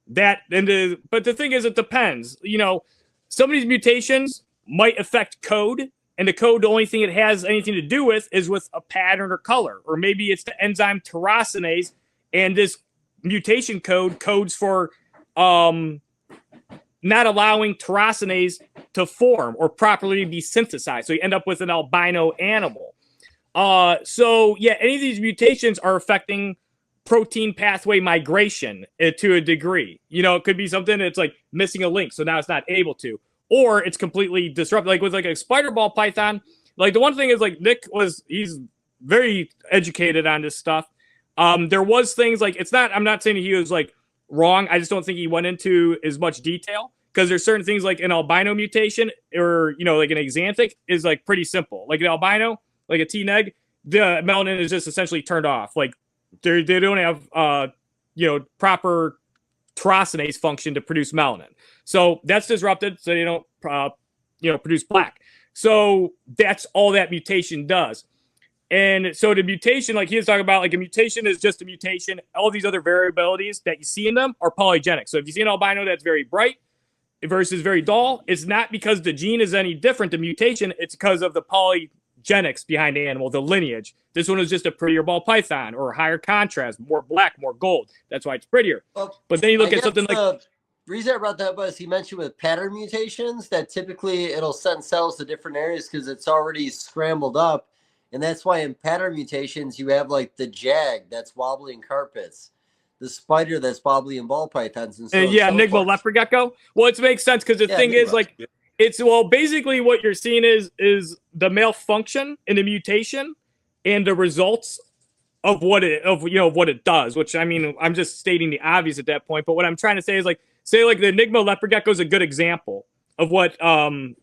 but the thing is, it depends. You know, some of these mutations might affect code, and the code, the only thing it has anything to do with is with a pattern or color, or maybe it's the enzyme tyrosinase, and this mutation code codes for not allowing tyrosinase to form or properly be synthesized. So you end up with an albino animal. So yeah, any of these mutations are affecting protein pathway migration to a degree. You know, it could be something that's like missing a link, so now it's not able to, or it's completely disrupted. Like with like a spider ball python, like the one thing is like he's very educated on this stuff. There was things like, I'm not saying he was like wrong. I just don't think he went into as much detail, because there's certain things like an albino mutation, or, you know, like an axanthic is like pretty simple. Like an albino, like a T-neg, the melanin is just essentially turned off. Like they don't have, you know, proper tyrosinase function to produce melanin. So that's disrupted. So they don't, you know, produce black. So that's all that mutation does. And so the mutation, like he was talking about, like a mutation is just a mutation. All these other variabilities that you see in them are polygenic. So if you see an albino that's very bright versus very dull, it's not because the gene is any different, the mutation, it's because of the polygenics behind the animal, the lineage. This one is just a prettier ball python, or higher contrast, more black, more gold. That's why it's prettier. Well, but then you look at something like... The reason I brought that up was he mentioned with pattern mutations that typically it'll send cells to different areas because it's already scrambled up. And that's why in pattern mutations, you have like the jag that's wobbly in carpets, the spider that's wobbly in ball pythons, and so yeah, Enigma leopard gecko. Well, it makes sense, because the thing is, like, it's, well, basically what you're seeing is the malfunction in the mutation and the results of what it does. Which, I mean, I'm just stating the obvious at that point. But what I'm trying to say is, like, say like the Enigma leopard gecko is a good example of what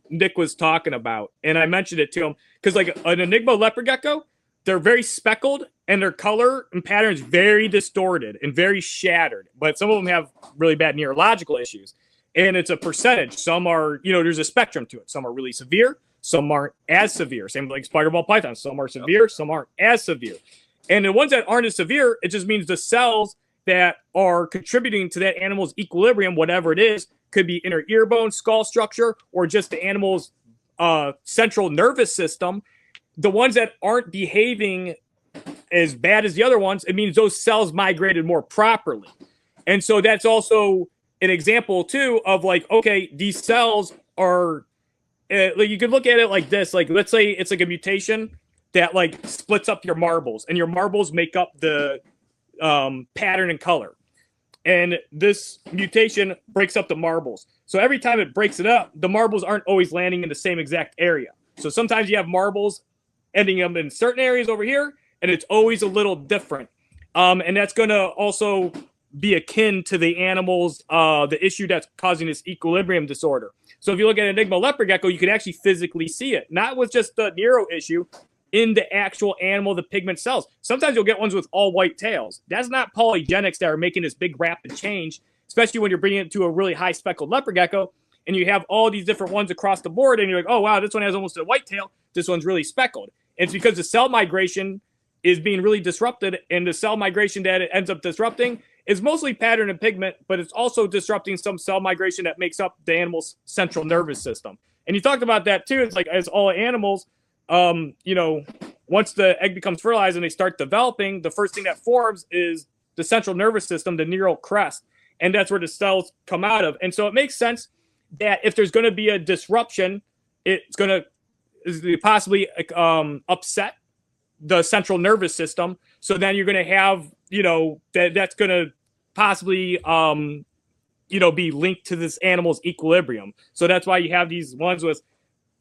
Nick was talking about, and I mentioned it to him because, like, an Enigma leopard gecko, they're very speckled and their color and patterns very distorted and very shattered. But some of them have really bad neurological issues, and it's a percentage. Some are, you know, there's a spectrum to it. Some are really severe, some aren't as severe. Same like spider ball python. Some are severe, some aren't as severe. And the ones that aren't as severe, it just means the cells that are contributing to that animal's equilibrium, whatever it is, could be inner ear bone, skull structure, or just the animal's central nervous system. The ones that aren't behaving as bad as the other ones, it means those cells migrated more properly. And so that's also an example too of, like, okay, these cells are, like, you could look at it like this. Like, let's say it's like a mutation that like splits up your marbles, and your marbles make up the pattern and color. And this mutation breaks up the marbles. So every time it breaks it up, the marbles aren't always landing in the same exact area. So sometimes you have marbles ending up in certain areas over here, and it's always a little different. And that's going to also be akin to the animal's, the issue that's causing this equilibrium disorder. So if you look at Enigma leopard gecko, you can actually physically see it, not with just the neuro issue, in the actual animal, the pigment cells. Sometimes you'll get ones with all white tails. That's not polygenics that are making this big rapid change, especially when you're bringing it to a really high speckled leopard gecko, and you have all these different ones across the board, and you're like, oh, wow, this one has almost a white tail. This one's really speckled. And it's because the cell migration is being really disrupted, and the cell migration that it ends up disrupting is mostly pattern and pigment, but it's also disrupting some cell migration that makes up the animal's central nervous system. And you talked about that too. It's like, as all animals, you know, once the egg becomes fertilized and they start developing, the first thing that forms is the central nervous system, the neural crest. And that's where the cells come out of. And so it makes sense that if there's going to be a disruption, it's going to possibly upset the central nervous system. So then you're going to have, you know, that's going to possibly, you know, be linked to this animal's equilibrium. So that's why you have these ones with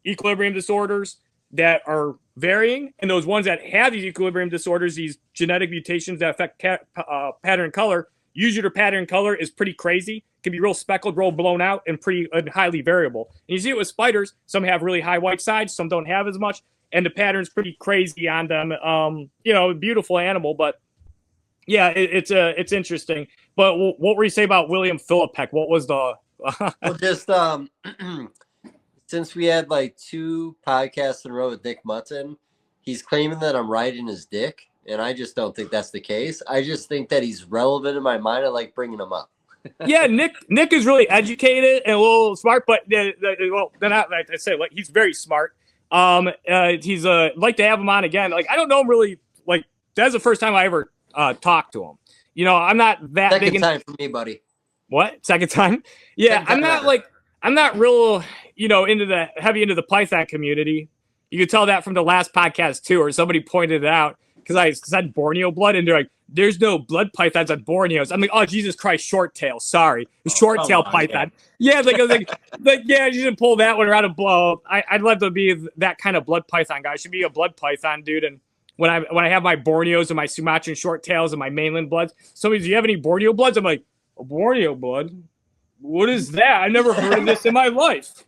equilibrium disorders that are varying, and those ones that have these equilibrium disorders, these genetic mutations that affect pattern color. Usually their pattern color is pretty crazy. It can be real speckled, real blown out, and pretty highly variable. And you see it with spiders. Some have really high white sides, some don't have as much, and the pattern's pretty crazy on them. You know, beautiful animal, but yeah, it's interesting. But what were you say about William Philippek? What was the? Well, just since we had like 2 podcasts in a row with Dick Mutton, he's claiming that I'm riding his dick, and I just don't think that's the case. I just think that he's relevant in my mind. I like bringing him up. Yeah, Nick is really educated and a little smart, but well, then I say like he's very smart. He's like to have him on again. Like I don't know him really. Like that's the first time I ever talked to him. You know, I'm not that Second big. time for me, buddy. What? Second time? Yeah, Second time I'm not ever. like I'm not real. You know, into the Python community. You could tell that from the last podcast too, or somebody pointed it out because I said Borneo blood, and they're like, "There's no blood pythons on Borneos." I'm like, "Oh Jesus Christ, short tail. Sorry, short tail python." Yeah, I was like, yeah, you didn't pull that one out of blow. I'd love to be that kind of blood python guy. I should be a blood python dude. And when I have my Borneos and my Sumatran short tails and my mainland bloods, somebody, do you have any Borneo bloods? I'm like, a Borneo blood? What is that? I never heard of this in my life.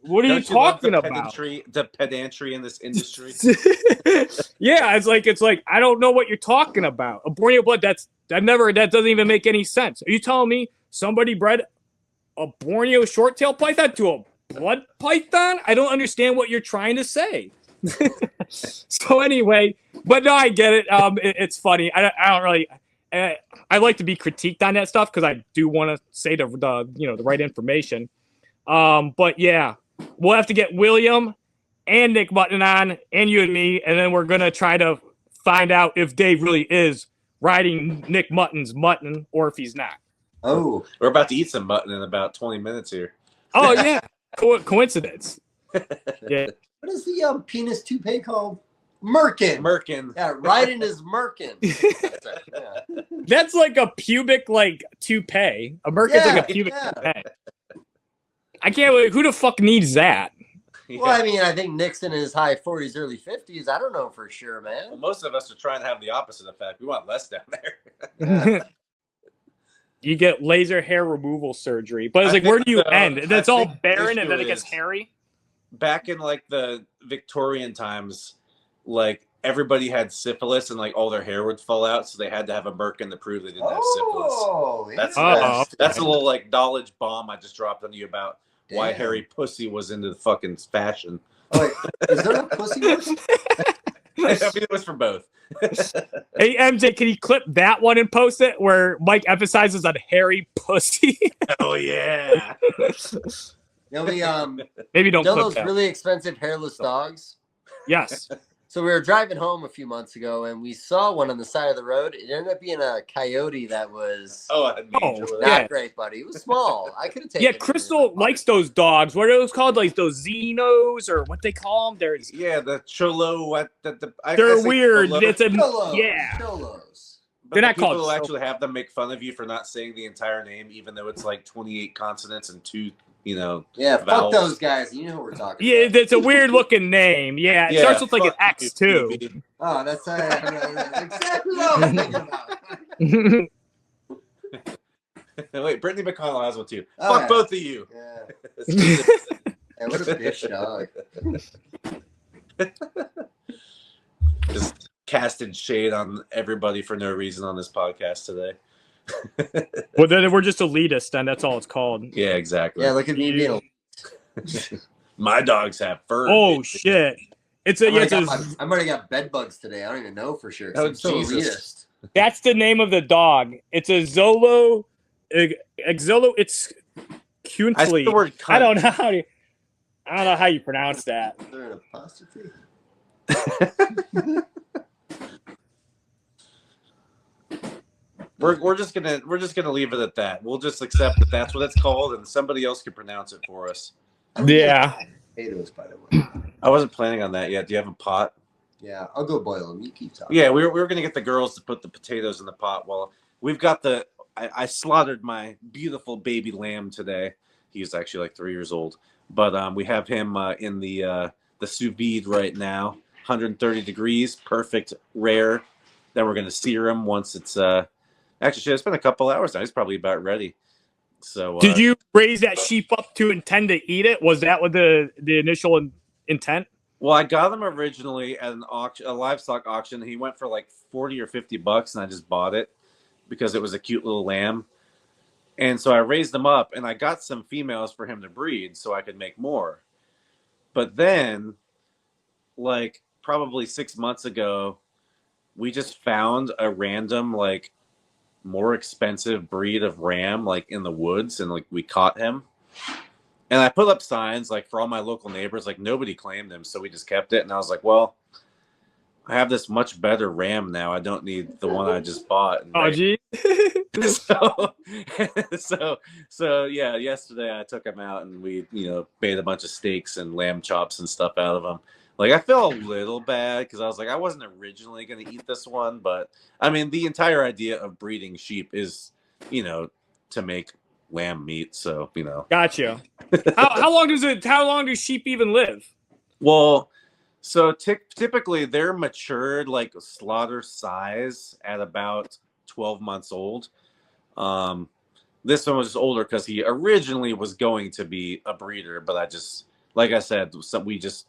What are you talking about? The pedantry in this industry. Yeah, it's like I don't know what you're talking about. A Borneo blood that doesn't even make any sense. Are you telling me somebody bred a Borneo short-tailed python to a blood python? I don't understand what you're trying to say. So anyway, but no, I get it. It's funny. I don't really. I like to be critiqued on that stuff because I do want to say the right information. But yeah. We'll have to get William and Nick Mutton on, and you and me, and then we're going to try to find out if Dave really is riding Nick Mutton's mutton or if he's not. Oh. We're about to eat some mutton in about 20 minutes here. Oh, yeah. Coincidence. Yeah. What is the penis toupee called? Merkin. Yeah, riding is merkin. Yeah. That's like a pubic, toupee. A merkin's like a pubic toupee. I can't believe who the fuck needs that. Well, I mean, I think Nick's in his high 40s, early 50s. I don't know for sure, man. Well, most of us are trying to have the opposite effect. We want less down there. You get laser hair removal surgery, but it's like, where do you end? That's all barren, and then it gets hairy. Back in the Victorian times, everybody had syphilis, and all their hair would fall out, so they had to have a merkin to prove they didn't have syphilis. That's a little knowledge bomb I just dropped on you about why hairy pussy was into the fucking fashion. Oh, wait, is there a pussy one? I mean, it was for both. Hey MJ, can you clip that one and post it where Mike emphasizes on hairy pussy? Oh yeah. Maybe don't clip those that. really expensive hairless dogs. Yes. So we were driving home a few months ago, and we saw one on the side of the road. It ended up being a coyote that was not great, buddy. It was small. I could have taken it. Yeah, Crystal likes those dogs. What are those called? Those Xenos or what they call them? The Cholo. They're weird. Cholo. It's a Cholos. They're not called. People actually have them make fun of you for not saying the entire name, even though it's 28 consonants and 2. Yeah, vowels. fuck those guys. You know who we're talking about. Yeah, it's a weird looking name. Yeah, it starts with an X too. Oh, that's exactly what I was thinking about. Wait, Brittany McConnell has one too. Fuck both of you. Yeah. What a bitch dog. Just casting shade on everybody for no reason on this podcast today. Well, then we're just elitist, and that's all it's called. Yeah, exactly. Yeah, look at me being. My dogs have fur. Oh shit! I've already got bed bugs today. I don't even know for sure. Oh Jesus! That's the name of the dog. It's a Zolo. It's Kuntly. I don't know how you pronounce that. Is there an apostrophe? We're just gonna leave it at that. We'll just accept that that's what it's called, and somebody else can pronounce it for us. Yeah. Potatoes, by the way. I wasn't planning on that yet. Do you have a pot? Yeah, I'll go boil them. You keep talking. Yeah, we were gonna get the girls to put the potatoes in the pot. Well, we've got I slaughtered my beautiful baby lamb today. He's actually 3 years old, but we have him in the sous vide right now, 130 degrees, perfect rare. Then we're gonna sear him once it's Actually, it's been a couple hours now. He's probably about ready. So, did you raise that sheep up to intend to eat it? Was that what the initial intent? Well, I got him originally at a livestock auction. He went for $40 or $50, and I just bought it because it was a cute little lamb. And so I raised him up, and I got some females for him to breed so I could make more. But then, probably 6 months ago, we just found a random more expensive breed of ram, like in the woods, and like we caught him. And I put up signs like for all my local neighbors, like nobody claimed him, so we just kept it. And I was like, well, I have this much better ram now. I don't need the one I just bought. And Oh, gee. so, so yeah, yesterday I took him out and we, made a bunch of steaks and lamb chops and stuff out of him. Like I feel a little bad because I was like, I wasn't originally going to eat this one, but I mean, the entire idea of breeding sheep is, to make lamb meat. So, Gotcha. How long do sheep even live? Well, so typically they're matured like slaughter size at about 12 months old. This one was older because he originally was going to be a breeder, but like I said, we just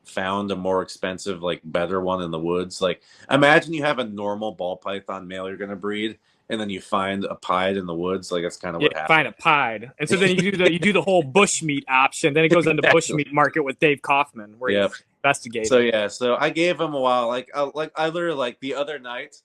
found a more expensive, like better one in the woods. Like imagine you have a normal ball python male you're going to breed, and then you find a pied in the woods. Like that's kind of what happened. Find a pied, and so then you do the whole bushmeat option. Then it goes into bushmeat market with Dave Kaufman, where you investigate. So I gave him a while. I literally like the other night,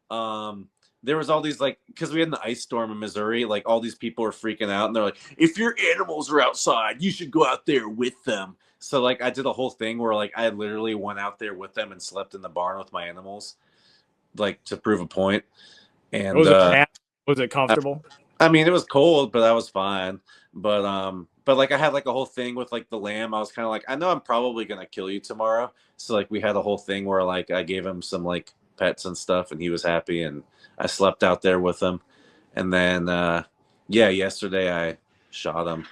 there was all these because we had an ice storm in Missouri. Like all these people were freaking out, and they're like, "If your animals are outside, you should go out there with them." So like I did a whole thing where like I literally went out there with them and slept in the barn with my animals, like to prove a point. And was it comfortable? I mean, it was cold, but I was fine. But like I had like a whole thing with like the lamb. I was kind of like, I know I'm probably gonna kill you tomorrow. So like we had a whole thing where like I gave him some like pets and stuff, and he was happy, and I slept out there with him. And then yesterday I shot him.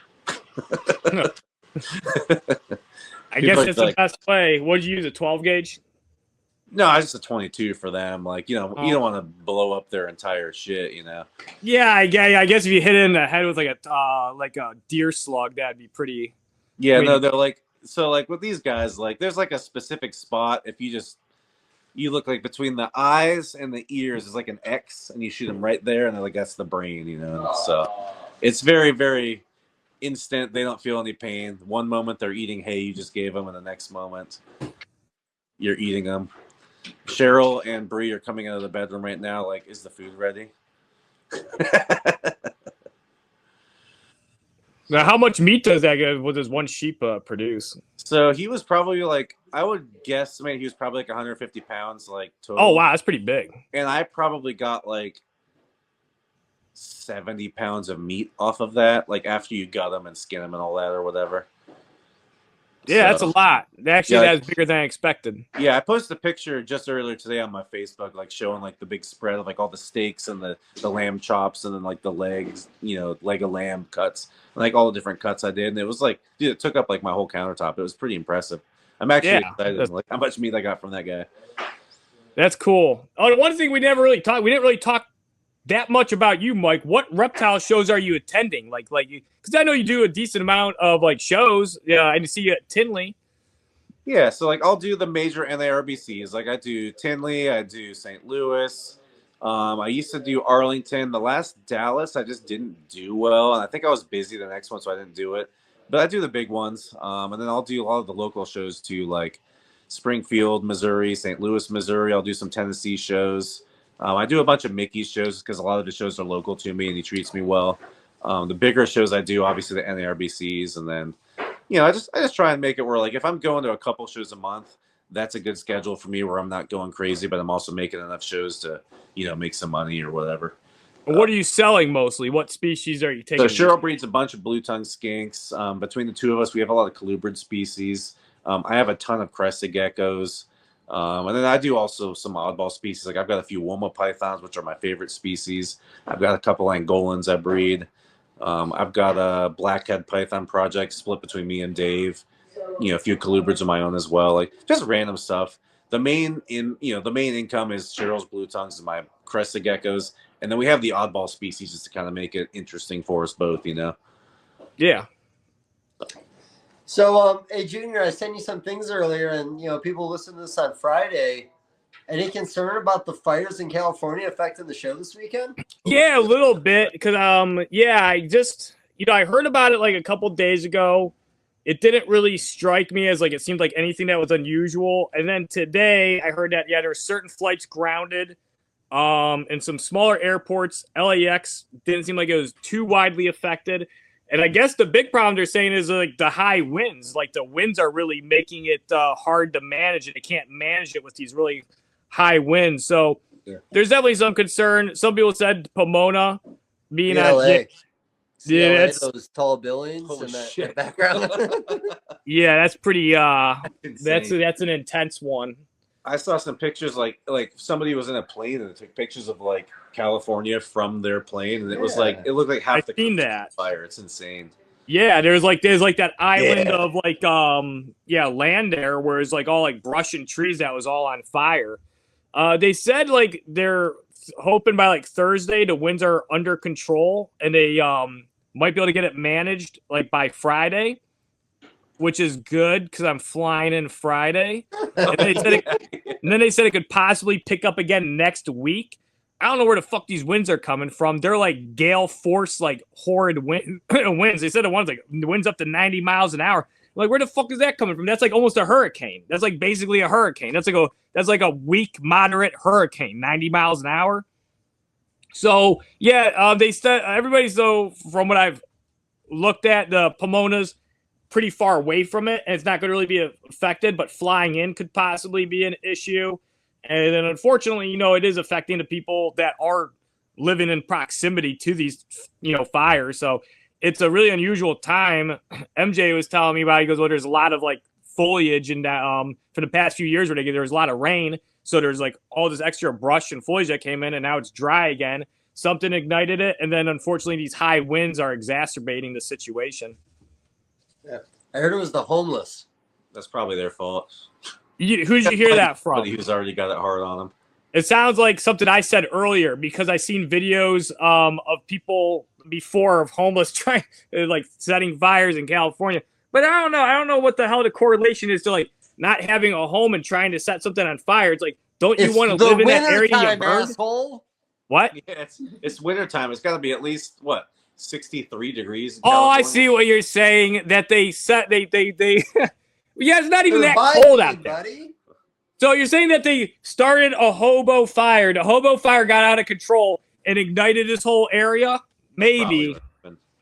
I guess it's the best way. What did you use, a 12 gauge? No, I just a 22 for them. Like, you don't want to blow up their entire shit, Yeah, I guess if you hit it in the head with like a deer slug, that'd be pretty. Yeah, no, they're like, so like with these guys, like there's like a specific spot. If you look like between the eyes and the ears is like an X, and you shoot them right there, and they're like, that's the brain, So it's very, very instant. They don't feel any pain. One moment they're eating hay you just gave them, and the next moment you're eating them. Cheryl and Bree are coming out of the bedroom right now. Like, is the food ready? Now, how much meat does one sheep produce? So he was probably like, I would guesstimate he was probably like 150 pounds, like total. Oh wow, that's pretty big. And I probably got like 70 pounds of meat off of that, like after you gut them and skin them and all that or whatever. Yeah, that's a lot. Actually, that's bigger than I expected. Yeah, I posted a picture just earlier today on my Facebook, like showing like the big spread of like all the steaks and the lamb chops, and then like the legs, leg of lamb cuts, and, like all the different cuts I did. And it was like, dude, it took up like my whole countertop. It was pretty impressive. I'm actually excited like how much meat I got from that guy. That's cool. Oh, one thing we didn't really talk that much about you, Mike. What reptile shows are you attending? Like, because I know you do a decent amount of like shows. Yeah, I see you at Tinley. Yeah, so like I'll do the major NARBCs. Like I do Tinley, I do St. Louis. I used to do Arlington. The last Dallas, I just didn't do well, and I think I was busy the next one, so I didn't do it. But I do the big ones, and then I'll do a lot of the local shows too, like Springfield, Missouri, St. Louis, Missouri. I'll do some Tennessee shows. I do a bunch of Mickey's shows because a lot of the shows are local to me, and he treats me well. The bigger shows I do, obviously the NARBCs, and then I just try and make it where like if I'm going to a couple shows a month, that's a good schedule for me where I'm not going crazy, but I'm also making enough shows to make some money or whatever. What are you selling mostly? What species are you taking? So Cheryl breeds a bunch of blue-tongued skinks. Between the two of us, we have a lot of colubrid species. I have a ton of crested geckos. And then I do also some oddball species. Like I've got a few Woma pythons, which are my favorite species. I've got a couple Angolans I breed. I've got a blackhead python project split between me and Dave. A few colubrids of my own as well. Like just random stuff. The main income is Cheryl's blue tongues and my crested geckos, and then we have the oddball species just to kind of make it interesting for us both. Yeah. So, hey, Junior, I sent you some things earlier, and people listen to this on Friday. Any concern about the fires in California affecting the show this weekend? Yeah, a little bit, because I just I heard about it like a couple days ago. It didn't really strike me as like it seemed like anything that was unusual. And then today I heard that there were certain flights grounded and some smaller airports. LAX didn't seem like it was too widely affected. And I guess the big problem they're saying is like the high winds. Like the winds are really making it hard to manage it. They can't manage it with these really high winds. So there's definitely some concern. Some people said Pomona being LA. Yeah, those tall buildings in that background. yeah, that's pretty. Insane. That's an intense one. I saw some pictures like somebody was in a plane and took pictures of like California from their plane, and it was like it looked like half I've the seen that fire. It's insane. Yeah, there's like that island of like land there where it's like all like brush and trees that was all on fire. They said like they're hoping by like Thursday the winds are under control and they might be able to get it managed like by Friday, which is good because I'm flying in Friday. And then they said it could possibly pick up again next week. I don't know where the fuck these winds are coming from. They're like gale force, like horrid winds. They said the one's like winds up to 90 miles an hour. Like, where the fuck is that coming from? That's like almost a hurricane. That's like basically a hurricane. That's like a weak, moderate hurricane, 90 miles an hour. So yeah, they said everybody's from what I've looked at, the Pomona's pretty far away from it, and it's not going to really be affected. But flying in could possibly be an issue. And then, unfortunately, it is affecting the people that are living in proximity to these, fires. So it's a really unusual time. MJ was telling me about it. He goes, well, there's a lot of like foliage and for the past few years where there was a lot of rain. So there's like all this extra brush and foliage that came in, and now it's dry again. Something ignited it. And then, unfortunately, these high winds are exacerbating the situation. Yeah. I heard it was the homeless. That's probably their fault. Who did you hear that from? Who's already got it hard on them. It sounds like something I said earlier because I seen videos of people before of homeless trying like setting fires in California. But I don't know what the hell the correlation is to like not having a home and trying to set something on fire. It's like, don't you want to live in that area? Time, asshole. What? Yeah, it's wintertime. It's got to be at least 63 degrees. Oh, I see what you're saying. That they set they yeah, it's not even that cold out there. Buddy. So you're saying that they started a hobo fire. The hobo fire got out of control and ignited this whole area? Maybe.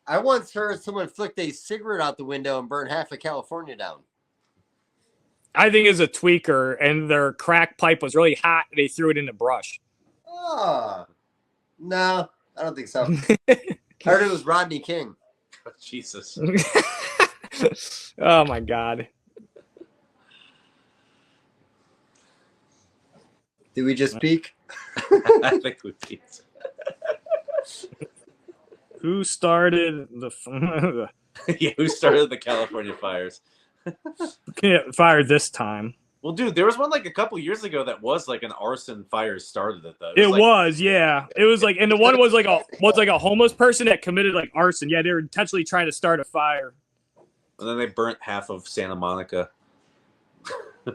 I once heard someone flick a cigarette out the window and burn half of California down. I think it's a tweaker, and their crack pipe was really hot, and they threw it in the brush. Oh, no, I don't think so. I heard it was Rodney King. Oh, Jesus. Oh, my God. Did we just peak? I think we peaked. Who started the who started the California fires? Fire this time? Well, dude, there was one like a couple years ago that was like an arson fire started it though. It was, yeah. It was like, and the one was like a homeless person that committed like arson. Yeah, they were intentionally trying to start a fire. And then they burnt half of Santa Monica.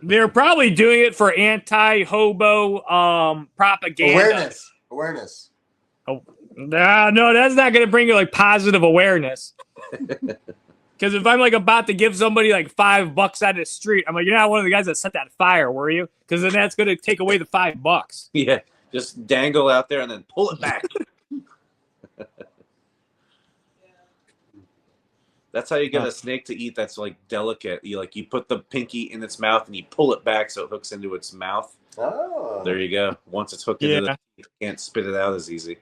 They're probably doing it for anti-hobo propaganda. Awareness. Oh, no, that's not going to bring you like positive awareness. Because if I'm like about to give somebody like $5 out of the street, I'm like, you're not one of the guys that set that fire, were you? Because then that's going to take away the $5. Yeah, just dangle out there and then pull it back. That's how you get a snake to eat that's like delicate. You put the pinky in its mouth and you pull it back so it hooks into its mouth. Oh. There you go. Once it's hooked into the teeth, you can't spit it out as easy.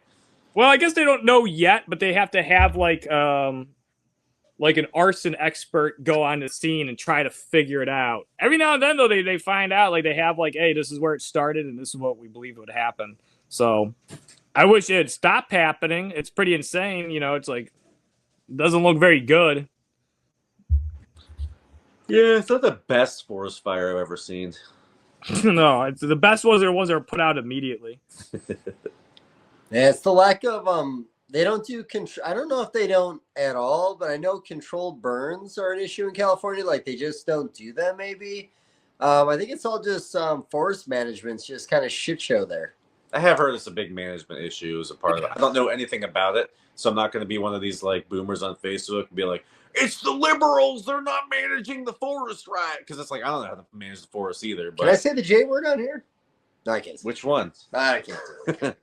Well, I guess they don't know yet, but they have to have like an arson expert go on the scene and try to figure it out. Every now and then, though, they find out, like they have like, hey, this is where it started and this is what we believe would happen. So I wish it had stopped happening. It's pretty insane. It's like, doesn't look very good. Yeah, it's not the best forest fire I've ever seen. No, it's the best ones are the ones that are put out immediately. Yeah, it's the lack of they don't do control. I don't know if they don't at all, but I know controlled burns are an issue in California. Like they just don't do them. Maybe I think it's all just forest management's just kind of shit show there. I have heard it's a big management issue as a part of it. I don't know anything about it, so I'm not going to be one of these like boomers on Facebook and be like, it's the liberals, they're not managing the forest right. Because it's like, I don't know how to manage the forest either. But can I say the J word on here? No, I can't. Which one? I can't do it.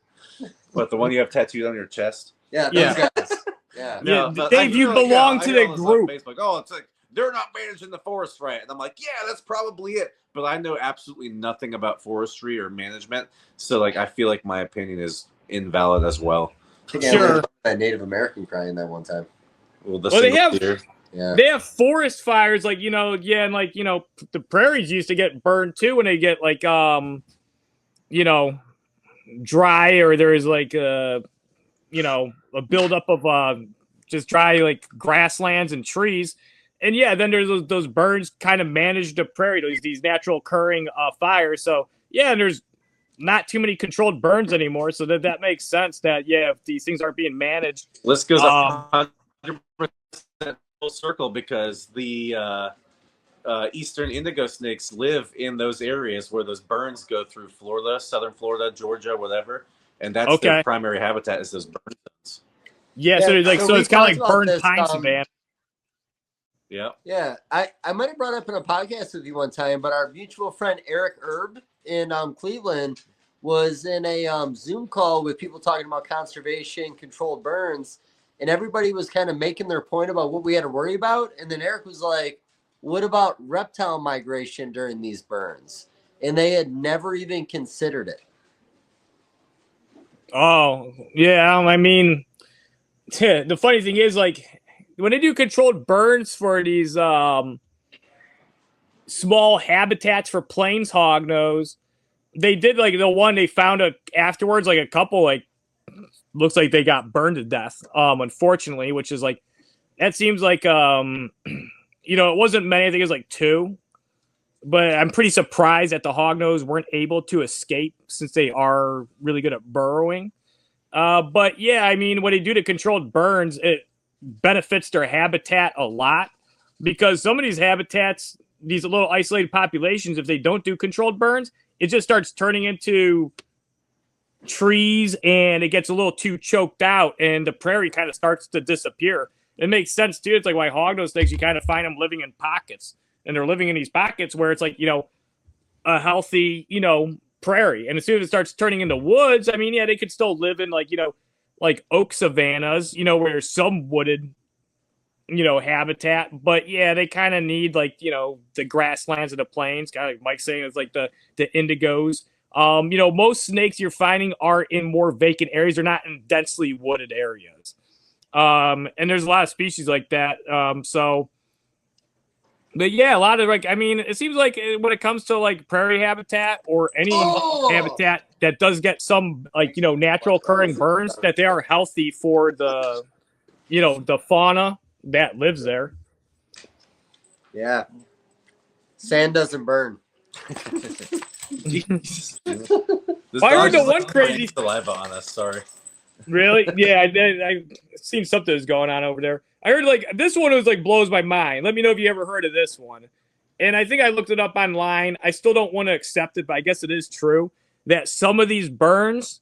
What, the one you have tattooed on your chest? Yeah, Yeah. those guys. Yeah. Yeah, but Dave, I you hear, belong I to hear the all this on group. Facebook, oh, it's like they're not managing the forest right, and I'm like, yeah, that's probably it. But I know absolutely nothing about forestry or management, so like I feel like my opinion is invalid as well. I think I Sure. heard that Native American crying that one time. Well, they have Yeah. they have forest fires, like, and like, the prairies used to get burned too when they get like dry, or there's like a buildup of just dry like grasslands and trees. And yeah, then there's those burns kind of manage the prairie, these natural occurring fires. So yeah, and there's not too many controlled burns anymore. So that makes sense that, yeah, if these things aren't being managed. List goes 100% full circle because the eastern indigo snakes live in those areas where those burns go through Florida, southern Florida, Georgia, whatever. And that's their primary habitat is those burn zones. Yeah, so it's kind of like burned pine savanna. Yeah. Yeah. I might have brought up in a podcast with you one time, but our mutual friend Eric Erb in Cleveland was in a Zoom call with people talking about conservation, controlled burns, and everybody was kind of making their point about what we had to worry about. And then Eric was like, what about reptile migration during these burns? And they had never even considered it. Oh, yeah. I mean, the funny thing is, like, when they do controlled burns for these small habitats for plains hognose, they did like the one they found afterwards, like a couple, like, looks like they got burned to death, unfortunately, which is like, that seems like, it wasn't many. I think it was like 2. But I'm pretty surprised that the hognose weren't able to escape since they are really good at burrowing. But yeah, I mean, when they do the controlled burns, it benefits their habitat a lot, because some of these habitats, these little isolated populations, if they don't do controlled burns, it just starts turning into trees and it gets a little too choked out and the prairie kind of starts to disappear. It makes sense too. It's like why hognose snakes, you kind of find them living in pockets, and they're living in these pockets where it's like, a healthy, prairie. And as soon as it starts turning into woods, I mean, yeah, they could still live in like oak savannas, where there's some wooded, habitat. But yeah, they kind of need like, the grasslands and the plains, kind of like Mike's saying, it's like the indigos. Most snakes you're finding are in more vacant areas. They're not in densely wooded areas. And there's a lot of species like that. But yeah, a lot of it seems like when it comes to like prairie habitat or any habitat that does get some natural occurring burns, that they are healthy for the, the fauna that lives there. Yeah. Sand doesn't burn. I heard the one crazy saliva on us. Sorry. Really? Yeah, I seen something was going on over there. I heard like this one was like blows my mind. Let me know if you ever heard of this one. And I think I looked it up online. I still don't want to accept it, but I guess it is true that some of these burns,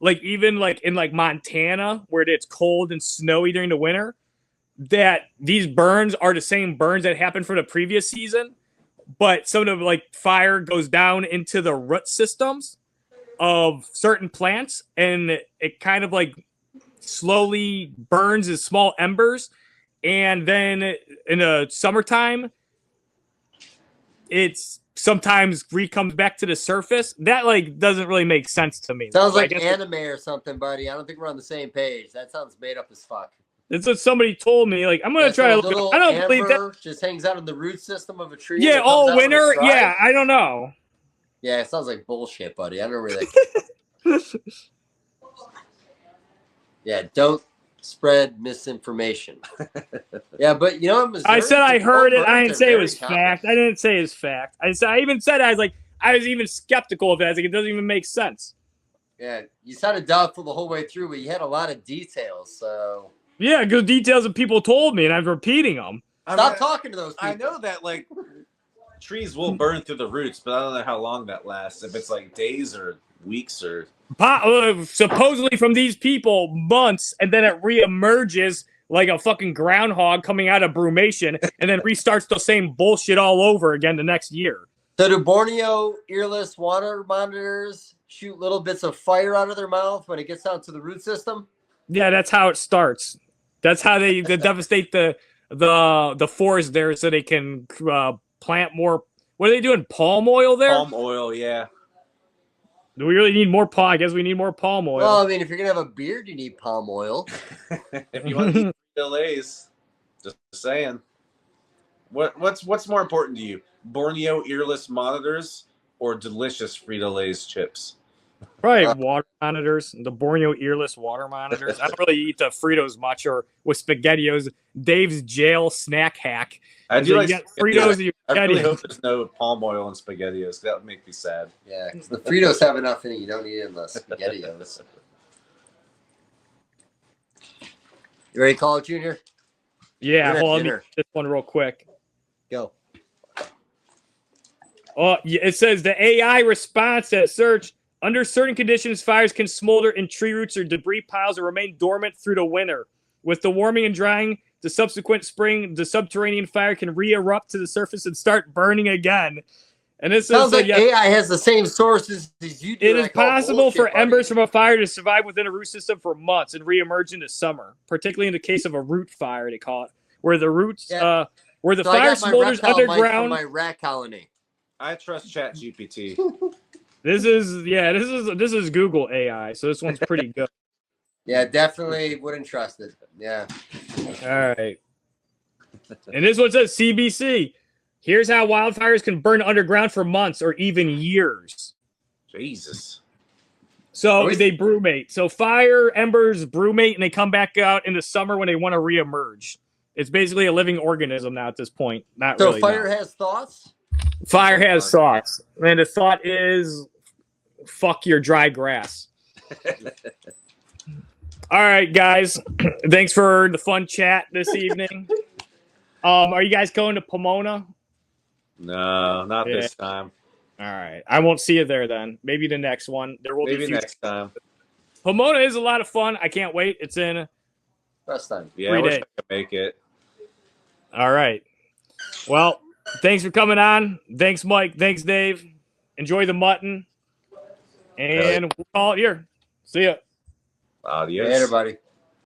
like even like in like Montana, where it's cold and snowy during the winter, that these burns are the same burns that happened for the previous season, but some of the like fire goes down into the root systems of certain plants, and it kind of like slowly burns as small embers, and then in the summertime it's sometimes comes back to the surface. That like doesn't really make sense to me. Sounds like anime or something, buddy. I don't think we're on the same page. That sounds made up as fuck. It's what somebody told me. Like, I'm gonna try to look. I don't believe that just hangs out in the root system of a tree. Yeah, all winter. Yeah, I don't know. Yeah, it sounds like bullshit, buddy. I don't know where that. Yeah, don't spread misinformation. Yeah, but Missouri, I said I heard it. I didn't say it was fact. I didn't say it's fact. I even said I was even skeptical of it. I was like, it doesn't even make sense. Yeah, you sounded doubtful the whole way through, but you had a lot of details. So yeah, good details that people told me, and I'm repeating them. Stop talking to those people. I know that like trees will burn through the roots, but I don't know how long that lasts. If it's like days or weeks or supposedly from these people months, and then it reemerges like a fucking groundhog coming out of brumation, and then restarts the same bullshit all over again the next year. So do Borneo earless water monitors shoot little bits of fire out of their mouth when it gets down to the root system? Yeah, that's how it starts. That's how they devastate the forest there, so they can plant more. What are they doing? Palm oil there? Palm oil, yeah. Do we really need more palm? I guess we need more palm oil. Well, I mean, if you're gonna have a beard, you need palm oil. If you want to eat Frito-Lays, just saying. What's more important to you? Borneo earless monitors or delicious Frito-Lays chips? Probably water monitors, the Borneo earless water monitors. I don't really eat the Fritos much, or with SpaghettiOs. Dave's jail snack hack. I do So like you get Fritos and your I really SpaghettiOs. hope there's no palm oil in SpaghettiOs. That would make me sad. Yeah, because the Fritos have enough in it. You don't need it in the SpaghettiOs. You ready to call it, Junior? Yeah, We're at hold on, let me dinner. get this one real quick. Go. Oh, it says the AI response at search. Under certain conditions, fires can smolder in tree roots or debris piles or remain dormant through the winter. With the warming and drying, the subsequent spring, the subterranean fire can re-erupt to the surface and start burning again. And this Sounds is like AI has the same sources as you do. it and is I call possible bullshit, for buddy. embers from a fire to survive within a root system for months and re-emerge into summer, particularly in the case of a root fire, they call it, where the roots, Yeah. where the So I fire got my smolders reptile mic from underground. my rat colony. I trust ChatGPT. This is Google AI, so this one's pretty good. Yeah, definitely wouldn't trust it. Yeah. All right. And this one says CBC. Here's how wildfires can burn underground for months or even years. Jesus. So they brumate. So fire embers brumate and they come back out in the summer when they want to reemerge. It's basically a living organism now at this point. Not So really. fire no. has thoughts? Fire has thoughts. And the thought is fuck your dry grass. All right, guys. Thanks for the fun chat this evening. Are you guys going to Pomona? No, not this time. All right. I won't see you there then. Maybe the next one. There will Maybe be next time. Pomona is a lot of fun. I can't wait. It's in. First time. Yeah, 3 I wish days. I could make it. All right. Well, thanks for coming on. Thanks, Mike. Thanks, Dave. Enjoy the mutton. And we'll call it here. See ya. Adios. Hey, everybody.